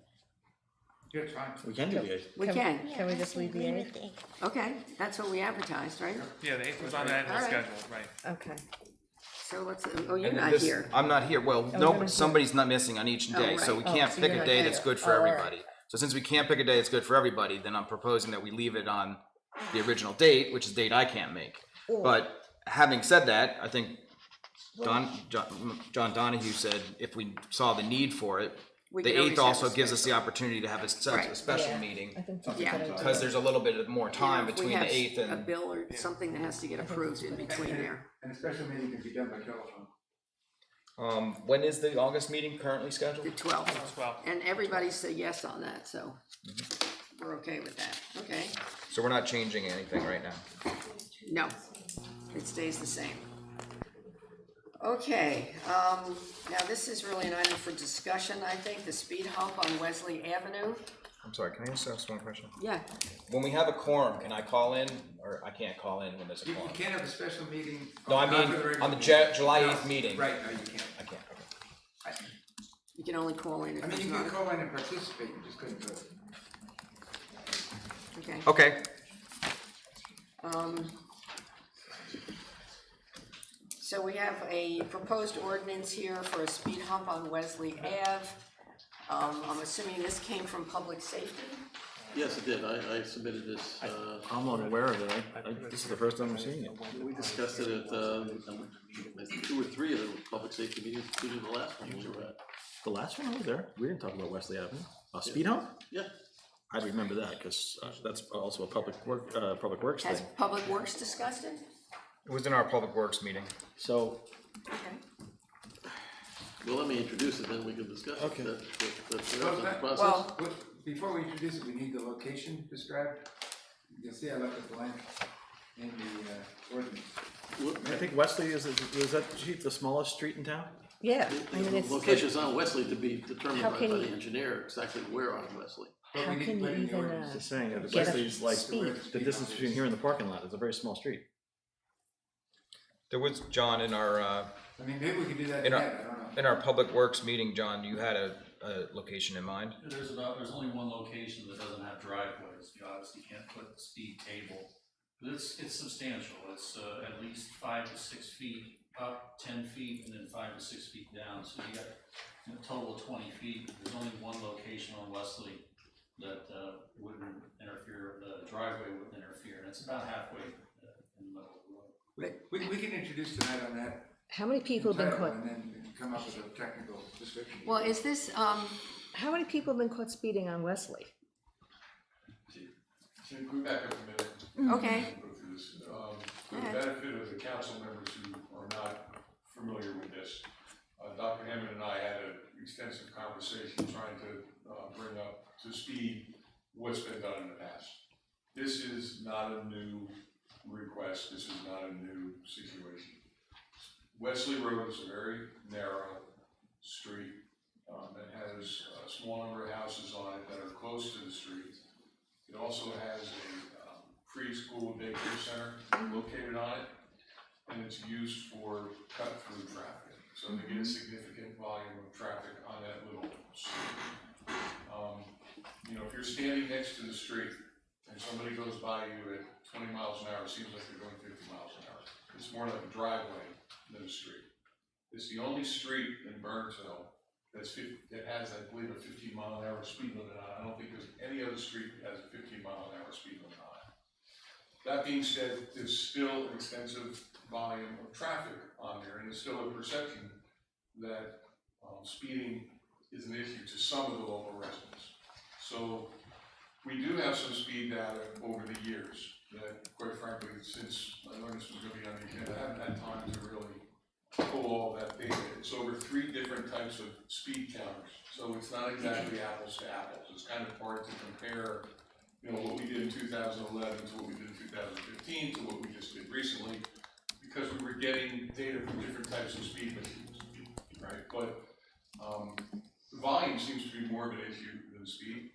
Good time. We can do the 8th. We can, Can we I just can leave the agree 8th? with the 8th. okay, that's what we advertised, right? Yeah, the 8th was on the end of the All right. schedule, right. Okay. So let's, oh, you're And not this- here. I'm not here. Well, you're no, not here. somebody's not missing on each day, so we right. Oh, can't so pick you're a not day here. that's good for Oh, all right. everybody. So since we can't pick a day that's good for everybody, then I'm proposing that we leave it on the original date, which is a date I can't make. But having said that, I think John Donahue said if we saw the need for it, We the could always 8th have also a gives us the special. opportunity to have a Right. special Yeah. meeting. I think that's Yeah. a good idea. Because there's a little bit more time If we between have the 8th a and, bill or something that has to get approved in between there. And a special meeting can be done by telephone. when is the August meeting currently scheduled? The 12th. 12th. And everybody said yes on that, so we're okay with that. Okay. So we're not changing anything right now. No, it stays the same. Okay, now this is really an item for discussion, I think, the speed hump on Wesley Avenue. I'm sorry, can I just ask one question? Yeah, When we have a quorum, can I call in, or I can't call in when there's a You quorum? can't have a special meeting. No, I after mean, the regular on the meeting. July No, 8th meeting. Right, no, you can't. I can't, okay. you can only call in if I mean, there's you not. can call in and participate, you just couldn't vote. Okay. Okay, So we have a proposed ordinance here for a speed hump on Wesley Ave. I'm assuming this came from public safety? Yes, it did. I submitted this, I'm unaware of it. This is the first time I'm seeing it. we discussed it at, I think 2 or 3 of the public safety meetings, including the last one you were at. The last one I was there, we didn't talk about Wesley Avenue. Speed hump? Yeah. I remember that, because that's also a public works Has thing. Public Works discussed it? it was in our Public Works meeting. So, Okay. Well, let me introduce it, then we can discuss it. Okay. That's Well, the that- process. Well, Before we introduce it, we need the location described. You can see I left it blank in the ordinance. I think Wesley is that the smallest street in town? Yeah, I mean, it's. Locations on Wesley to be determined How by can the you- engineer, exactly where on Wesley. But How we need can to put you in the even, ordinance. Just saying, that Get a Wesley's like speed. the distance between here and the parking lot is a very small street. There was, John, in our, I mean, maybe we could do that in again, I don't know. our Public Works meeting, John, you had a location in mind? There's only one location that doesn't have driveways, you obviously can't put the speed table. But it's substantial, it's at least 5 to 6 feet up, 10 feet, and then 5 to 6 feet down, so you got a total of 20 feet. There's only one location on Wesley that wouldn't interfere, the driveway wouldn't interfere, and it's about halfway in the middle of the road. We can introduce tonight on that. How many people have been title, caught, and then come up with a technical description. well, is this, how many people have been caught speeding on Wesley? So can we back up a minute? okay, Go through this. For Go the ahead. benefit of the council members who are not familiar with this, Dr. Hammond and I had an extensive conversation trying to bring up to speed what's been done in the past. This is not a new request, this is not a new situation. Wesley Road is a very narrow street that has a small number of houses on it that are close to the street. It also has a preschool daycare center located on it, and it's used for cut-through traffic. So they get a significant volume of traffic on that little street. You know, if you're standing next to the street and somebody goes by you at 20 miles an hour, it seems like they're going 50 miles an hour. It's more like a driveway than a street. It's the only street in Bernardsville that has, I believe, a 15-mile-an-hour speed limit on it. I don't think there's any other street that has a 15-mile-an-hour speed limit on it. That being said, there's still an extensive volume of traffic on there, and there's still a perception that speeding is an issue to some of the local residents. So we do have some speed data over the years that, quite frankly, since I learned this was going to be on the agenda, I haven't had time to really pull all that data. It's over 3 different types of speed counters, so it's not exactly apples to apples. It's kind of hard to compare, you know, what we did in 2011 to what we did in 2015 to what we just did recently, because we were getting data from different types of speed machines, right? But the volume seems to be more of an issue than speed.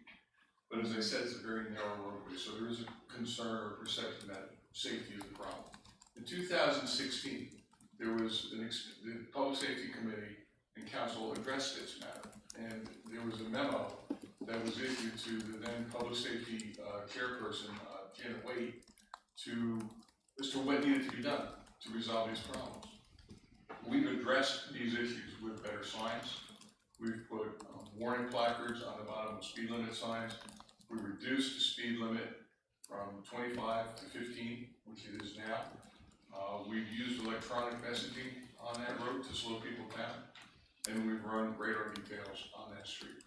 But as I said, it's a very narrow roadway, so there is a concern or perception that safety is a problem. In 2016, there was the Public Safety Committee and council addressed this matter. And there was a memo that was issued to the then public safety chairperson, Janet Waite, as to what needed to be done to resolve these problems. We've addressed these issues with better signs. We've put warning placards on the bottom of speed limit signs. We reduced the speed limit from 25 to 15, which it is now. We've used electronic messaging on that road to slow people down, and we've run radar details on that street.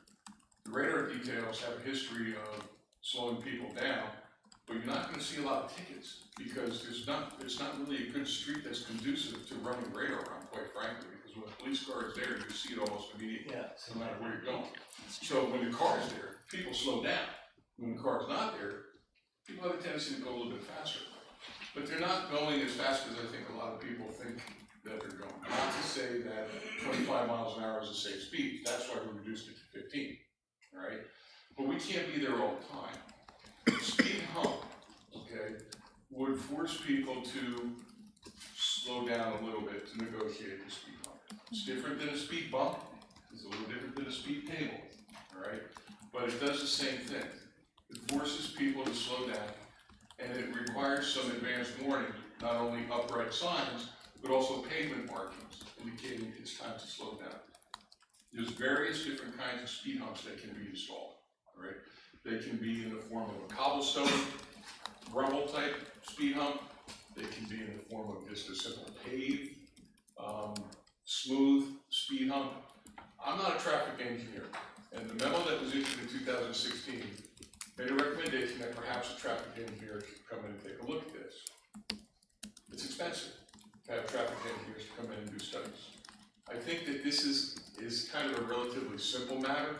The radar details have a history of slowing people down, but you're not going to see a lot of tickets because it's not really a good street that's conducive to running radar on, quite frankly, because when the police car is there, you see it almost immediately, no matter where you're going. So when the car is there, people slow down. When the car is not there, people have a tendency to go a little bit faster. But they're not going as fast as I think a lot of people think that they're going. Not to say that 25 miles an hour is a safe speed. That's why we reduced it to 15, all right? But we can't be there all the time. Speed hump, okay, would force people to slow down a little bit to negotiate the speed hump. It's different than a speed bump. It's a little different than a speed table, all right? But it does the same thing. It forces people to slow down, and it requires some advanced warning, not only upright signs, but also pavement markings indicating it's time to slow down. There's various different kinds of speed humps that can be installed, all right? They can be in the form of a cobblestone, rubble type speed hump. They can be in the form of just a simple paved, smooth speed hump. I'm not a traffic engineer, and the memo that was issued in 2016 made a recommendation that perhaps a traffic engineer should come in and take a look at this. It's expensive to have traffic engineers to come in and do studies. I think that this is kind of a relatively simple matter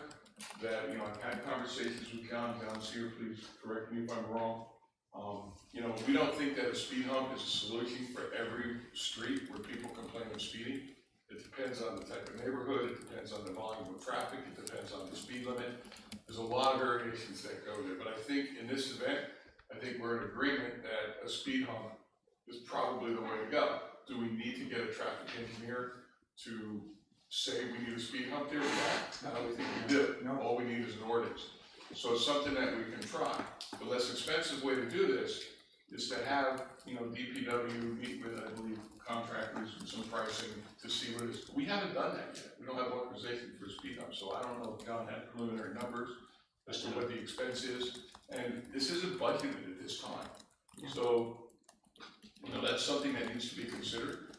that, I've had conversations with John Sear, please correct me if I'm wrong. We don't think that a speed hump is a solution for every street where people complain of speeding. It depends on the type of neighborhood, it depends on the volume of traffic, it depends on the speed limit. There's a lot of variations that go there, but I think in this event, I think we're in agreement that a speed hump is probably the way to go. Do we need to get a traffic engineer to say we need a speed hump there? Yeah, I don't think we do. No. All we need is an ordinance. So it's something that we can try. The less expensive way to do this is to have, DPW meet with, I believe, contractors and some pricing to see what it is. We haven't done that yet. We don't have authorization for a speed hump, so I don't know if John had preliminary numbers as to what the expense is. And this isn't budgeted at this time. So, that's something that needs to be considered.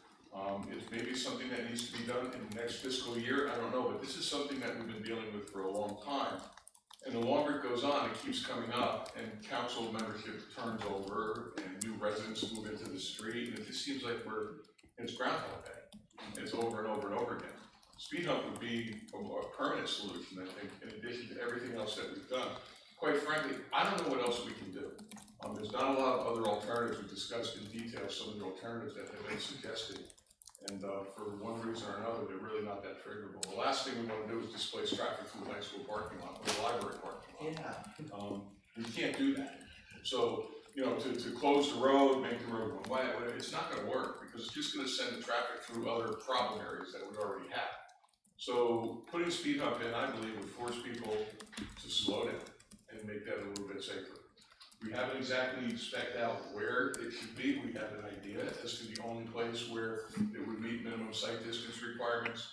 It's maybe something that needs to be done in the next fiscal year, I don't know, but this is something that we've been dealing with for a long time. And the longer it goes on, it keeps coming up, and council membership turns over, and new residents move into the street, and it just seems like it's Groundhog Day. It's over and over and over again. Speed hump would be a permanent solution, I think, in addition to everything else that we've done. Quite frankly, I don't know what else we can do. There's not a lot of other alternatives. We discussed in detail some of the alternatives that have been suggested. And for one reason or another, they're really not that favorable. The last thing we want to do is displace traffic from the high school parking lot or the library parking lot. Yeah. You can't do that. So, to close the road, make the road one way, it's not going to work because it's just going to send the traffic through other problem areas that we already have. So putting speed hump in, I believe, would force people to slow down and make that a little bit safer. We haven't exactly spec'd out where it should be. We have an idea as to the only place where it would meet minimum sight distance requirements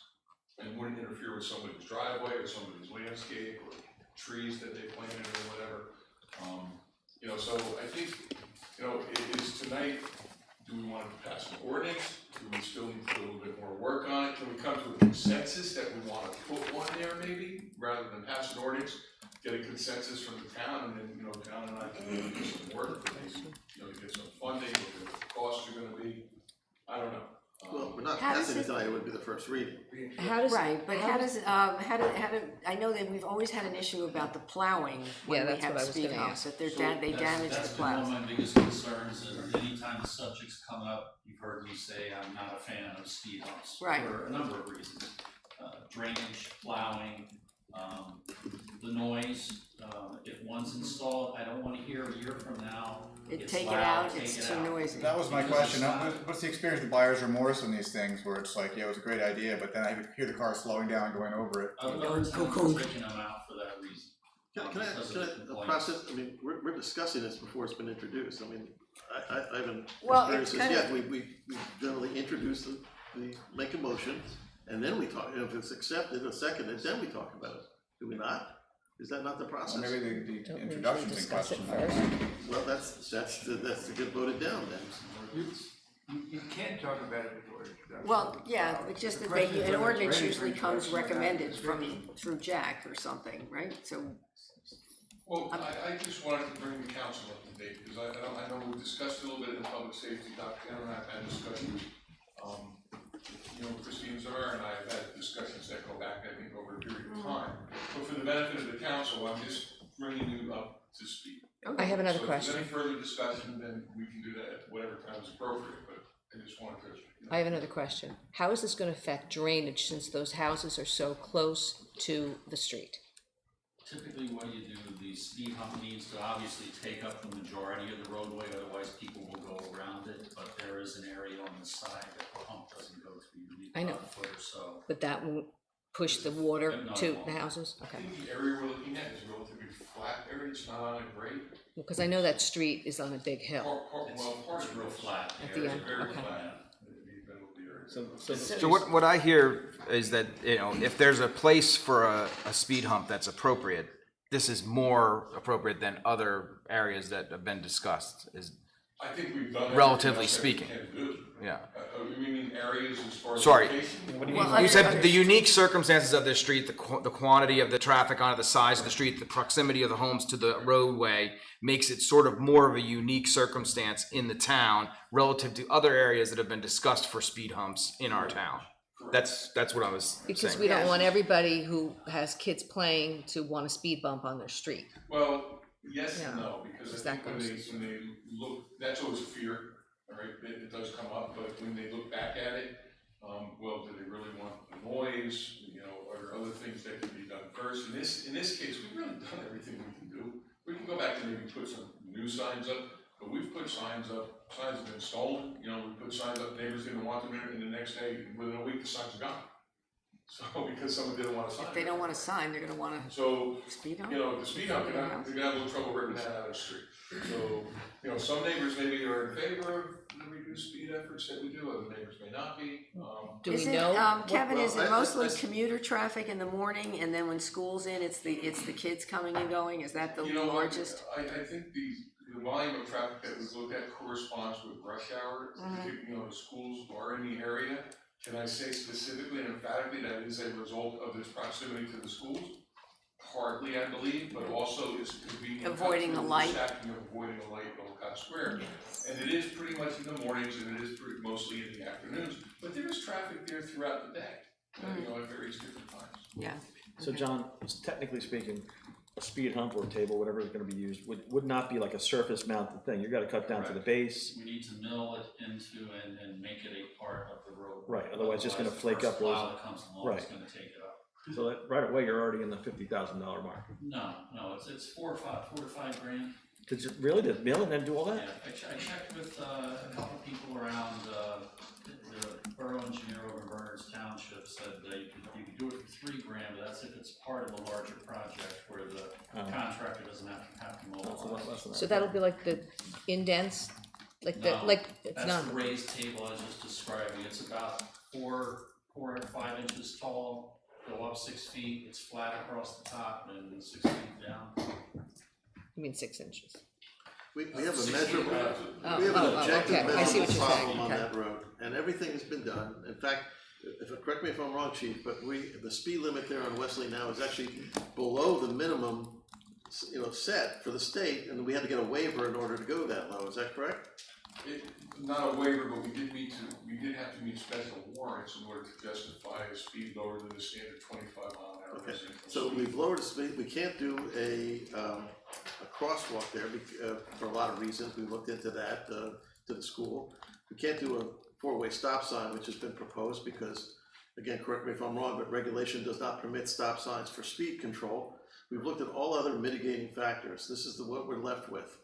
and wouldn't interfere with somebody's driveway or somebody's landscape or trees that they planted or whatever. So I think, it is tonight, do we want to pass an ordinance? Do we still need to do a little bit more work on it? Can we come to a consensus that we want to put one there maybe, rather than pass an ordinance? Get a consensus from the town, and then, John and I can do some work for these, to get some funding, look at what the costs are gonna be. I don't know. Well, we're not passing it tonight, it would be the first reading. I know that we've always had an issue about the plowing when we have speed humps, that they damage the plows. That's been one of my biggest concerns, and anytime the subject's come up, you've heard me say I'm not a fan of speed humps. Right. For a number of reasons. Drainage, plowing, The noise, if one's installed, I don't wanna hear a year from now, it's Take it loud, out, take it's it too out. noisy. That was my Because question. it's not- What's the experience of buyer's remorse on these things where it's like, yeah, it was a great idea, but then I hear the car slowing down, going over it. Other towns are taking them out for that reason. Can Because of the I complaints. process, I mean, we're discussing this before it's been introduced, I mean, I haven't Well, experienced it's this yet, kinda- we generally introduce we make a motion, and then we talk, if it's accepted or seconded, then we talk about it, do we not? Is that not the process? Well, maybe the introduction's in discuss it question. Well, that's to get voted down then. You can't talk about it before introduction. Well, yeah, it's just that question is an whether it's ordinance ready for usually comes introduction or not. recommended through Jack or something, right? So, Well, I just wanted to bring the council up to date, because I know we discussed a little bit in public safety, Dr. Ken and I have had discussions. Christine Zimmer and I have had discussions that go back, I think, over a period of time. But for the benefit of the council, I'm just bringing you up to speed. I have another So question. if there's any further discussion, then we can do that at whatever time is appropriate, but I just wanted to. I have another question. How is this gonna affect drainage since those houses are so close to the street? Typically, what you do, the speed hump needs to obviously take up the majority of the roadway, otherwise people will go around it, but there is an area on the side that the hump doesn't go through, maybe I know. about a foot or so. But that won't push the water No, it to won't. the houses? I Okay. think the area we're looking at is a relatively flat area, it's not on a grade. Because I know that street is on a big hill. Part It's of real it flat. At the area, end, very okay. flat. So what I hear is that, if there's a place for a speed hump that's appropriate, this is more appropriate than other areas that have been discussed, is, I think we've done. Relatively everything speaking. else that we can do. yeah. You mean areas as far as Sorry. location? What do you mean? You said the unique circumstances of the street, the quantity of the traffic on it, the size of the street, the proximity of the homes to the roadway makes it sort of more of a unique circumstance in the town relative to other areas that have been discussed for speed humps in our town. That's what I was saying. Because we don't want everybody who has kids playing to want a speed bump on their street. Well, yes and Yeah. no, because I Is that think when they look, that's always a fear, all right, it does come up, but when they look back at it, well, do they really want the noise, are there other things that can be done first? In this case, we've really done everything we can do. We can go back and maybe put some new signs up, but we've put signs up, signs have been stolen, we put signs up, neighbors didn't want them, and the next day, within a week, the signs are gone. So, because someone didn't want a sign. if they don't want a sign, they're gonna wanna So, speed hump? the speed hump, they're gonna have a little trouble ripping that out of the street. So, some neighbors maybe are in favor of the reduced speed efforts that we do, other neighbors may not be. Do we Is it, know? Kevin, is it I- mostly commuter traffic in the morning, and then when school's in, it's the kids coming and going? Is that the You know what, largest? I think the volume of traffic that we've looked at corresponds with rush hour. The schools are in the area. Can I say specifically and emphatically that is a result of this proximity to the schools? Partly, I believe, but also it's convenient. Avoiding a light. Avoiding a light at Olcott Square. And it is pretty much in the mornings and it is mostly in the afternoons, but there is traffic there throughout the day, at various different times. Yeah. So John, technically speaking, a speed hump or table, whatever is gonna be used, would not be like a surface mounted thing. You gotta cut down to the base. We need to mill it into and make it a part of the road. Right, otherwise it's just gonna flake up. The first plow that comes along is Right. gonna take it up. So that, right away, you're already in the $50,000 mark. No, it's $4 to $5 grand. Did you really, to mill and then do all that? Yeah, I checked with a couple people around, the borough engineer over in Bernards Township said that you could do it for $3 grand, but that's if it's part of a larger project where the contractor doesn't have to mobilize. So that'll be like the indents, it's No, not. that's the raised table I was just describing. It's about 4 and 5 inches tall, go up 6 feet, it's flat across the top and 6 feet down. You mean 6 inches? We have a 6 feet measurable, around. we have an objective okay. I see what measurable you're saying, problem on okay. that road, and everything has been done. In fact, correct me if I'm wrong, chief, but the speed limit there on Wesley now is actually below the minimum, set for the state, and we had to get a waiver in order to go that low, is that correct? Not a waiver, but we did have to meet special warrants in order to justify a speed lower than the standard 25-mile-an-hour. Okay, residential so speed. we've lowered the speed, we can't do a crosswalk there for a lot of reasons, we looked into that, to the school. We can't do a four-way stop sign, which has been proposed because, again, correct me if I'm wrong, but regulation does not permit stop signs for speed control. We've looked at all other mitigating factors. This is what we're left with.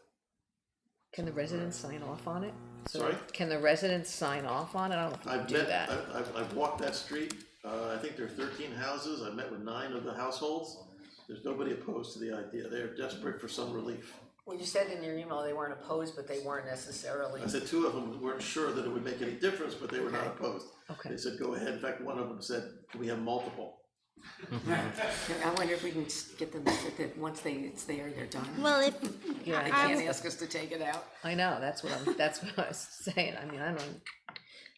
Can the residents sign off on it? So Sorry? Can the residents sign off on it? I don't know if we can do that. I've walked that street. I think there are 13 houses. I met with 9 of the households. There's nobody opposed to the idea. They're desperate for some relief. Well, you said in your email they weren't opposed, but they weren't necessarily. I said 2 of them weren't sure that it would make any difference, but they were not opposed. Okay. They said, go ahead. In fact, one of them said, can we have multiple? I wonder if we can get them, that once it's there, they're done. Well, if, They I can't would- ask us to take it out. I know, that's what I was saying. I mean, I don't,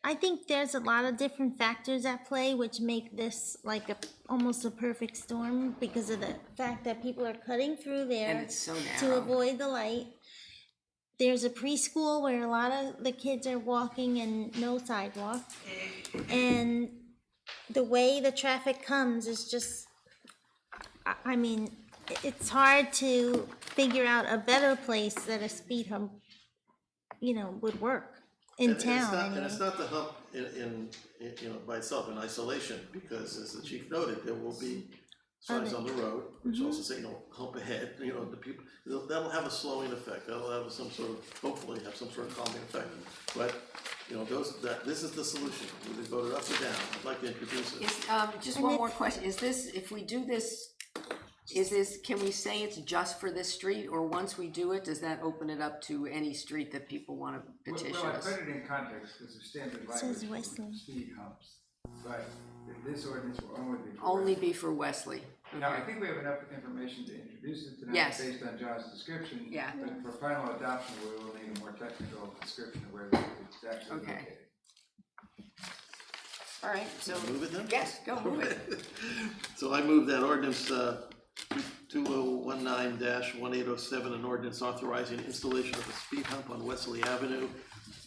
I think there's a lot of different factors at play which make this like almost a perfect storm because of the fact that people are cutting through there And it's so to narrow. avoid the light. There's a preschool where a lot of the kids are walking and no sidewalk. And the way the traffic comes is just, I mean, it's hard to figure out a better place that a speed hump, would work in town. And it's not the hump in by itself in isolation, because as the chief noted, there will be signs on the road which also say, hump ahead. The people, that'll have a slowing effect. That'll have hopefully have some sort of calming effect. But this is the solution. We voted up or down. I'd like to introduce it. Just one more question. Is this, if we do this, can we say it's just for this street, or once we do it, does that open it up to any street that people want to petition Well, I us? put it in context because the standard Says language is Wesley. speed humps, but this ordinance will only be. for Only Wesley. be for Wesley. Now, I Okay. think we have enough information to introduce it tonight Yes. based on John's description. Yeah. But for final adoption, we will need a more technical description of where it's actually Okay. located. All right, so. Move it then? Yes, go move it. So I move that ordinance 2019-1807, an ordinance authorizing installation of a speed hump on Wesley Avenue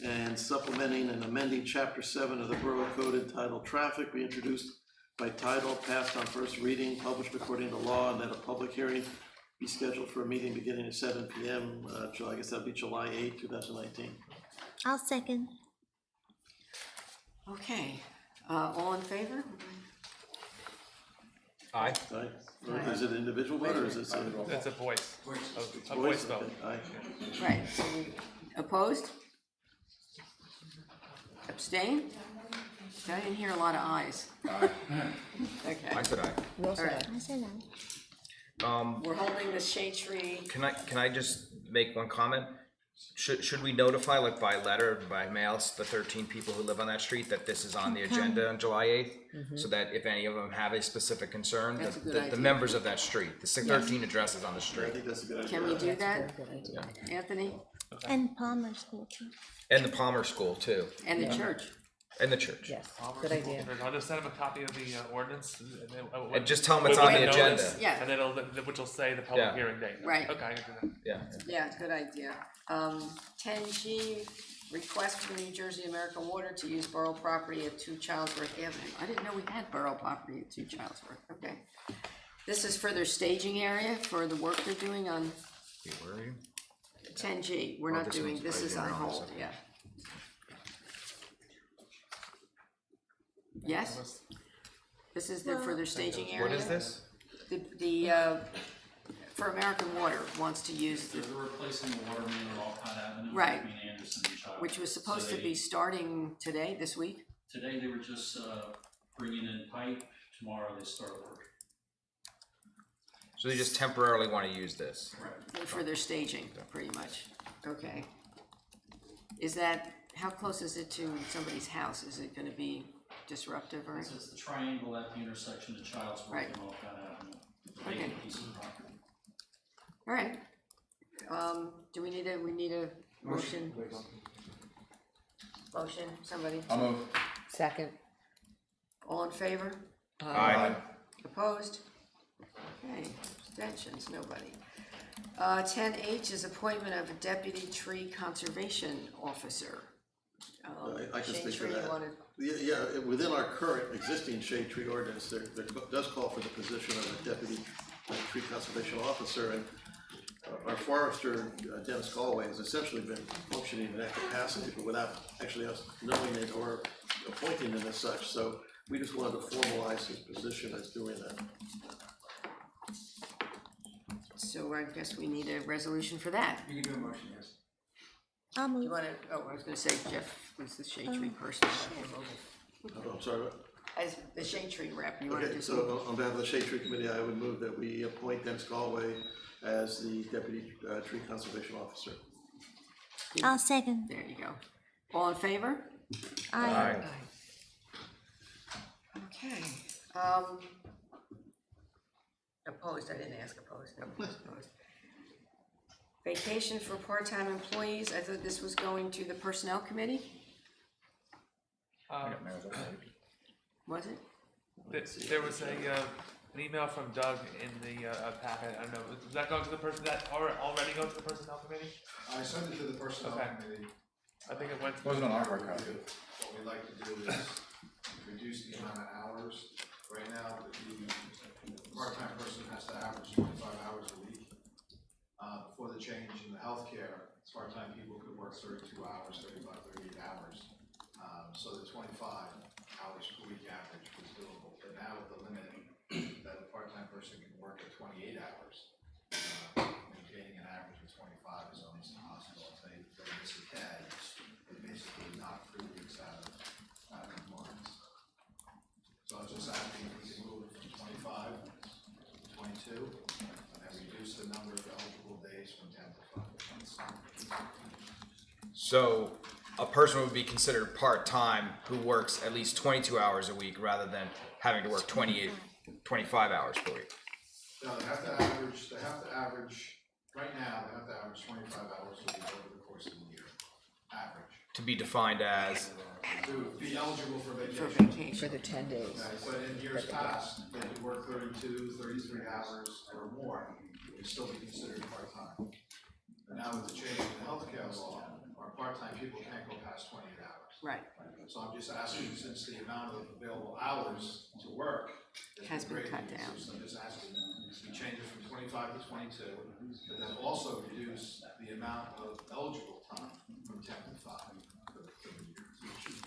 and supplementing and amending chapter 7 of the Borough Code entitled Traffic, be introduced by title, passed on first reading, published according to law, and that a public hearing be scheduled for a meeting beginning at 7 p.m. I guess that'd be July 8, 2019. I'll second. Okay, all in favor? Aye. Aye. Is it an individual vote or is it? It's a voice, It's a voice vote. Okay, aye. Right, so opposed? Abstain? I didn't hear a lot of ayes. Okay. I said aye. we also All right. have, I said that. We're holding the shade tree. Can I just make one comment? Should we notify, like by letter, by mail, the 13 people who live on that street that this is on the agenda on July 8th? So that if any of them have a specific concern, That's a good the idea. members of that street, the 13 addresses on the I street, think that's a good idea. Can we do that, good idea. Anthony? And Palmer School too. and the Palmer School too, And the church? and the church. Yes, good idea. I'll just send them a copy of the ordinance. And just tell them it's on the With agenda. notice, Yeah. And then which will say the public Yeah. hearing date. Right. Okay, I can do that. Yeah. Yeah, good idea. 10G, request from New Jersey American Water to use borough property at 2 Childsworth Avenue. I didn't know we had borough property at 2 Childsworth, okay. This is for their staging area for the work they're doing on Wait, where are you? 10G. We're Oh, not this doing, one's this right is here on on this, hold, okay. yeah. Yes? This is for their staging area? What is this? For American Water wants to use the, They're replacing the water main on Alcott Avenue Right. between Anderson and Child. which was supposed So to be starting today, this week? Today, they were just bringing in pipe, tomorrow they start work. So they just temporarily want to use this. For their staging, pretty much, okay. Is that, how close is it to somebody's house? Is it gonna be disruptive or? So it's the triangle at the intersection of Child's Worth Right. and Alcott Avenue. Okay. Vacant piece of property. All right, do we need a motion? Motion, somebody? I'll move. Second. All in favor? Aye. Opposed? Okay, abstentions, nobody. 10H is appointment of a deputy tree conservation officer. I can Shade speak to tree, you that. wanted- Yeah, within our current existing shade tree ordinance, there does call for the position of a deputy tree conservation officer, and our forester, Dennis Galway, has essentially been functioning in that capacity, but without actually us knowing it or appointing him as such. So We just wanted to formalize his position as doing that. So I guess we need a resolution for that. You can do a motion, yes. I'll You move. wanna, oh, I was gonna say Jeff was the shade tree person. Oh, I'm sorry, what? As the shade tree rep, you wanna Okay, just. so on behalf of the Shade Tree Committee, I would move that we appoint Dennis Galway as the Deputy Tree Conservation Officer. I'll second. There you go. All in favor? Aye. Okay, opposed, I didn't ask opposed, no, opposed. Vacation for part-time employees, I thought this was going to the Personnel Committee, was it? There was an email from Doug in the packet, I don't know, was that going to the person, that already going to the personnel committee? I sent it to the personnel Okay. committee. I think it went. Wasn't on our hard copy. What we'd like to do is reduce the amount of hours. Right now, the part-time person has to average 25 hours a week. Before the change in the healthcare, part-time people could work 32 hours, 35, 38 hours. So the 25 hours per week average was doable. But now with the limit that a part-time person can work at 28 hours, maintaining an average of 25 is almost impossible. If they miss a day, they basically knock 3 weeks out of compliance. So I was just asking if we can move it from 25 to 22, and then reduce the number of eligible days from 10 to 5. So a person would be considered part-time who works at least 22 hours a week rather than having to work 25 hours per week. No, they have to average, right now, they have to average 25 hours a week over the course of the year, average. To be defined as, To be eligible for vacation. For the 10 days. Okay, but in years past, they could work 32, 33 hours or more, and still be considered part-time. And now with the change in the healthcare law, our part-time people can't go past 28 hours. Right. So I'm just asking, since the amount of available hours to work Has been cut greatly down. reduced, I'm just asking, we change it from 25 to 22, but then also reduce the amount of eligible time from 10 to 5 for the year.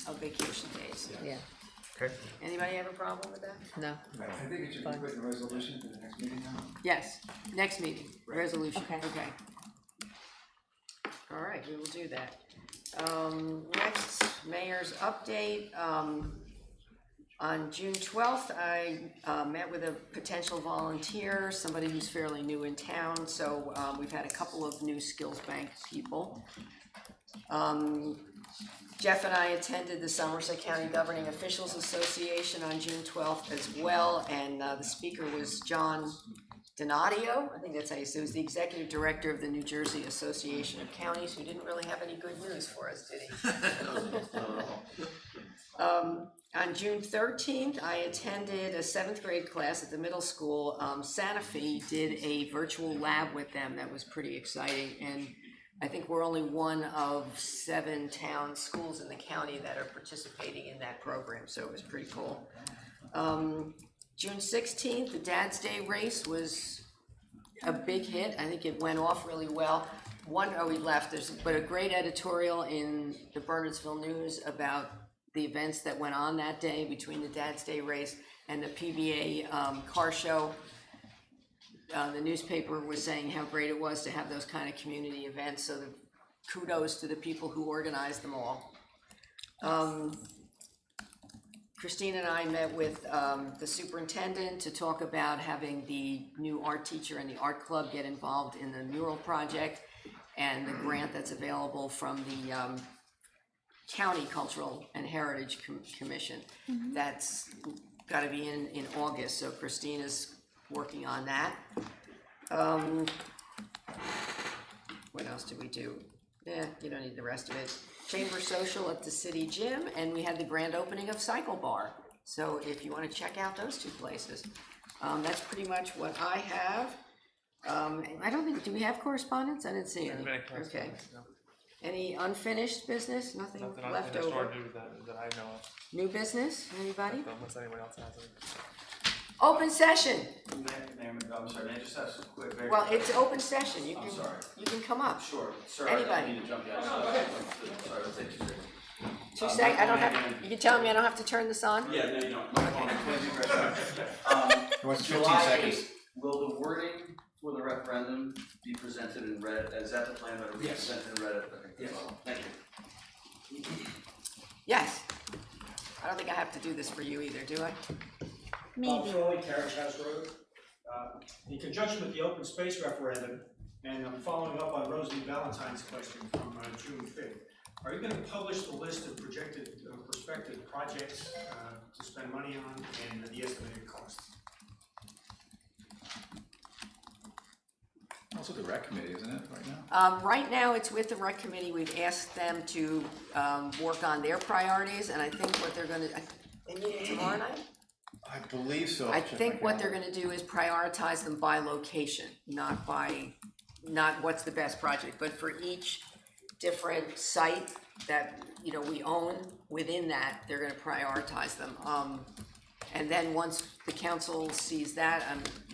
Of vacation days. Yeah, okay, Anybody have a problem with that? no. I think it should be put in a resolution for the next meeting now. Yes, next meeting, resolution, Okay. okay. All right, we will do that. Next, mayor's update, on June 12th, I met with a potential volunteer, somebody who's fairly new in town, so we've had a couple of new Skills Bank people. Jeff and I attended the Somerset County Governing Officials Association on June 12th as well, and the speaker was John Donadio, I think that's how you say it, was the executive director of the New Jersey Association of Counties, who didn't really have any good news for us, did he? On June 13th, I attended a 7th grade class at the middle school. Santa Fe did a virtual lab with them that was pretty exciting, and I think we're only one of 7 town schools in the county that are participating in that program, so it was pretty cool. June 16th, the Dad's Day race was a big hit. I think it went off really well. We left, but a great editorial in the Bernardsville News about the events that went on that day between the Dad's Day race and the PBA car show. The newspaper was saying how great it was to have those kind of community events, so kudos to the people who organized them all. Christine and I met with the superintendent to talk about having the new art teacher and the art club get involved in the mural project and the grant that's available from the County Cultural and Heritage Commission. That's gotta be in August, so Christine is working on that. What else did we do? Yeah, you don't need the rest of it. Chamber Social at the city gym, and we had the grand opening of Cycle Bar. So if you wanna check out those 2 places. That's pretty much what I have. I don't think, do we have correspondence? I didn't see any. Okay. Any unfinished business? Nothing Nothing left unfinished or over? new that I know of, New business? Anybody? unless anyone else has it. Open session. Mayor, I'm sorry, may I just ask a quick, very Well, it's open session. You I'm can, sorry. you can come up. Sure, sir, I don't Anybody. mean to jump you. Sorry, let's take 2 seconds. 2 I don't have, you can tell me I don't have to turn this on? Yeah, no, you don't. Mike Long, 22 Crest Drive. What's 15 July seconds? 8th, will the wording for the referendum be presented and read? Is that the plan, that it will be Yes. presented and read? Okay, Yes. thank you. Yes. I don't think I have to do this for you either, do I? Maybe. Carriage House Road. In conjunction with the open space referendum, and I'm following up on Rosie Valentine's question from June 5th. Are you going to publish the list of projected prospective projects to spend money on and the estimated costs? Also the rec committee, isn't it, right now? Right now, it's with the rec committee. We've asked them to work on their priorities, and I think what they're gonna, they meet tomorrow night? I believe so. I think what they're gonna do is prioritize them by location, not what's the best project, but for each different site that, you know, we own within that, they're gonna prioritize them. And then once the council sees that,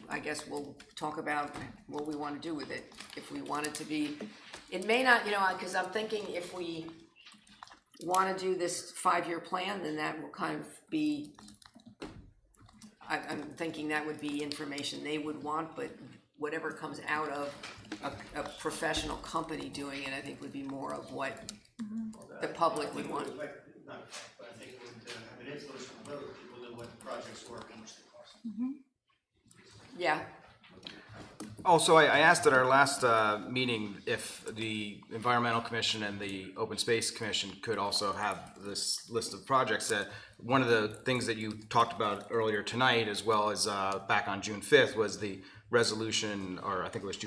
I guess we'll talk about what we wanna do with it. If we want it to be, it may not, you know, cause I'm thinking if we wanna do this 5-year plan, then that will kind of be, I'm thinking that would be information they would want, but whatever comes out of a professional company doing it, I think would be more of what the public would want. But I think it would have an influence on whether people know what projects work and how much they cost. Yeah. Also, I asked at our last meeting if the Environmental Commission and the Open Space Commission could also have this list of projects. One of the things that you talked about earlier tonight, as well as back on June 5th, was the resolution, or I think it was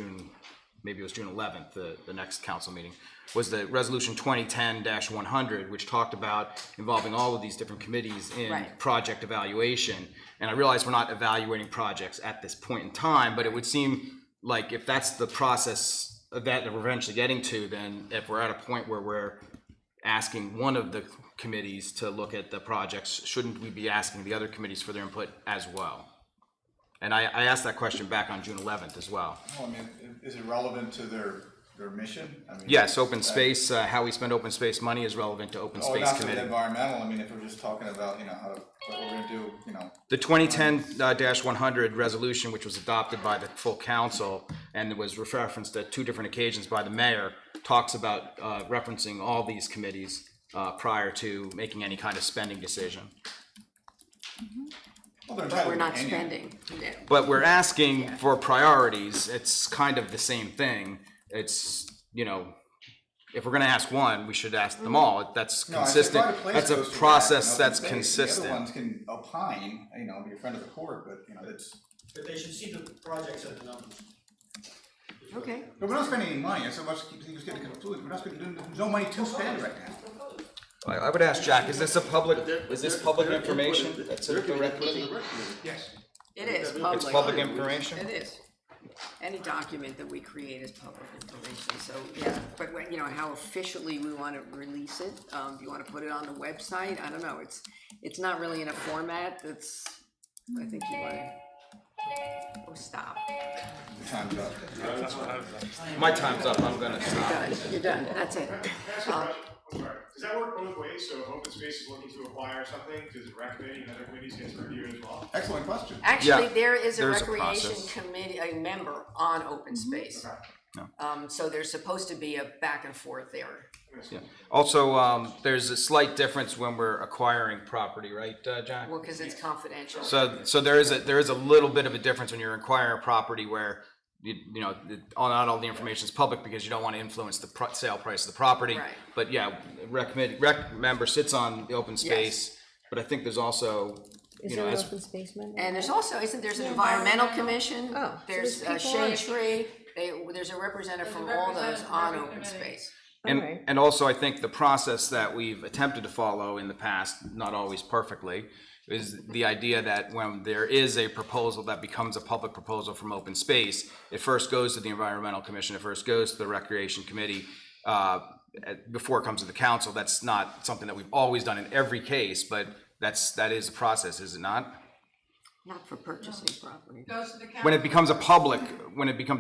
maybe it was June 11th, the next council meeting, was the resolution 2010-100, which talked about involving all of these different committees in Right. project evaluation. And I realize we're not evaluating projects at this point in time, but it would seem like if that's the process that we're eventually getting to, then if we're at a point where we're asking one of the committees to look at the projects, shouldn't we be asking the other committees for their input as well? And I asked that question back on June 11th as well. Well, I mean, is it relevant to their mission? I mean, Yes, open space, how we spend open space money is relevant to open space not committee. the environmental, I mean, if we're just talking about, you know, what we're gonna do, you know. The 2010-100 resolution, which was adopted by the full council and was referenced at 2 different occasions by the mayor, talks about referencing all these committees prior to making any kind of spending decision. But we're not spending. Yeah. But we're asking for priorities. It's kind of the same thing. It's, you know, if we're gonna ask one, we should ask them all. That's No, I said consistent. private place That's a goes to process that, that's open space. consistent. The other ones can opine, you know, be a friend of the court, but, you know, it's. But they should see the projects and the numbers. Okay. But we're not spending any money, so much keeps getting concluded, we're not spending, there's no money to spend right now. I would ask Jack, is this public information that's in the rec committee? Yes. It is public. It's public information? It is. Any document that we create is public information, so, yeah, but when, you know, how officially we wanna release it, do you wanna put it on the website? I don't know, it's not really in a format that's, I think you wanna, oh, stop. Time's up. My time's up, I'm gonna stop. You're done, that's it. Does that work both ways? So if open space is looking to acquire something, does the rec committee and other committees get to review it as well? Excellent question. Actually, Yeah, there is a there's a recreation process. committee, a member on open space. So there's supposed to be a back and forth there. Yeah. Also, there's a slight difference when we're acquiring property, right, Jack? Well, cause it's confidential. So there is a little bit of a difference when you're acquiring a property where you know, not all the information is public because you don't want to influence the sale price of the property. Right. But yeah, rec member sits on the open space, but I think there's also, Is you there know, an as open space member? And there's also, there's an environmental commission, Oh, so there's there's people Shade on it. Tree, there's a representative from all those on open space. And also, I think the process that we've attempted to follow in the past, not always perfectly, is the idea that when there is a proposal that becomes a public proposal from open space, it first goes to the Environmental Commission, it first goes to the Recreation Committee, before it comes to the council. That's not something that we've always done in every case, but that is a process, is it not? Not for purchasing property. Goes to the council. When it becomes a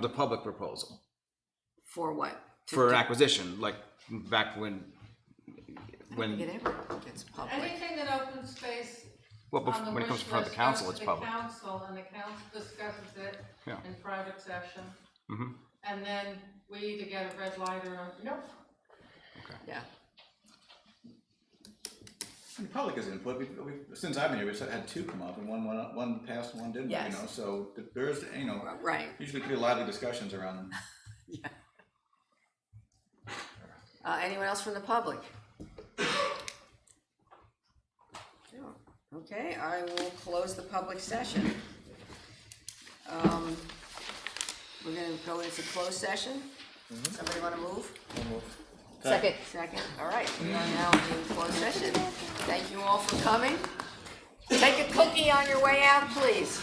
public proposal. For what? For an acquisition, like back when, when, It ever gets public. Anything in open space well, on the when it comes wish in front of list the council, goes it's to the public. council, and the council discusses it Yeah. in private session, Mm-hmm. and then we either get a red light or a nope. Yeah. And the public has input, since I've been here, we've had two come up, and one passed, and one didn't, you Yes. know, so there's, you know, Right. usually pretty lively discussions around them. Anyone else from the public? No. Okay, I will close the public session. We're gonna go into closed session. Somebody wanna move? Second. Second, all right, we are now in closed session. Thank you all for coming. Take a cookie on your way out, please.